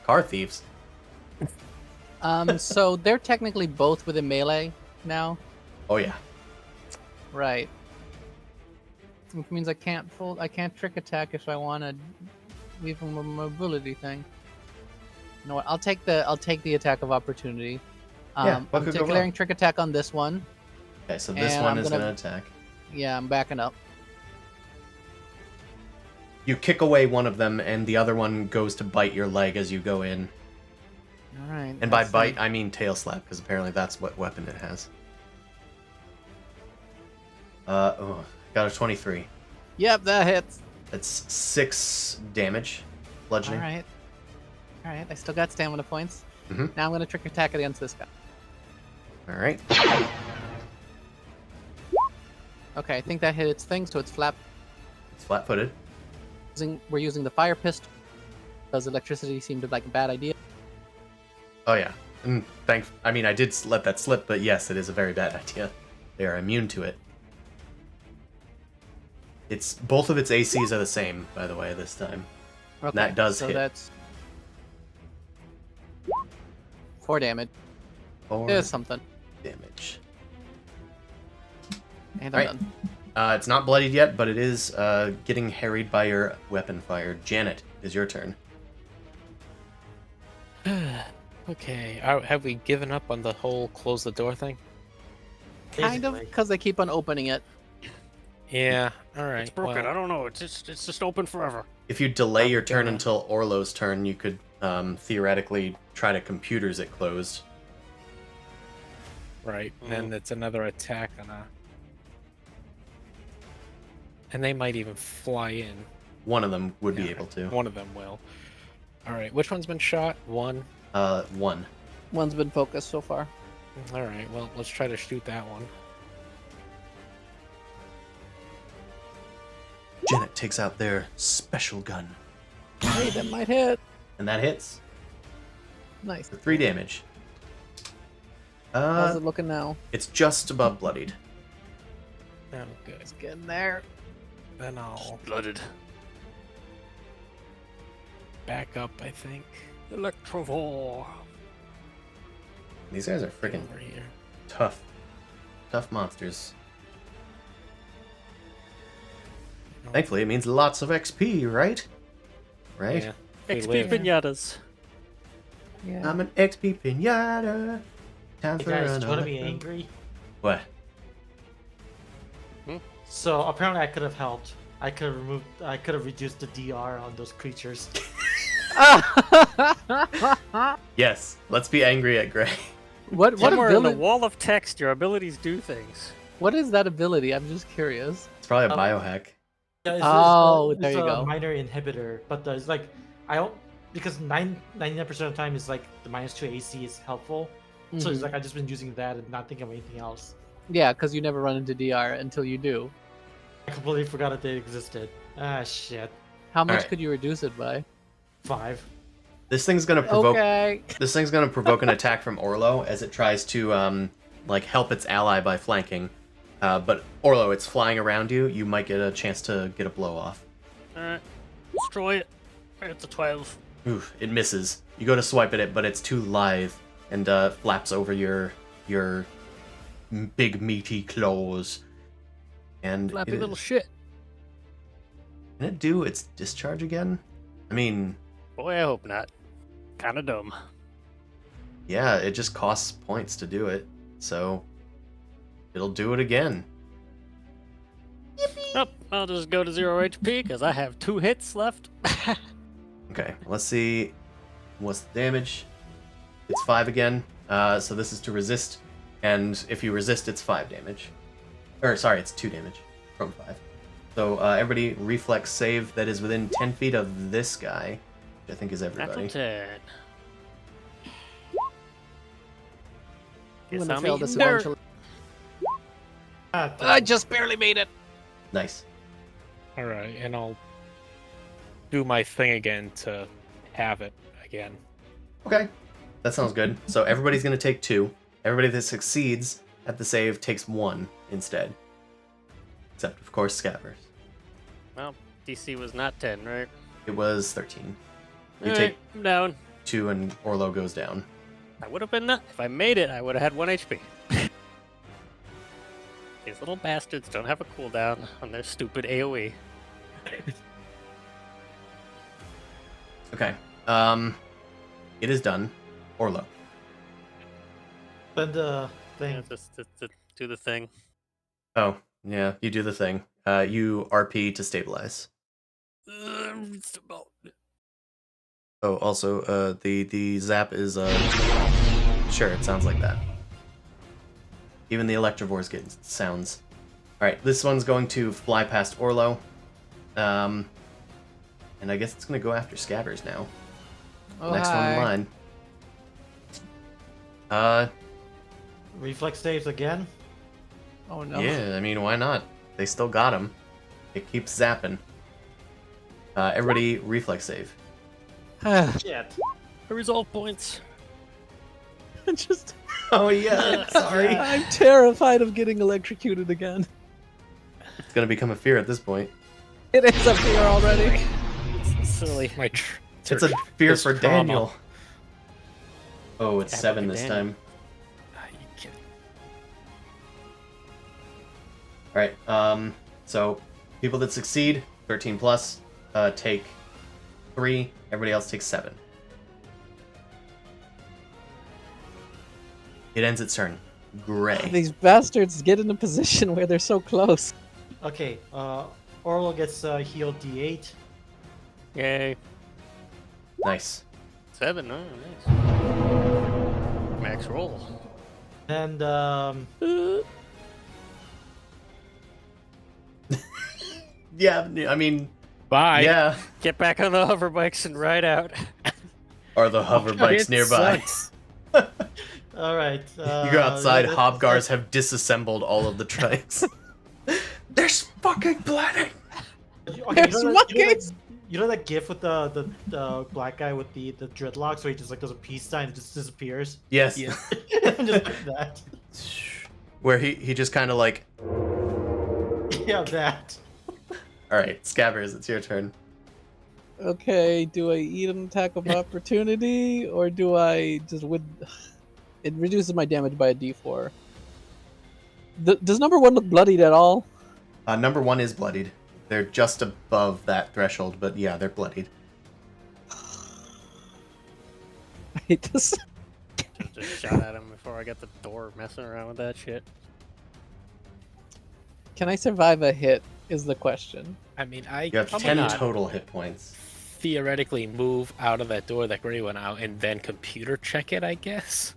car thieves. So they're technically both within melee now, Oh yeah. right? Which means I can't trick attack if I want to leave them a mobility thing. You know what? I'll take the attack of opportunity. Yeah, what I'm could go wrong? declaring trick attack on this one. Okay, so this And one I'm is gonna- gonna attack. Yeah, I'm backing up. You kick away one of them, and the other one goes to bite your leg as you go in. All right. And by let's see. bite, I mean tail slap, because apparently that's what weapon it has. Got a 23. Yep, that hits. That's 6 damage, bludgeoning. All right. I still got stamina points. Mhm. Now I'm gonna trick attack against this guy. All right. Okay, I think that hit its thing, so it's flat. It's flat-footed. We're using the fire pistol. Does electricity seem to like a bad idea? Oh yeah. And I mean, I did let that slip, but yes, it is a very bad idea. They are immune to it. It's both of its ACs are the same, by the way, this time. Okay, That does so hit. that's 4 damage. 4 There's something. damage. And I'm Right. done. It's not bloodied yet, but it is getting harried by your weapon fire. Janet, is your turn. Okay, have we given up on the whole close the door thing? Kind of, Basically. because they keep on opening it. Yeah, alright. It's broken. well, I don't know. It's just open forever. If you delay I'm your turn gonna- until Orlo's turn, you could theoretically try to computers it closed. Right, and it's another attack on a... And they might even fly in. One of them would be Yeah, able to. One of them will. Alright, which one's been shot? One? 1. One's been focused so far. Alright, well, let's try to shoot that one. Janet takes out their special gun, Hey, that might hit. and that hits Nice. for 3 damage. How's it looking now? It's just above bloodied. Oh, good. It's getting there. Then I'll Blooded. back up, I think. Electrovore. These guys are freaking Over here. tough. Tough monsters. Thankfully, it means lots of XP, right? Right? Yeah. We XP live. pinatas. Yeah. I'm an XP pinata. Time Hey for guys, do you want another. to be angry? What? So apparently I could have helped. I could have reduced the DR on those creatures. Yes, let's be angry at Gray. what Somewhere in the ability? wall of text, your abilities do things. What is that ability? I'm just curious. It's probably a Um, biohack. Yeah, Oh, it's there you a go. minor inhibitor, but it's like I don't because 99% of the time is like the -2 AC is helpful. So it's Mhm. like I've just been using that and not thinking of anything else. Yeah, because you never run into DR until you do. I completely forgot that they existed. Ah shit. How much Alright. could you reduce it by? 5. This thing's gonna provoke. Okay. This thing's gonna provoke an attack from Orlo as it tries to like help its ally by flanking. But Orlo, it's flying around you. You might get a chance to get a blow off. Alright. Destroy it. It's a 12. Oof, it misses. You go to swipe at it, but it's too lithe and flaps over your big meaty claws. And Flappy it little is- shit. Can it do its discharge again? I mean, Boy, I hope not. Kinda dumb. yeah, it just costs points to do it. So it'll do it again. Oh, I'll just go to 0 HP because I have 2 hits left. Okay, let's see what's the damage. It's 5 again. So this is to resist, and if you resist, it's 5 damage. Or sorry, it's 2 damage from 5. So everybody, reflex save that is within 10 feet of this guy, which I think is Natural everybody. 10. I'm Guess gonna I'm fail this eating dirt. eventually. Ah, I just barely made it. Nice. Alright, and I'll do my thing again to have it again. Okay, that sounds good. So everybody's gonna take 2. Everybody that succeeds at the save takes 1 instead. Except, of course, Scabbers. Well, DC was not 10, right? It was 13. You Alright, take I'm down. 2 and Orlo goes down. I would have been not. If I made it, I would have had 1 HP. These little bastards don't have a cooldown on their stupid AoE. Okay. It is done. Orlo. Then the Yeah, thing. just do the thing. Oh, yeah, you do the thing. You RP to stabilize. Oh, also, the zap is, sure, it sounds like that. Even the Electrovores get sounds. Alright, this one's going to fly past Orlo. And I guess it's gonna go after Scabbers now. Oh, Next one in hi. line. Reflex saves again. Oh no. Yeah, I mean, why not? They still got him. It keeps zapping. Everybody, reflex save. Shit. Resolve points. Just, Oh yeah, sorry. I'm terrified of getting electrocuted again. It's gonna become a fear at this point. It is up here already. It's silly. My It's a fear It's for trauma. Daniel. Oh, it's 7 this Daniel. time. You kidding? Alright, so people that succeed, 13 plus, take 3, everybody else takes 7. It ends its turn. Gray. These bastards get in a position where they're so close. Okay. Orlo gets healed D8. Yay. Nice. 7. Oh, nice. Max roll. And Yeah, I mean, Bye. yeah. Get back on the hover bikes and ride out. Are the hover bikes It nearby? sucks. all right. You go outside, that- Hobgars have disassembled all of the trikes. There's fucking planet! Okay, There's monkeys! you know that gif with the black guy with the dreadlocks where he just like does a peace sign and just disappears? Yes. Yeah. Just like that. Where he just kind of like, Yeah, that. alright, Scabbers, it's your turn. Okay, do I eat an attack of opportunity or do I just it reduces my damage by a d4. Does number 1 look bloodied at all? Number 1 is bloodied. They're just above that threshold, but yeah, they're bloodied. I hate this. Just shot at him before I got the door messing around with that shit. Can I survive a hit is the question. I mean, I You have probably 10 not total hit points. theoretically move out of that door that Gray went out and then computer check it, I guess.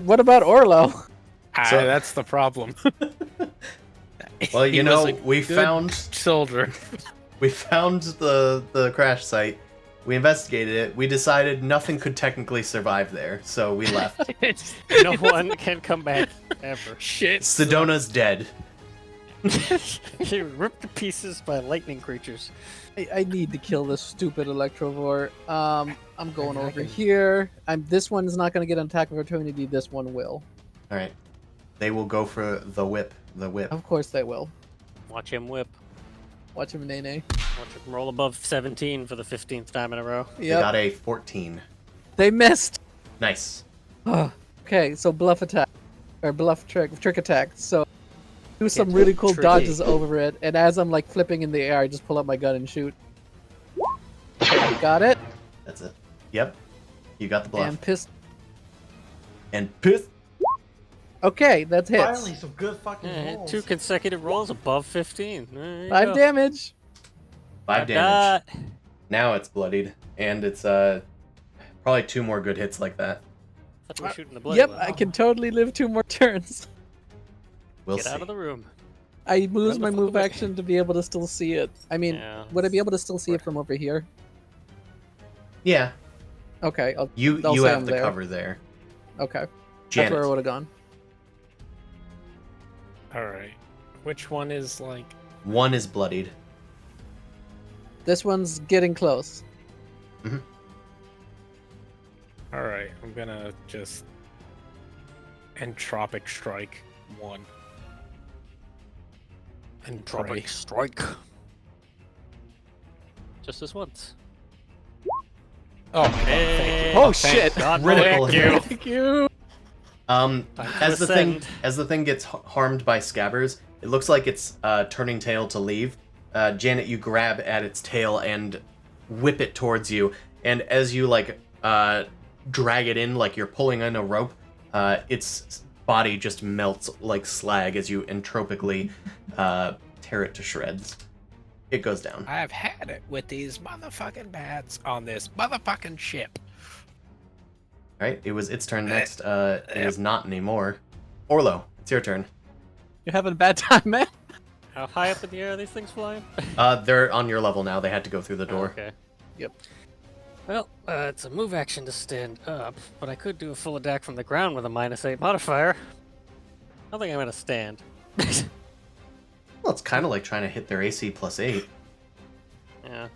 What about Orlo? So- That's the problem. Well, He you was know, a we good found soldier. the crash site. We investigated it. We decided nothing could technically survive there, so we left. No one can come back ever. Shit. Sedona's dead. You're ripped to pieces by lightning creatures. I need to kill this stupid Electrovore. I'm going I over can- here. This one's not going to get an attack of opportunity. This one will. All right, they will go for the whip. The whip. Of course they will. Watch him whip. Watch him, Nene. Watch him roll above 17 for the 15th time in a row. They Yep. got a 14. They missed. Nice. Okay, so bluff attack. Or bluff trick attack. So do some It's really cool tricky. dodges over it. And as I'm like flipping in the air, I just pull out my gun and shoot. Okay, got it. That's it. Yep. You got the bluff. And piss. And piss. Okay, that's hits. Finally, some good fucking Yeah, rolls. 2 consecutive rolls above 15. There you 5 go. damage. 5 damage. Now it's bloodied, and it's probably 2 more good hits like that. Thought we were shooting the bloody Yep, one. I can totally live 2 more turns. We'll Get see. out of the room. I lose Run the my fuck move away. action to be able to still see it. I mean, Yeah. would I be able to still see it from over here? Yeah, Okay, you I'll you say have I'm the there. cover there. okay. That's Janet. where I would have gone. Alright. Which one is like. 1 is bloodied. This one's getting close. Alright, I'm gonna just. Entropic Strike 1. And pray. Tropic strike. Just this once. Oh my god, thank you. Oh, Thank shit. God, Critical thank hit. you. Thank you. Time to As ascend. the thing gets harmed by Scabbers, it looks like it's turning tail to leave. Janet, you grab at its tail and whip it towards you, and as you like drag it in, like you're pulling in a rope, its body just melts like slag as you entropically tear it to shreds. It goes down. I've had it with these motherfucking bats on this motherfucking ship. All right, it was its turn next. It is not anymore. Orlo, it's your turn. You're having a bad time, man. How high up in the air are these things flying? They're on your level now. They had to go through the door. Okay. Yep. Well, it's a move action to stand up, but I could do a full attack from the ground with a -8 modifier. I think I'm gonna stand. Well, it's kind of like trying to hit their AC +8. Yeah.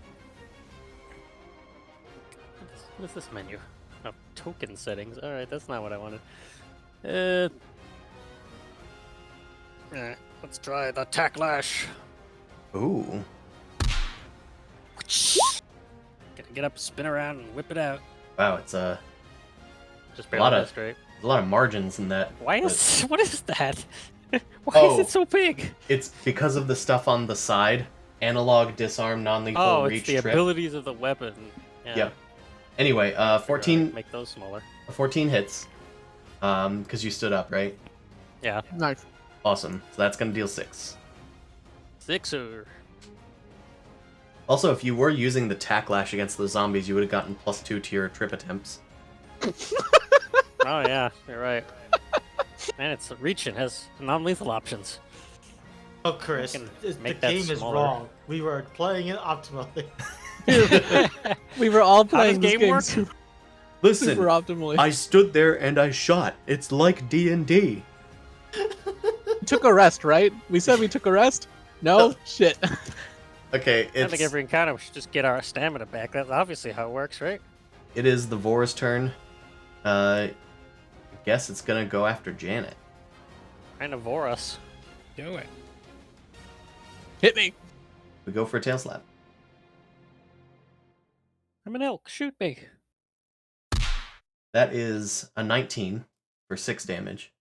What is this menu? Oh, token settings. Alright, that's not what I wanted. Let's try the attack lash. Ooh. Gonna get up, spin around, and whip it out. Wow, it's a Just lot barely of- straight. there's a lot of margins in that. Why but is what is that? Why Oh. is it so big? It's because of the stuff on the side. Analog, disarm, non-lethal, Oh, reach, it's the trip. abilities of the weapon. Yeah. Yep. Anyway, Figure out how to 14 Make those smaller. 14 hits. Because you stood up, right? Yeah. Nice. Awesome. So that's going to deal 6. Sixer. Also, if you were using the tack lash against the zombies, you would have gotten +2 to your trip attempts. Oh yeah, you're right. Man, it's reaching has non-lethal options. Oh, Chris, can the make that game is smaller. wrong. We were playing it optimally. We were all How does playing this game game work? super Listen, optimally. I stood there and I shot. It's like D&D. took a rest, right? We said we took a rest? No? Shit. Okay, I think it's every encounter we should just get our stamina back. That's obviously how it works, right? it is the Vor's turn. I guess it's gonna go after Janet. Trying to vor us. Do it. Hit me. We go for a tail slap. I'm an elk. Shoot me. That is a 19 for 6 damage.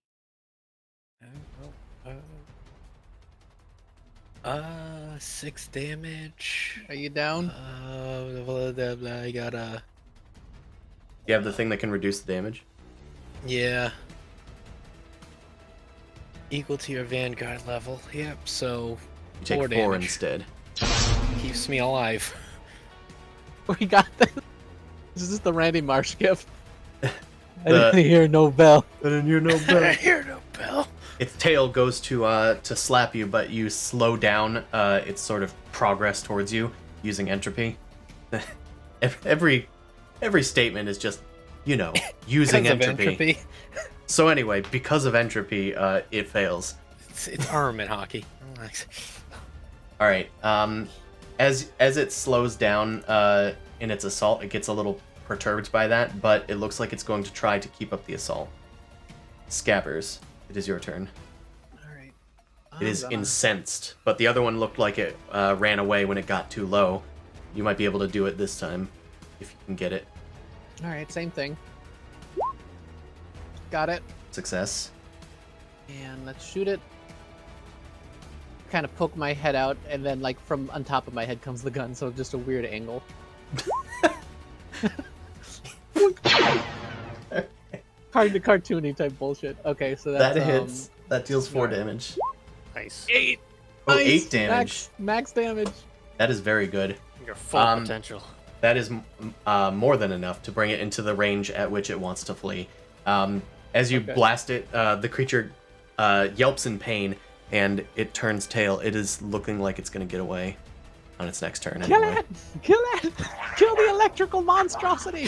6 damage. Are you down? I got a. You have the thing that can reduce the damage. Yeah. Equal to your Vanguard level. Yep, so You take 4 4 damage. instead. Keeps me alive. We got this. This is the Randy Marsh gift. I The- didn't hear no bell. I didn't hear no I hear no bell. Its tail goes to slap you, but you slow down its sort of progress towards you using entropy. every statement is just, using Because of entropy. So anyway, because of entropy, it fails. It's armament hockey. All right. As it slows down in its assault, it gets a little perturbed by that, but it looks like it's going to try to keep up the assault. Scabbers, it is your turn. Alright. It is incensed, but the other one looked like it ran away when it got too low. You might be able to do it this time, if you can get it. Alright, same thing. Got it. Success. And let's shoot it. Kind of poke my head out, and then, like, from on top of my head comes the gun, so just a weird angle. Cartoony type bullshit. Okay, so that's That hits. That deals 4 damage. Nice. 8. Oh, nice. 8 damage. Max damage. That is very good. Your full potential. That is more than enough to bring it into the range at which it wants to flee. As you Okay. blast it, the creature yelps in pain, and it turns tail. It is looking like it's going to get away on its next turn. Kill Anyway. it! Kill it! Kill the electrical monstrosity!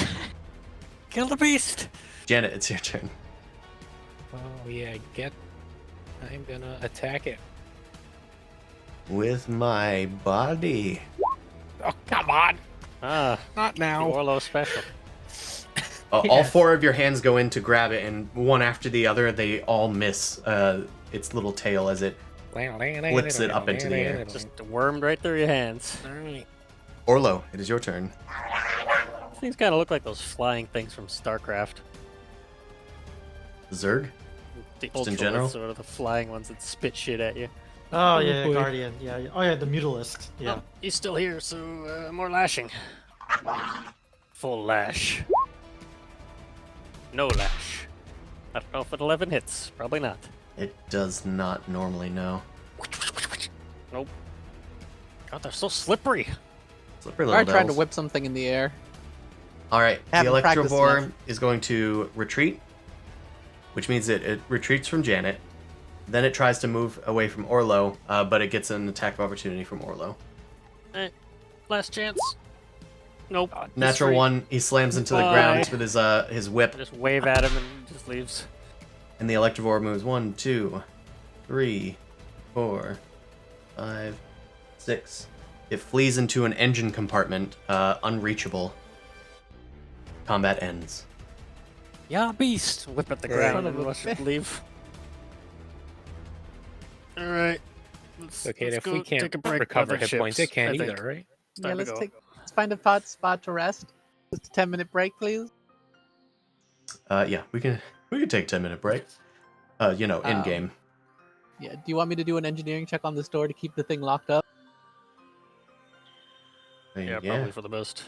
Kill the beast. Janet, it's your turn. Oh yeah, I'm gonna attack it. With my body. Oh come on! Ah, Not the now. Orlo special. All Yes. 4 of your hands go in to grab it, and one after the other, they all miss its little tail as it flips it up into the air. Just wormed right through your hands. Alright. Orlo, it is your turn. These things kind of look like those flying things from StarCraft. Zerg? The Just in Ultraliths, general? sort of the flying ones that spit shit at you. Oh yeah, boy. Guardian. Yeah. Oh yeah, the Mutalist. Yeah. Oh, he's still here, so more lashing. Full lash. No lash. I don't know if it 11 hits. Probably not. It does not normally know. Nope. God, they're so slippery. Slippery I little tried to bells. whip something in the air. Alright, the Haven't practiced Electrovore enough. is going to retreat, which means it retreats from Janet, Then it tries to move away from Orlo, but it gets an attack of opportunity from Orlo. Last chance. Nope. Natural Straight. 1, he slams into the Bye. ground with his whip, Just wave at him and just leaves. and the Electivore moves 1, 2, 3, 4, 5, 6. It flees into an engine compartment, unreachable. Combat ends. Yeah, beast. Whip at the Son ground of and a rush bitch. and leave. All right. Okay, let's if go we can't take a break recover by the hit points, it ships, can't I think. either, right? It's Yeah, time to let's go. find a spot to rest. Just a 10-minute break, please. Yeah, we can take 10-minute break. In game. Yeah. Do you want me to do an engineering check on this door to keep the thing locked up? Yeah, probably for the best.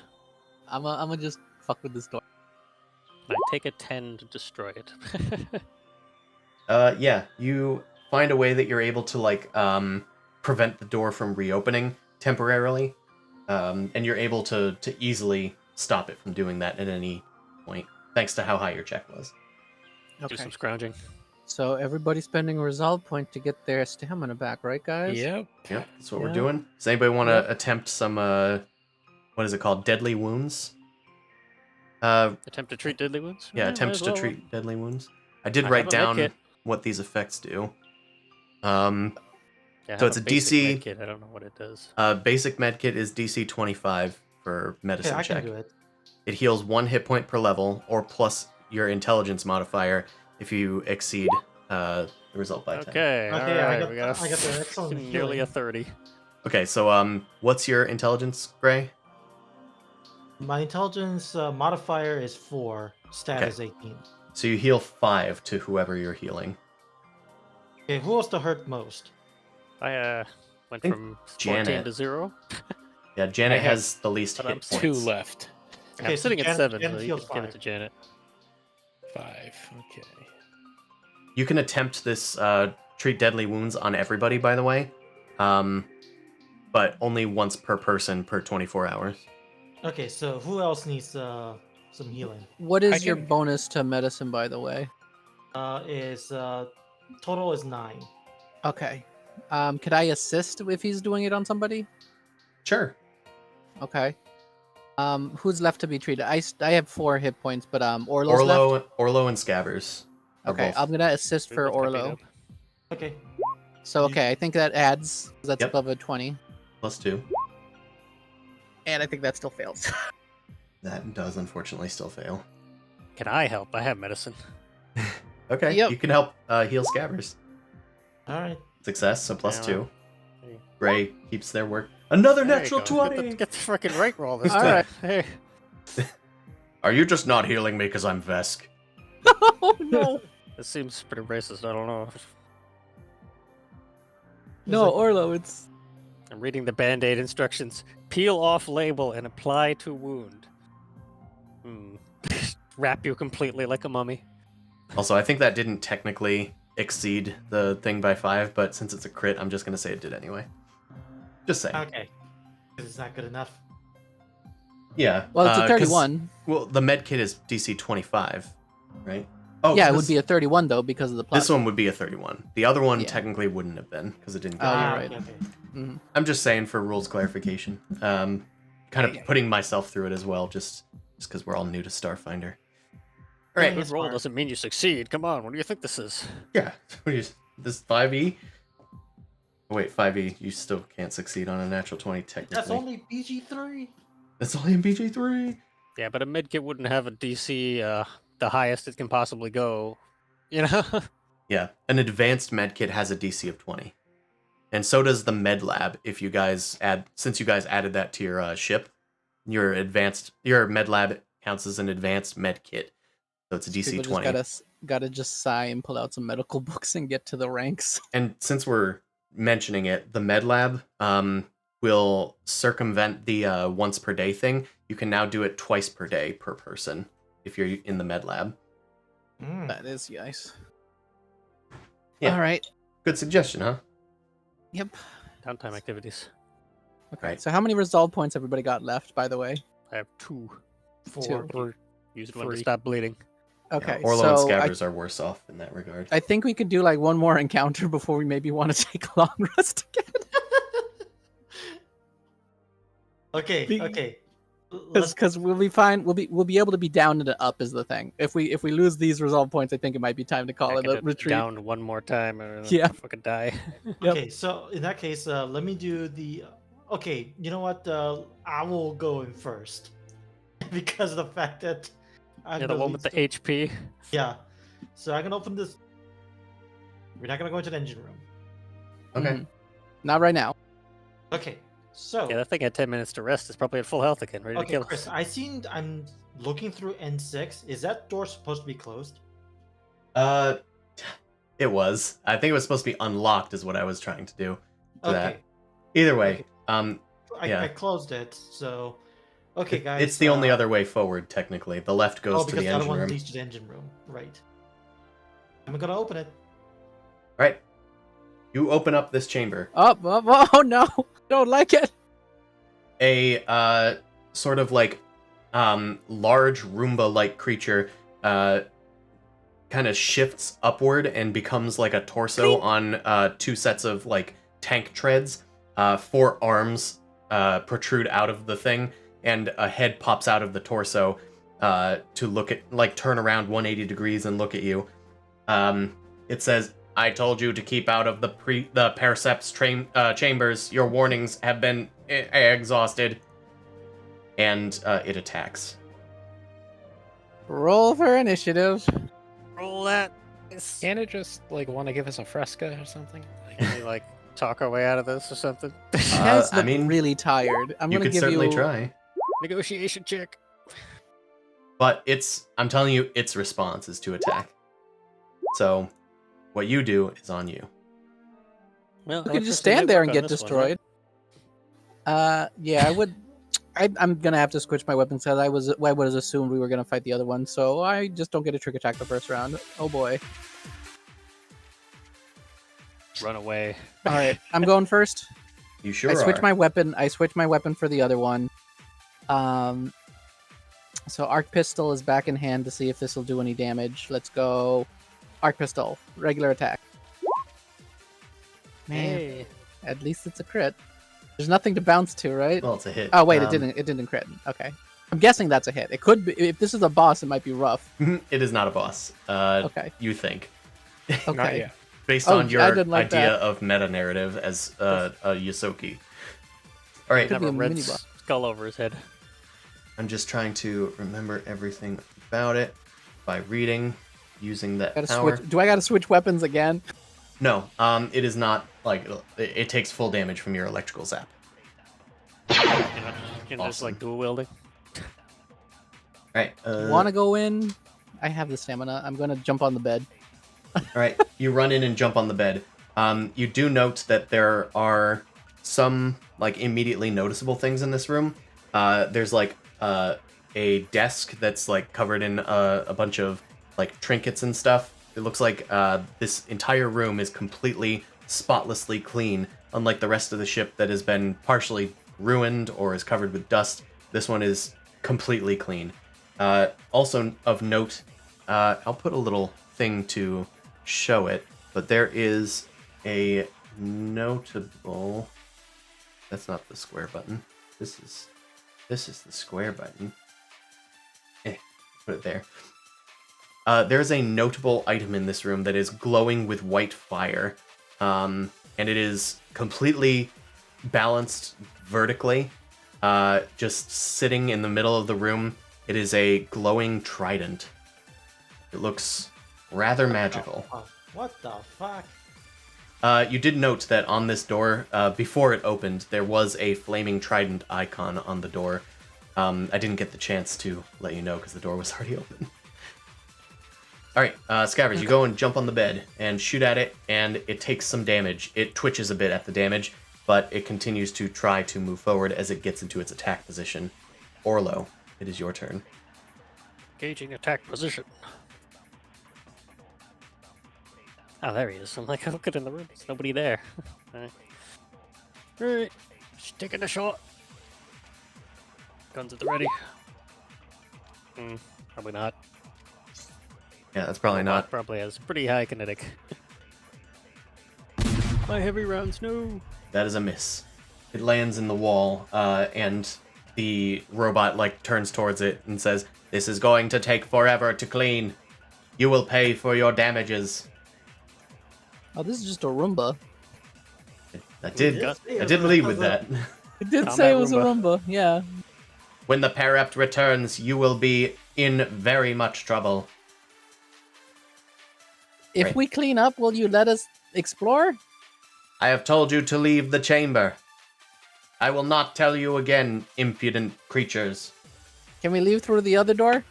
I'm gonna just fuck with this door. I take a 10 to destroy it. Yeah, you find a way that you're able to prevent the door from reopening temporarily, and you're able to easily stop it from doing that at any point, thanks to how high your check was. Do some scrounging. So everybody's spending a resolve point to get their stamina back, right, guys? Yep. Yep, that's what we're Yeah. doing. Does anybody want to Yep. attempt some what is it called, deadly wounds? Attempt to treat deadly wounds? Yeah, might attempt as to well. treat deadly wounds. I did I write have a med down kit. what these effects do. Yeah, I So have it's a basic DC med kit. I don't know what it does. basic medkit is DC 25 for Okay, medicine I check. can do it. It heals 1 hit point per level, or plus your intelligence modifier if you exceed the result by 10. Okay, Okay, all I right. got We got the excellent nearly a healing. 30. Okay, so what's your intelligence, Gray? My intelligence modifier is 4. Stat Okay. is 18. So you heal 5 to whoever you're healing. Okay, who wants to hurt most? I went think from 14 Janet. to 0. Yeah, Janet I have- has the least but hit I'm points. 2 left. Okay, I'm so sitting at Janet- 7, Janet so you heals can give it 5. to Janet. 5. Okay. You can attempt this treat deadly wounds on everybody, by the way, but only once per person per 24 hours. Okay, so who else needs some healing? What I is your can- bonus to medicine, by the way? Is total is 9. Okay. Could I assist if he's doing it on somebody? Sure. Okay. Who's left to be treated? I have 4 hit points, but Orlo's left. Orlo and Scabbers are Okay, both. I'm gonna assist We for both got beat Orlo. up. Okay. So okay, I think that adds. 'Cause that's Yep. above a 20, Plus 2. and I think that still fails. That does unfortunately still fail. Can I help? I have medicine. Okay, Yep. you can help heal Scabbers. All right. Success, so plus Yeah, 2. Hey. Gray keeps their work. Another There you natural go. 20! Get the freaking right roll this All time. right. Hey, Are you just not healing me because I'm Vesk? Oh no! this seems pretty racist. I don't know. No, Orlo, it's I'm reading the band-aid instructions. Peel off label and apply to wound. Wrap you completely like a mummy. Also, I think that didn't technically exceed the thing by 5, but since it's a crit, I'm just going to say it did anyway. Just saying. Okay. It's not good enough. Yeah. well, it's a 'cause- 31. Well, the med kit is DC 25, right? Oh, Yeah, it this, would be a 31 though because of the plus. This one would be a 31. The other one Yeah. technically wouldn't have been because it didn't Oh, go. you're Ah, right. okay. Mhm. I'm just saying for rules clarification. Kind of putting myself through it as well, just because we're all new to Starfinder. All right. Yeah, Good it's roll hard. doesn't mean you succeed. Come on, what do you think this is? Yeah. This is 5e. Oh, wait, 5e. You still can't succeed on a natural 20 technically. That's only BG3. That's only in BG3. Yeah, but a medkit wouldn't have a DC the highest it can possibly go. You know? Yeah, an advanced med kit has a DC of 20. And so does the med lab if you guys since you guys added that to your ship, your med lab counts as an advanced med kit. So it's a DC People 20. just gotta just sigh and pull out some medical books and get to the ranks. And since we're mentioning it, the med lab will circumvent the once per day thing. You can now do it twice per day per person if you're in the med lab. Mm. That is nice. Yeah. All right. Good suggestion, huh? Yep. Downtime activities. Okay. Right. So how many resolve points everybody got left, by the way? I have 2. 4. Two. Or Use it when they 3. stop bleeding. Okay, Orlo and so Scabbers are worse off in that regard. I think we could do like one more encounter before we maybe want to take a long rest again. Okay, Be- okay. Let's Because we'll be fine. We'll be able to be down and up is the thing. If we lose these resolve points, I think it might be time to call I it can a just retreat. down one more time or Yeah. fucking die. Yep. Okay, so in that case, let me do the. Okay, you know what? I will go in first because of the fact that I'm You're the one with the HP. Yeah, so I can open this. We're not gonna go into the engine room. Okay. Mhm. Not right now. Okay, so Yeah, that thing had 10 minutes to rest. It's probably at full health again, ready to okay, kill Chris, us. I'm looking through N6. Is that door supposed to be closed? It was. I think it was supposed to be unlocked, is what I was trying to do. To Okay, that. Either way, Okay. I yeah. closed it. So, okay, guys. It's the only other way forward, technically. The left goes to because the the other engine one room. leads to the engine room, right? I'm gonna open it. Right. You open up this chamber. Oh no! Don't like it. A sort of like large Roomba-like creature kind of shifts upward and becomes like a torso on two sets of like tank treads. Four arms protrude out of the thing, and a head pops out of the torso to look at, like, turn around 180 degrees and look at you. It says, "I told you to keep out of the Pariseps chambers. Your warnings have been exhausted." And it attacks. Roll for initiative. Roll that. Can it just like want to give us a fresca or something? Like, Can we like talk our way out of this or something? You guys I look mean, really tired. I'm you gonna could give certainly you. try. Negotiation check. But I'm telling you, its response is to attack. So, what you do is on you. Well, We could just stand there and get destroyed. Yeah, I would. I'm gonna have to switch my weapons because I would have assumed we were gonna fight the other one, so I just don't get a trick attack the first round. Oh boy! Run away. All right, I'm going first. You sure I switch are. my weapon. I switch my weapon for the other one. So arc pistol is back in hand to see if this will do any damage. Let's go. Arc pistol, regular attack. Man, Hey. at least it's a crit. There's nothing to bounce to, right? Well, it's a hit. Oh wait, it didn't. It didn't crit. Okay, I'm guessing that's a hit. It could be. If this is a boss, it might be rough. It is not a boss. Okay. You think. not Okay. yet. Based Oh, on your I didn't like idea that. of meta-narrative as a Yosoki. All right, Could be Have a a red mini boss. skull over his head. I'm just trying to remember everything about it by reading, using that Gotta power. switch. Do I gotta switch weapons again? No, it is not like it takes full damage from your electrical zap. Just Awesome. like dual wielding. All right. Want to go in? I have the stamina. I'm gonna jump on the bed. All right, you run in and jump on the bed. You do note that there are some like immediately noticeable things in this room. There's like a desk that's like covered in a bunch of like trinkets and stuff. It looks like this entire room is completely spotlessly clean, unlike the rest of the ship that has been partially ruined or is covered with dust. This one is completely clean. Also of note, I'll put a little thing to show it, but there is a notable. That's not the square button. This is the square button. Put it there. There's a notable item in this room that is glowing with white fire, and it is completely balanced vertically, just sitting in the middle of the room. It is a glowing trident. It looks rather magical. What the fuck? You did note that on this door, before it opened, there was a flaming trident icon on the door. I didn't get the chance to let you know because the door was already open. Alright, Scabbers, you go and jump on the bed and shoot at it, and it takes some damage. It twitches a bit at the damage, but it continues to try to move forward as it gets into its attack position. Orlo, it is your turn. Gauging attack position. Oh, there he is. I'm like, I look at in the room. There's nobody there. Alright. Just taking a shot. Guns at the ready. Probably not. Yeah, that's probably Robot not. probably has pretty high kinetic. My heavy rounds, no. That is a miss. It lands in the wall, and the robot like turns towards it and says, "This is going to take forever to clean. You will pay for your damages." Oh, this is just a Roomba. I did Yes, I did lead with that. It did Combat say it was a Roomba. Roomba. Yeah. When the Parapt returns, you will be in very much trouble. If Right. we clean up, will you let us explore? I have told you to leave the chamber. I will not tell you again, impudent creatures. Can we leave through the other door?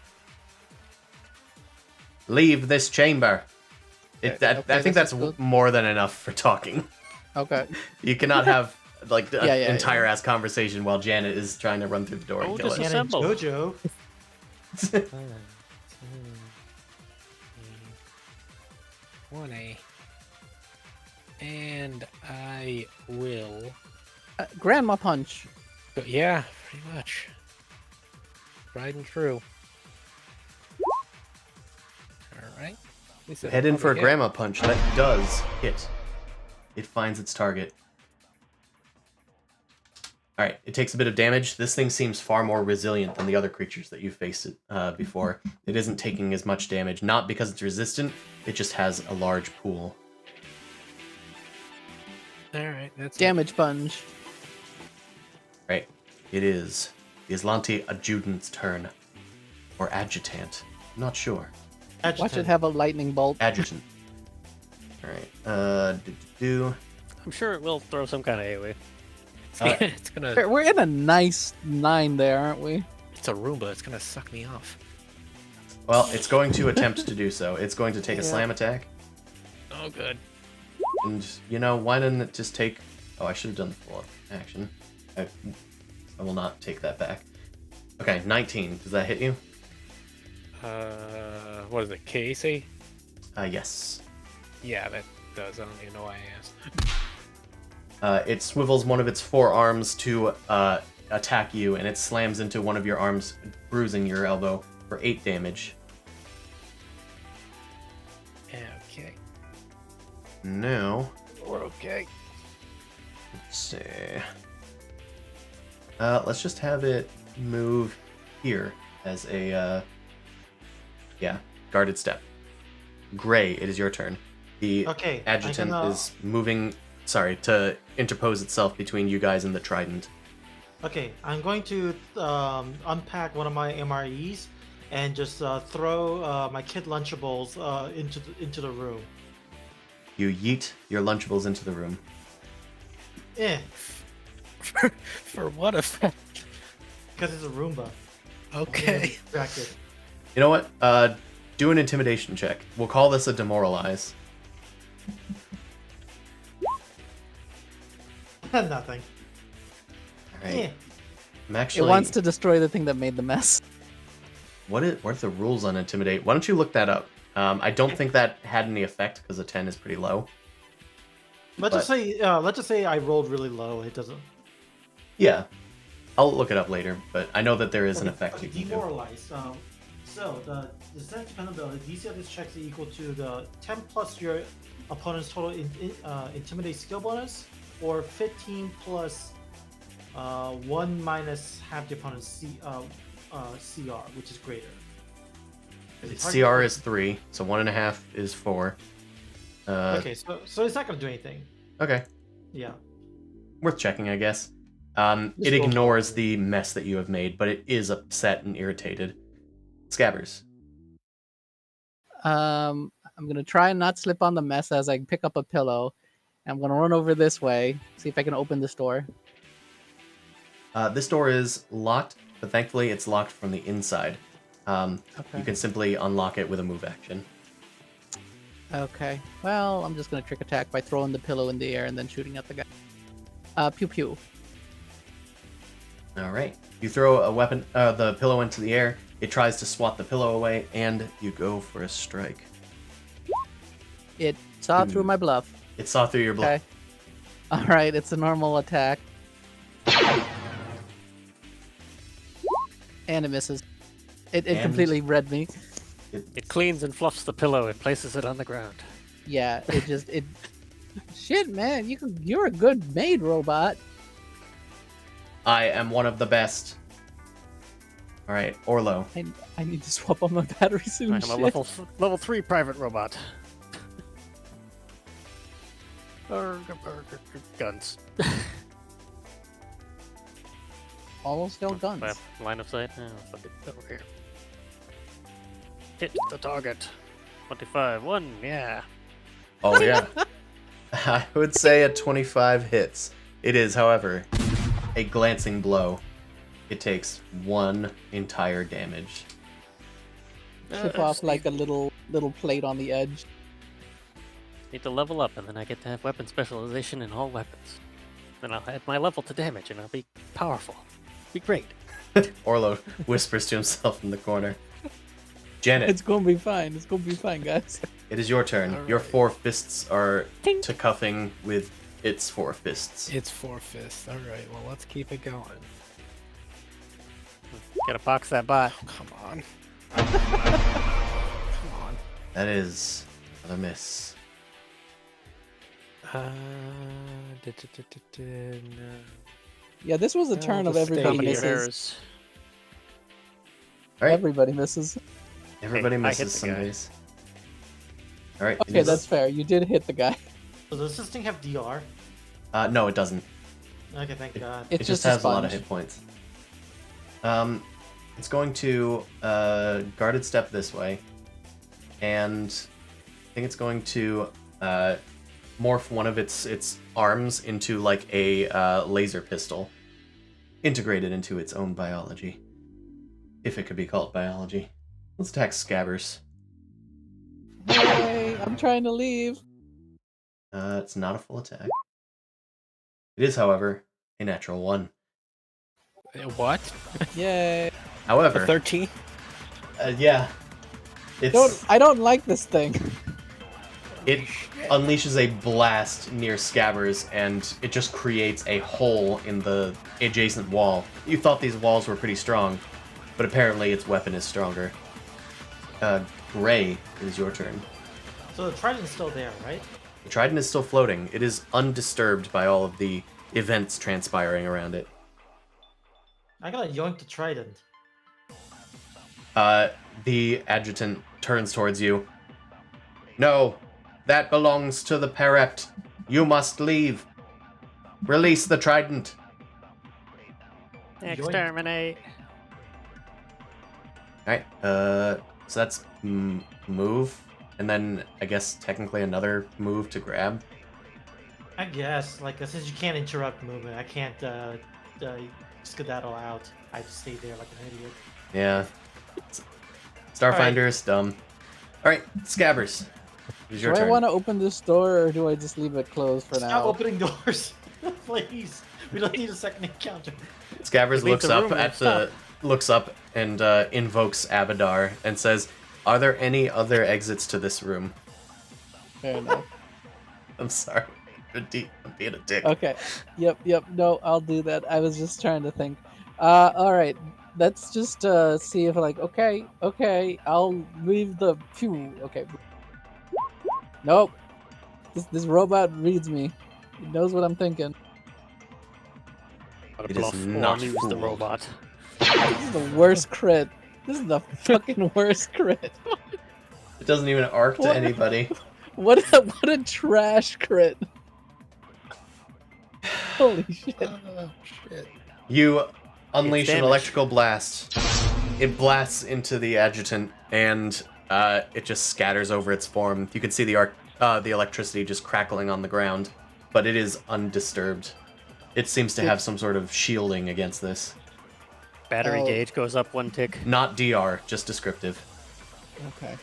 Leave this chamber. I Okay, think this that's is good. more than enough for talking. Okay. You cannot have like an Yeah, entire ass conversation while Janet is trying to run through the door and Oh, kill just it. And in Assemble. JoJo. 1, 2, 3, 1A. And I will. Grandma punch. Yeah, pretty much. Riding through. Alright. Head in for a grandma punch. That does hit. It finds its target. Alright, it takes a bit of damage. This thing seems far more resilient than the other creatures that you've faced before. It isn't taking as much damage, not because it's resistant, it just has a large pool. Alright, that's Damage punch. Right, it is the Islanti Adjutant's turn. Or Adjutant. I'm not sure. Watch it have a lightning bolt. Adjutant. Alright, I'm sure it will throw some kind of AoE. It's gonna. We're in a nice 9 there, aren't we? It's a Roomba. It's gonna suck me off. Well, it's going to attempt to do so. It's going to take a slam attack. Oh, good. And, you know, why didn't it just take... Oh, I should have done the full action. I will not take that back. Okay, 19. Does that hit you? What is it? Casey? Yes. Yeah, that does. I don't even know why I asked. It swivels one of its forearms to attack you, and it slams into one of your arms, bruising your elbow for 8 damage. Okay. Now, We're okay. let's see. Let's just have it move here as a, guarded step. Gray, it is your turn. The Okay, adjutant is moving, to interpose itself between you guys and the trident. Okay, I'm going to unpack one of my MREs and just throw my kid Lunchables into the room. You yeet your Lunchables into the room. For what effect? Because it's a Roomba. Okay. Distracted. You know what? Do an intimidation check. We'll call this a demoralize. Nothing. Alright. Eh. I'm actually... It wants to destroy the thing that made the mess. What are the rules on intimidate? Why don't you look that up? I don't think that had any effect because a 10 is pretty low. Let's just say I rolled really low. It doesn't. Yeah. I'll look it up later, but I know that there is an effect you can do. Demoralize. So the set dependability. DC of this check is equal to the 10 plus your opponent's total intimidate skill bonus, or 15 plus 1 minus half the opponent's CR, which is greater. Its CR is 3, so 1.5 is 4. Okay, so it's not gonna do anything. Okay. Yeah. Worth checking, I guess. It roll ignores forward. the mess that you have made, but it is upset and irritated. Scabbers. I'm gonna try and not slip on the mess as I pick up a pillow. I'm gonna run over this way, see if I can open this door. This door is locked, but thankfully it's locked from the inside. Okay. You can simply unlock it with a move action. Okay. Well, I'm just gonna trick attack by throwing the pillow in the air and then shooting at the guy. Pew pew. All right. You throw the pillow into the air. It tries to swat the pillow away, and you go for a strike. It saw through my bluff. It saw through your bluff. Okay. All right, it's a normal attack. And it misses. It And- completely read me. It cleans and fluffs the pillow and places it on the ground. Yeah, it. Shit, man, you're a good maid robot. I am one of the best. All right, Orlo. I need to swap on my battery soon. I'm a level 3 private robot. Guns. Almost no guns. Line of sight. Oh, fuck it. Over here. Hit the target. 25. 1. Yeah. Oh yeah. I would say a 25 hits. It is, however, a glancing blow. It takes 1 entire damage. Chip off like a little plate on the edge. Need to level up, and then I get to have weapon specialization in all weapons. Then I'll add my level to damage, and I'll be powerful. Be great. Orlo whispers to himself in the corner. Janet, It's gonna be fine. It's gonna be fine, guys. it is your turn. All Your right. 4 fists are to cuffing with its 4 fists. It's 4 fists. All right. Well, let's keep it going. Gotta box that bot. Oh, come on. Come on. That is another miss. No. Yeah, this was a Yeah, turn we'll of just stay everybody here. misses. Errors. All right, Everybody misses. everybody Hey, I hit misses the some guy. days. All right. Okay, that's fair. You did hit the guy. So does this thing have DR? No, it doesn't. Okay, thank God. It It's just a has a lot of sponge. hit points. It's going to guarded step this way, and I think it's going to morph one of its arms into like a laser pistol, integrated into its own biology, if it could be called biology. Let's attack Scabbers. Hey, I'm trying to leave. It's not a full attack. It is, however, a natural 1. What? Yay. However, 13? yeah, it's I don't like this thing. it unleashes a blast near Scabbers, and it just creates a hole in the adjacent wall. You thought these walls were pretty strong, but apparently its weapon is stronger. Gray, it is your turn. So the trident's still there, right? The trident is still floating. It is undisturbed by all of the events transpiring around it. I gotta yoink the trident. The adjutant turns towards you. No, that belongs to the Perept. You must leave. Release the trident. Exterminate. Alright, so that's move, and then I guess technically another move to grab. I guess, like, since you can't interrupt movement, I can't skedaddle out. I have to stay there like an idiot. Yeah. Starfinder is dumb. Alright, Scabbers. It is your Do I turn. want to open this door or do I just leave it closed for Stop now? opening doors, please. We don't need a second encounter. Scabbers Leave looks the up room, at stop. looks up and invokes Abadar and says, "Are there any other exits to this room?" Fair enough. I'm sorry. I'm being a dick. Okay. Yep. No, I'll do that. I was just trying to think. All right. Let's just see if okay. I'll leave the pew. Okay. Nope. This robot reads me. It knows what I'm thinking. Gotta It is bluff or not lose the fooled. robot. This is the worst crit. This is the fucking worst crit. It doesn't even arc to What? anybody. What a trash crit. Holy shit. Shit. You unleash an damage. electrical blast. It blasts into the adjutant, and it just scatters over its form. You can see the electricity just crackling on the ground, but it is undisturbed. It seems to have some sort of shielding against this. Battery Oh. gauge goes up 1 tick. Not DR, just descriptive. Okay.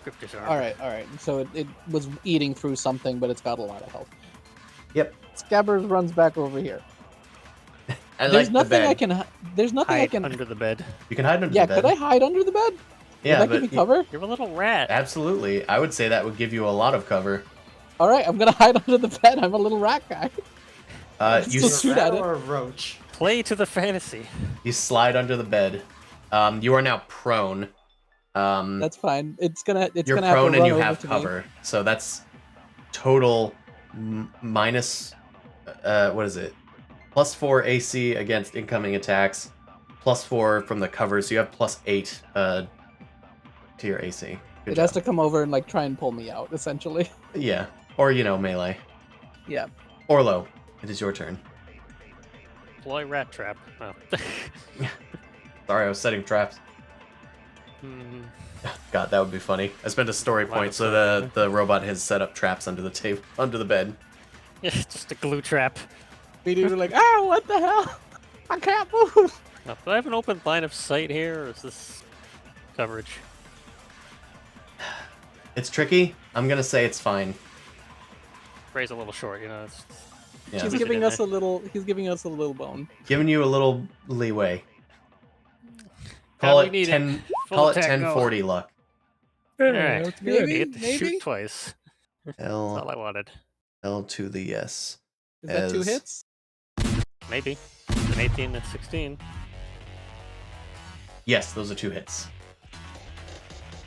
Scriptures are. All right. So it was eating through something, but it's got a lot of health. Yep. Scabbers runs back over here. I There's like nothing the bed. I can. There's nothing I Hide can. under the bed. You can hide under Yeah, the bed. could I hide under the bed? Yeah, Would that give me but cover? You're a little rat. absolutely. I would say that would give you a lot of cover. All right, I'm gonna hide under the bed. I'm a little rat guy. You Just shoot a rat at it. or a roach? Play to the fantasy. You slide under the bed. You are now prone, That's fine. It's gonna you're have to prone and run you over have to me. cover, so that's total minus. What is it? +4 AC against incoming attacks, +4 from the cover, so you have +8 to your AC. Good It job. has to come over and like try and pull me out, essentially. Yeah, or melee. Yeah. Orlo, it is your turn. Deploy rat trap. Oh. Sorry, I was setting traps. Hmm. God, that would be funny. I spent a story Wow, point so that's the robot has set up traps under the table, under the bed. Yeah, just a glue trap. We do like, oh, what the hell? I can't move. Now, do I have an open line of sight here, or is this coverage? It's tricky. I'm gonna say it's fine. Ray's a little short, you know. It's, Yeah, He's Keep it giving in us there. a little. He's giving us a little bone. giving you a little leeway. How Call we it need it. 10. Full Call it attack, go. 1040 luck. Alright. That's maybe, I get to shoot maybe. twice. That's all L I wanted. L to the yes. Is that 2 as- hits? Maybe. An 18 and 16. Yes, those are 2 hits.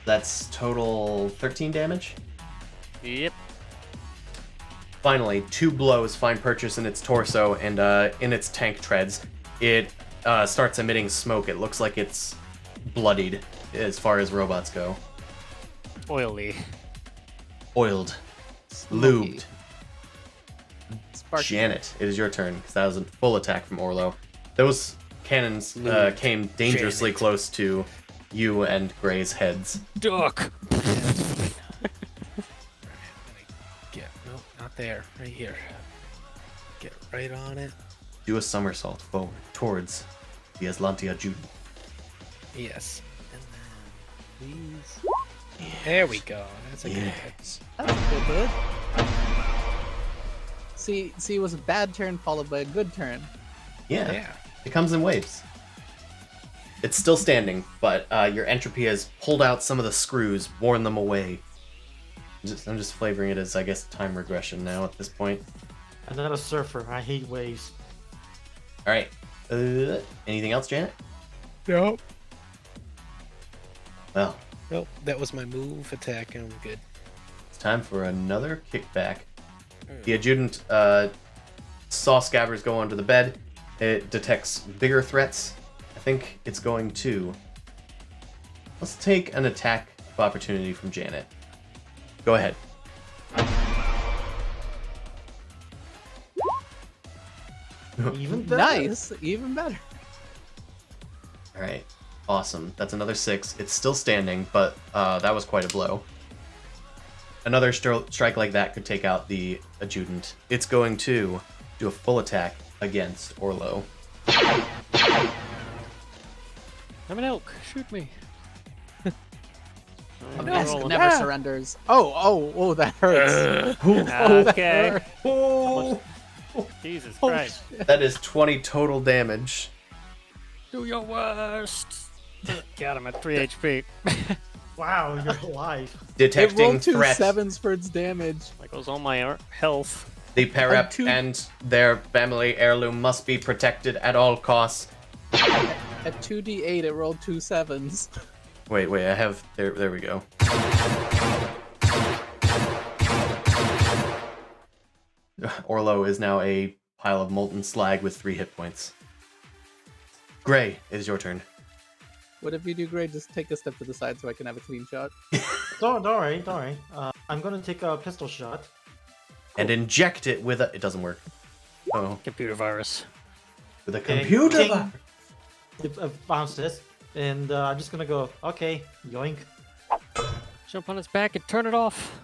That's total 13 damage. Yep. Finally, 2 blows find purchase in its torso and in its tank treads. It starts emitting smoke. It looks like it's bloodied as far as robots go. Oily. Oiled. Smoky. Lubed. Sparky. Janet, it is your turn, because that was a full attack from Orlo. Those cannons came dangerously Janet. close to you and Gray's heads. Duck! No, not there. Right here. Get right on it. Do a somersault forward towards the Aslantia Juden. Yes. And then please. There we go. That's a good hit. Yes. That's a good hit. See, it was a bad turn followed by a good turn. Yeah, Yeah. it comes in waves. It's still standing, but your entropy has pulled out some of the screws, worn them away. I'm just flavoring it as, I guess, time regression now at this point. I'm not a surfer. I hate waves. All right. Anything else, Janet? Nope. Well, Nope. That was my move, attack, and I'm good. it's time for another kickback. The adjutant saw Scabbers go onto the bed. It detects bigger threats. I think it's going to... Let's take an attack of opportunity from Janet. Go ahead. Even better. Nice, even better. All right. Awesome. That's another 6. It's still standing, but that was quite a blow. Another strike like that could take out the adjutant. It's going to do a full attack against Orlo. I'm an elk. Shoot me. A No. mask Rolling. never surrenders. Oh, that hurts. Okay. Oh, Jesus Oh, Christ. shit. that is 20 total damage. Do your worst. Got him at 3 HP. Wow, you're alive. It Detecting rolled 2 threat. 7s for its damage. That goes all my health. The Perep two- and their family heirloom must be protected at all costs. At 2d8, it rolled 2 7s. Wait, I have... There we go. Orlo is now a pile of molten slag with 3 hit points. Gray, it is your turn. Whatever you do, great. Just take a step to the side so I can have a clean shot. Don't worry. I'm gonna take a pistol shot. And inject it with a... It doesn't work. Oh, Computer virus. with a Okay, computer. ting. It bounces, and I'm just gonna go. Okay, yoink. Jump on its back and turn it off.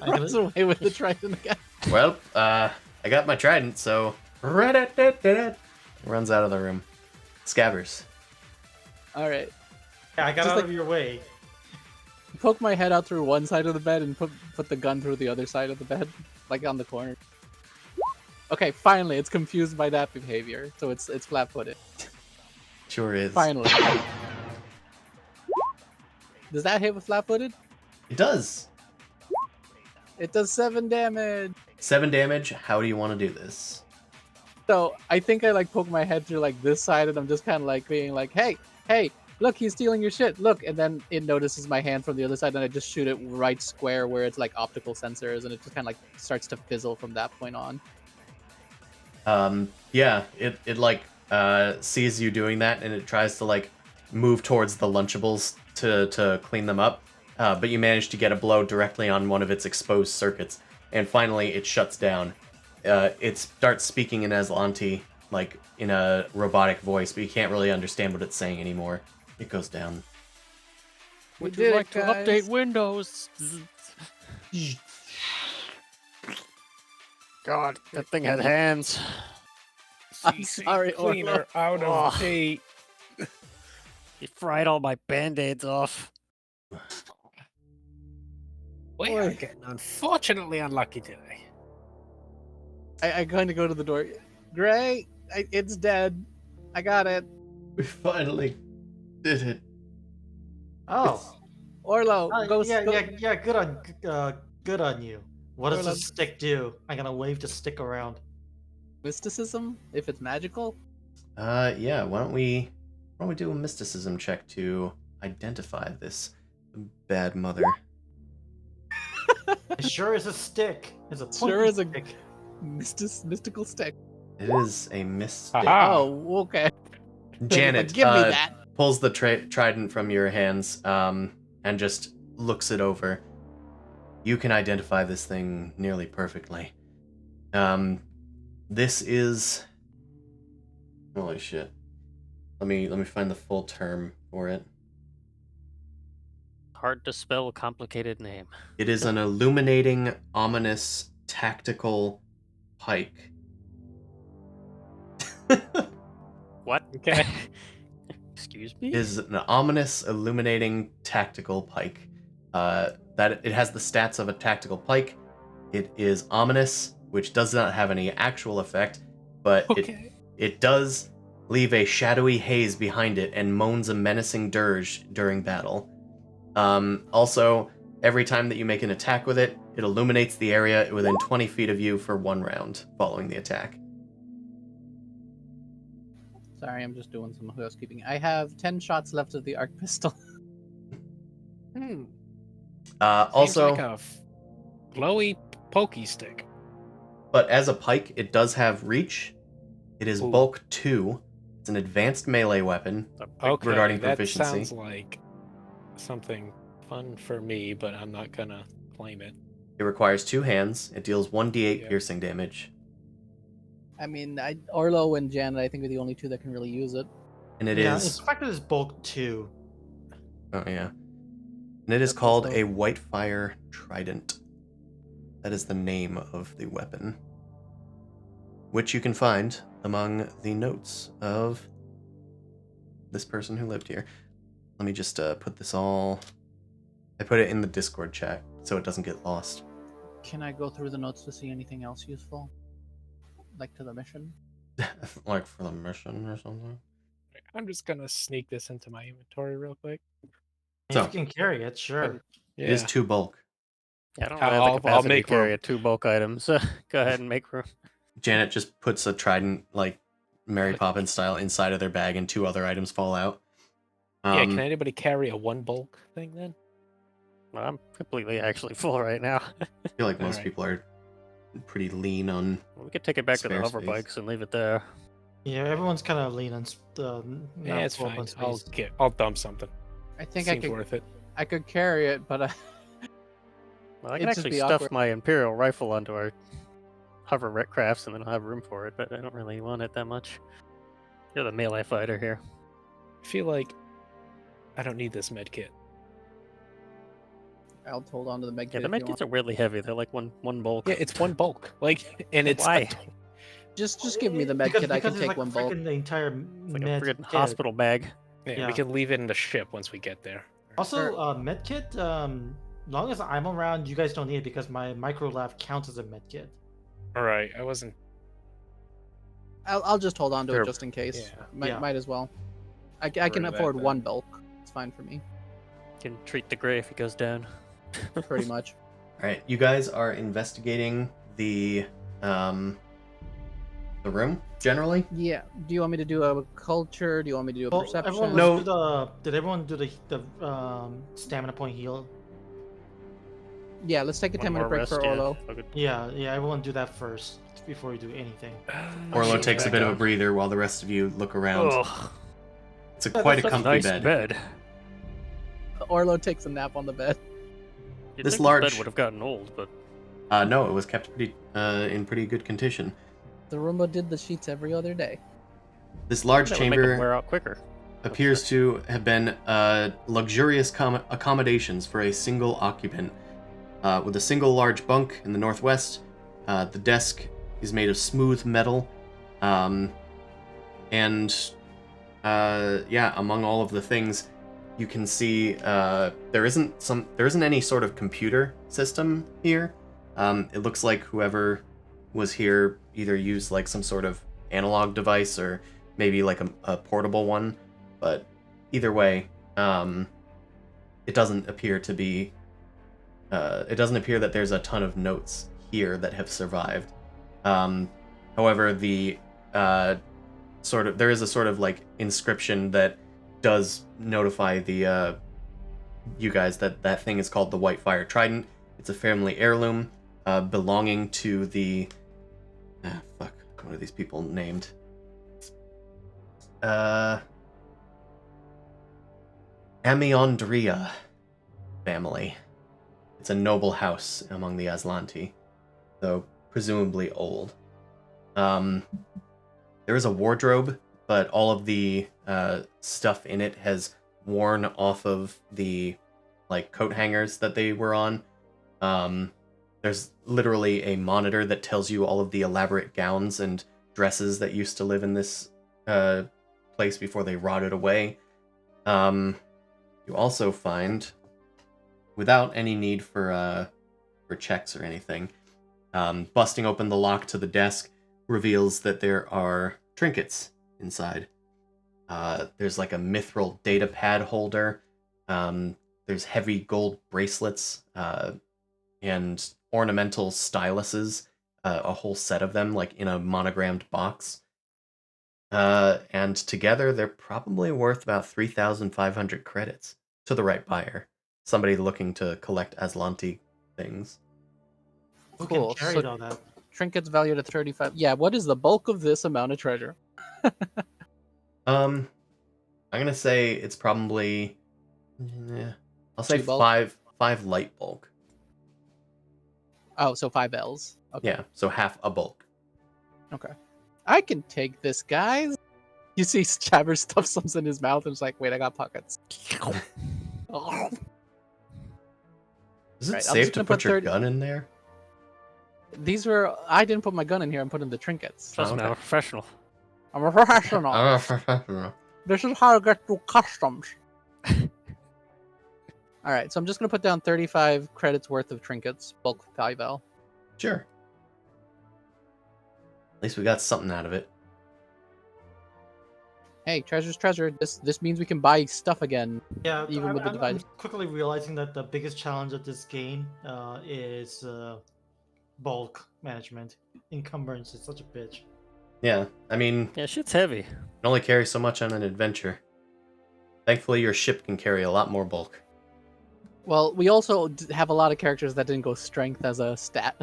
I'm Runs gonna, away with the trident again. Well, I got my trident, so... Runs out of the room. Scabbers. All right. yeah, I got Just out like- of your way. Poke my head out through one side of the bed and put the gun through the other side of the bed, like on the corner. Okay, finally, it's confused by that behavior, so it's flat-footed. Sure is. Finally. Does that hit with flat-footed? It does. It does 7 damage. 7 damage. How do you want to do this? So I think I like poke my head through like this side, and I'm just kind of like being like, hey, look, he's stealing your shit. Look, and then it notices my hand from the other side, and I just shoot it right square where it's like optical sensors, and it just kind of like starts to fizzle from that point on. Yeah, it like sees you doing that, and it tries to like move towards the Lunchables to clean them up. But you manage to get a blow directly on one of its exposed circuits, and finally it shuts down. It starts speaking in Aslanti, like in a robotic voice, but you can't really understand what it's saying anymore. It goes down. We Would did you it, like to guys. update Windows? God, that thing had hands. I'm CC sorry, cleaner out Oh. of date. You fried all my band-aids off. We are Boy. getting unfortunately unlucky today. I kind of go to the door. Gray, it's dead. I got it. We finally did it. Oh. Orlo, go. Yeah. Good on you. What does Orlo. the stick do? I'm gonna wave the stick around. Mysticism, if it's magical. Yeah. Why don't we do a mysticism check to identify this bad mother? It sure is a stick. It's a Sure pointy is a stick. mystical stick. It is a mystic. Aha. Oh, okay. Janet Give me that. pulls the trident from your hands and just looks it over. You can identify this thing nearly perfectly. This is... Holy shit. Let me find the full term for it. Hard to spell, complicated name. It is an illuminating, ominous, tactical pike. What? Okay. Excuse me? It is an ominous, illuminating, tactical pike. That it has the stats of a tactical pike. It is ominous, which does not have any actual effect, but Okay. it does leave a shadowy haze behind it and moans a menacing dirge during battle. Also, every time that you make an attack with it, it illuminates the area within 20 feet of you for 1 round following the attack. Sorry, I'm just doing some housekeeping. I have 10 shots left of the arc pistol. Seems Also, like a glowy pokey stick. but as a pike, it does have reach. It is Ooh. bulk 2. It's an advanced melee weapon. Okay, regarding that proficiency. sounds like something fun for me, but I'm not gonna claim it. It requires 2 hands. It deals 1d8 Yeah. piercing damage. I mean, Orlo and Janet, I think, are the only two that can really use it. And it Yeah, is... it's effective as bulk 2. Oh, yeah. And it is That's called also- a Whitefire Trident. That is the name of the weapon, which you can find among the notes of this person who lived here. Let me just put this all... I put it in the Discord chat so it doesn't get lost. Can I go through the notes to see anything else useful? Like to the mission? Like for the mission or something. I'm just gonna sneak this into my inventory real quick. If So- you can carry it, sure. Yeah. It is 2 bulk. Yeah, I don't I'll- really have I'll the capacity make to carry room. 2 bulk items. Go ahead and make room. Janet just puts a trident, like Mary Poppins style, inside of their bag, and 2 other items fall out. Yeah, can anybody carry a 1 bulk thing then? Well, I'm completely actually full right now. I feel like most Alright. people are pretty lean on... We could take it back to the Spare hover space. bikes and leave it there. Yeah, everyone's kind of lean on Yeah, it's full fine. on space. I'll dump something. I think Seems worth it. I could carry it, but Well, I can It'd just actually be stuff awkward. my Imperial rifle onto our hover crafts and then I'll have room for it, but I don't really want it that much. You're the melee fighter here. I feel like I don't need this med kit. I'll hold on to the med Yeah, kit. the if you want. medkits are weirdly heavy. They're like one bulk. Yeah, it's 1 bulk. Like, and it's Why? Just give me the med kit. I can it's take like one bulk. freaking the entire It's like a med freaking kit. hospital bag. Yeah, Yeah. we can leave it in the ship once we get there. Also, medkit. Long as I'm around, you guys don't need it because my micro lab counts as a medkit. All right, I wasn't. I'll just hold on to Sure. it just in case. Yeah. Yeah. Might as well. I can that afford then. 1 bulk. It's fine for me, Can treat the gray if he goes down. pretty much. Alright, you guys are investigating the room. generally. Yeah. Do you want me to do a culture? Do you want me to do a Well, perception? everyone, No. let's do did everyone do the stamina point heal? Yeah, let's take a One 10-minute more break rest, for yeah. Orlo. Fuck it. Yeah, everyone do that first before you do anything. Orlo Shit, takes a back bit of a up. breather while the rest of you look around. Ugh, It's Yeah, quite a that's comfy nice bed. bed. Orlo takes a nap on the bed. You'd This think large- this bed would have gotten old, but No, it was kept in pretty good condition. The Roomba did the sheets every other day. This large that would make them chamber wear out quicker. appears to have been luxurious accommodations for a single occupant, with a single large bunk in the northwest. The desk is made of smooth metal, and among all of the things, you can see there isn't any sort of computer system here. It looks like whoever was here either used like some sort of analog device or maybe like a portable one, but either way, it doesn't appear to be. It doesn't appear that there's a ton of notes here that have survived. However, there is a sort of like inscription that does notify the you guys that thing is called the White Fire Trident. It's a family heirloom belonging to the what are these people named? Amiondria family. It's a noble house among the Aslanti, though presumably old. There is a wardrobe, but all of the stuff in it has worn off of the like coat hangers that they were on. There's literally a monitor that tells you all of the elaborate gowns and dresses that used to live in this place before they rotted away. You also find, without any need for checks or anything, busting open the lock to the desk reveals that there are trinkets inside. There's like a mithril data pad holder. There's heavy gold bracelets and ornamental styluses, a whole set of them, like in a monogrammed box. And together, they're probably worth about 3,500 credits to the right buyer. Somebody looking to collect Aslanti things. Who Cool. can carry all that? Trinkets valued at 35. Yeah, what is the bulk of this amount of treasure? I'm gonna say it's probably, I'll say Two bulk? five light bulk. Oh, so 5 L's. Okay. Yeah, so half a bulk. Okay. I can take this, guys. You see Jabber stuff something in his mouth and is like, wait, I got pockets. Oh. Is it Right, I'm safe just to gonna put put your 30 gun in there? These were... I didn't put my gun in here. I'm putting the trinkets. Trust me, okay. I'm a professional. I'm a professional. This is how I get through customs. Alright, so I'm just going to put down 35 credits worth of trinkets. Bulk 5L. Sure. At least we got something out of it. Hey, treasure's treasure. This means we can buy stuff again. Yeah, Even with the I'm device. quickly realizing that the biggest challenge of this game is bulk management. Encumbrance is such a bitch. Yeah, I mean, Yeah, shit's heavy. you can only carry so much on an adventure. Thankfully, your ship can carry a lot more bulk. Well, we also have a lot of characters that didn't go strength as a stat.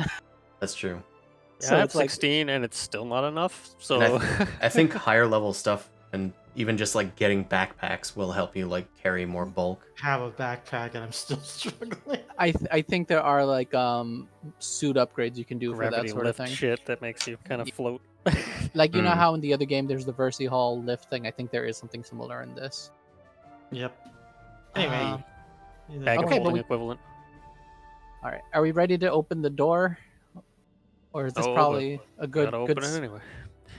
That's true. Yeah, So I have it's like- 16 and it's still not enough. So And I think higher level stuff and even just like getting backpacks will help you like carry more bulk. Have a backpack and I'm still struggling. I think there are like suit upgrades you can do for that gravity sort of lift thing. shit that makes you kind of float. Like you know Mm. how in the other game there's the Versi Hall lift thing. I think there is something similar in this. Yep. Anyway. Uh, Bag Okay, but holding we- equivalent. all right, are we ready to open the door, or is this Oh, probably a good Gotta good open it anyway.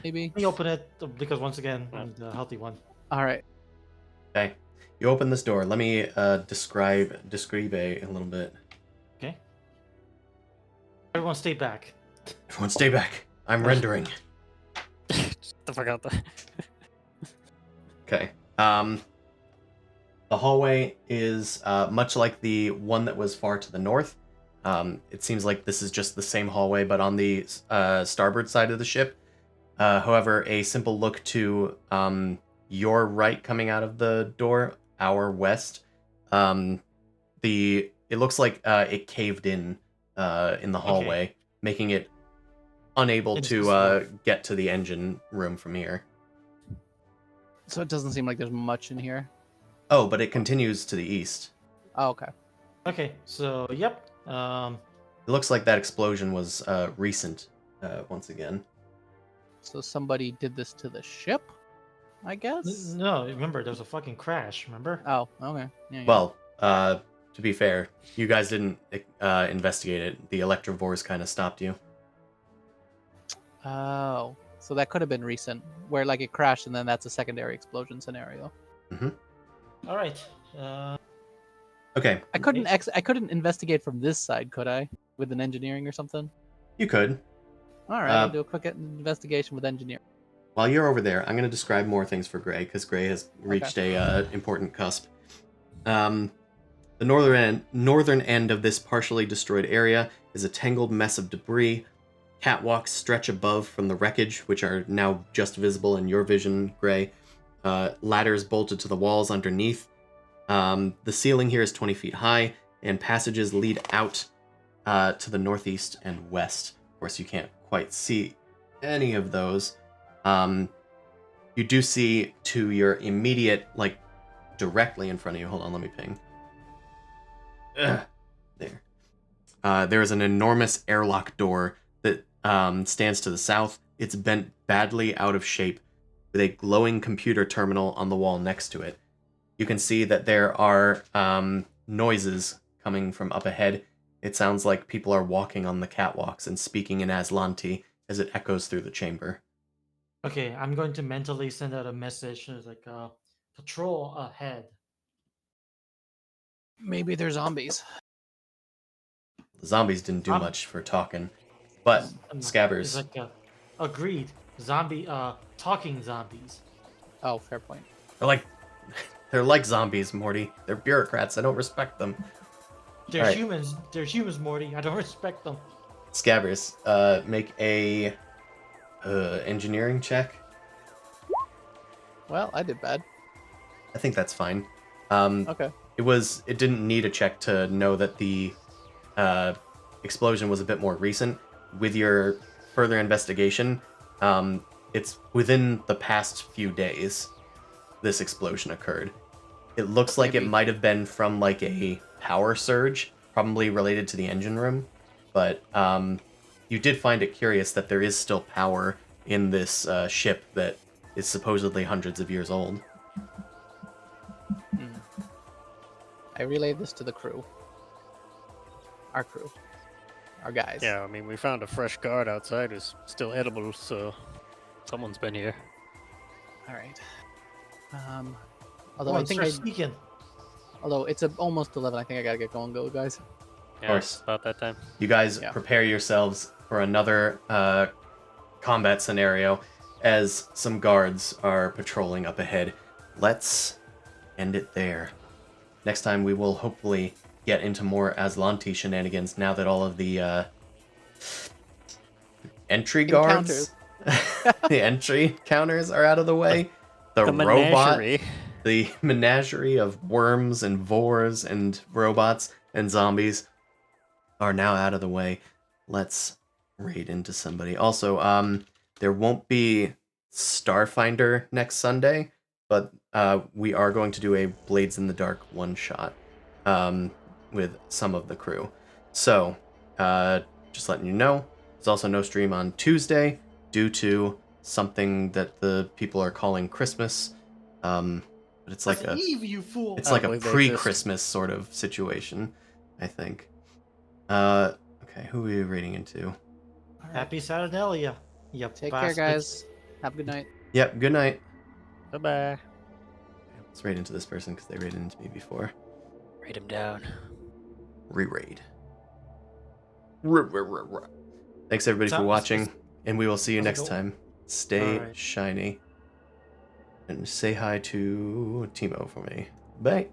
maybe? Let me open it because once again, I'm the healthy one. All right. Okay, you open this door. Let me describe a little bit. Okay. Everyone stay back. Everyone, stay back. I'm rendering. Get the fuck out there. Okay. The hallway is much like the one that was far to the north. It seems like this is just the same hallway, but on the starboard side of the ship. However, a simple look to your right coming out of the door, our west, it looks like it caved in the hallway, making it unable to Inaccessible. get to the engine room from here. So it doesn't seem like there's much in here. Oh, but it continues to the east. Oh, okay. Okay, so yep. It looks like that explosion was recent once again. So somebody did this to the ship, I guess? No, remember there was a fucking crash. Remember? Oh, okay. Yeah. Well, to be fair, you guys didn't investigate it. The Electrovores kind of stopped you. Oh, so that could have been recent, where like it crashed and then that's a secondary explosion scenario. All right. Okay, I couldn't investigate from this side, could I? With an engineering or something? you could. All right, I'll do a quick investigation with engineering. While you're over there, I'm going to describe more things for Gray, because Gray has reached a important cusp. The northern end of this partially destroyed area is a tangled mess of debris. Catwalks stretch above from the wreckage, which are now just visible in your vision, Gray. Ladders bolted to the walls underneath. The ceiling here is 20 feet high, and passages lead out to the northeast and west. Of course, you can't quite see any of those. You do see to your immediate, like, directly in front of you. Hold on, let me ping. There. There is an enormous airlock door that stands to the south. It's bent badly out of shape, with a glowing computer terminal on the wall next to it. You can see that there are noises coming from up ahead. It sounds like people are walking on the catwalks and speaking in Aslanti as it echoes through the chamber. Okay, I'm going to mentally send out a message like patrol ahead. Maybe they're zombies. The zombies didn't do much for talking, but It's Scabbers, like agreed. Zombie talking zombies. Oh, fair point. they're like zombies, Morty. They're bureaucrats. I don't respect them. They're Alright. humans. They're humans, Morty. I don't respect them. Scabbers, make a engineering check. Well, I did bad. I think that's fine. Okay. It didn't need a check to know that the explosion was a bit more recent. With your further investigation, it's within the past few days this explosion occurred. It looks like it Maybe. might have been from like a power surge, probably related to the engine room, but you did find it curious that there is still power in this ship that is supposedly hundreds of years old. I relayed this to the crew. Our crew. Our guys. Yeah, I mean, we found a fresh guard outside who's still edible, so someone's been here. All right. Although Come on, I think start sneaking. although it's almost 11, I think I gotta get going. Go, guys. Yeah, course. it's about that time. You guys Yeah. prepare yourselves for another combat scenario as some guards are patrolling up ahead. Let's end it there. Next time we will hopefully get into more Aslanti shenanigans now that all of the entry guards, the entry counters are out of the way. The robot, menagerie. the menagerie of worms and vores and robots and zombies are now out of the way. Let's raid into somebody. Also, there won't be Starfinder next Sunday, but we are going to do a Blades in the Dark one-shot with some of the crew. So, just letting you know, there's also no stream on Tuesday due to something that the people are calling Christmas. But it's like That's Eve, you fool. it's I like a believe they exist. pre-Christmas sort of situation, I think. Okay, who are we raiding into? Happy Saturnalia. Yep. Take care, guys. Have a good night. Yep, good night. Bye-bye. Let's raid into this person because they raided into me before. Raid him down. Re-raid. Thanks everybody for Sounds- watching, and we will see you how's it next going? time. Stay Alright. shiny. And say hi to Timo for me. Bye.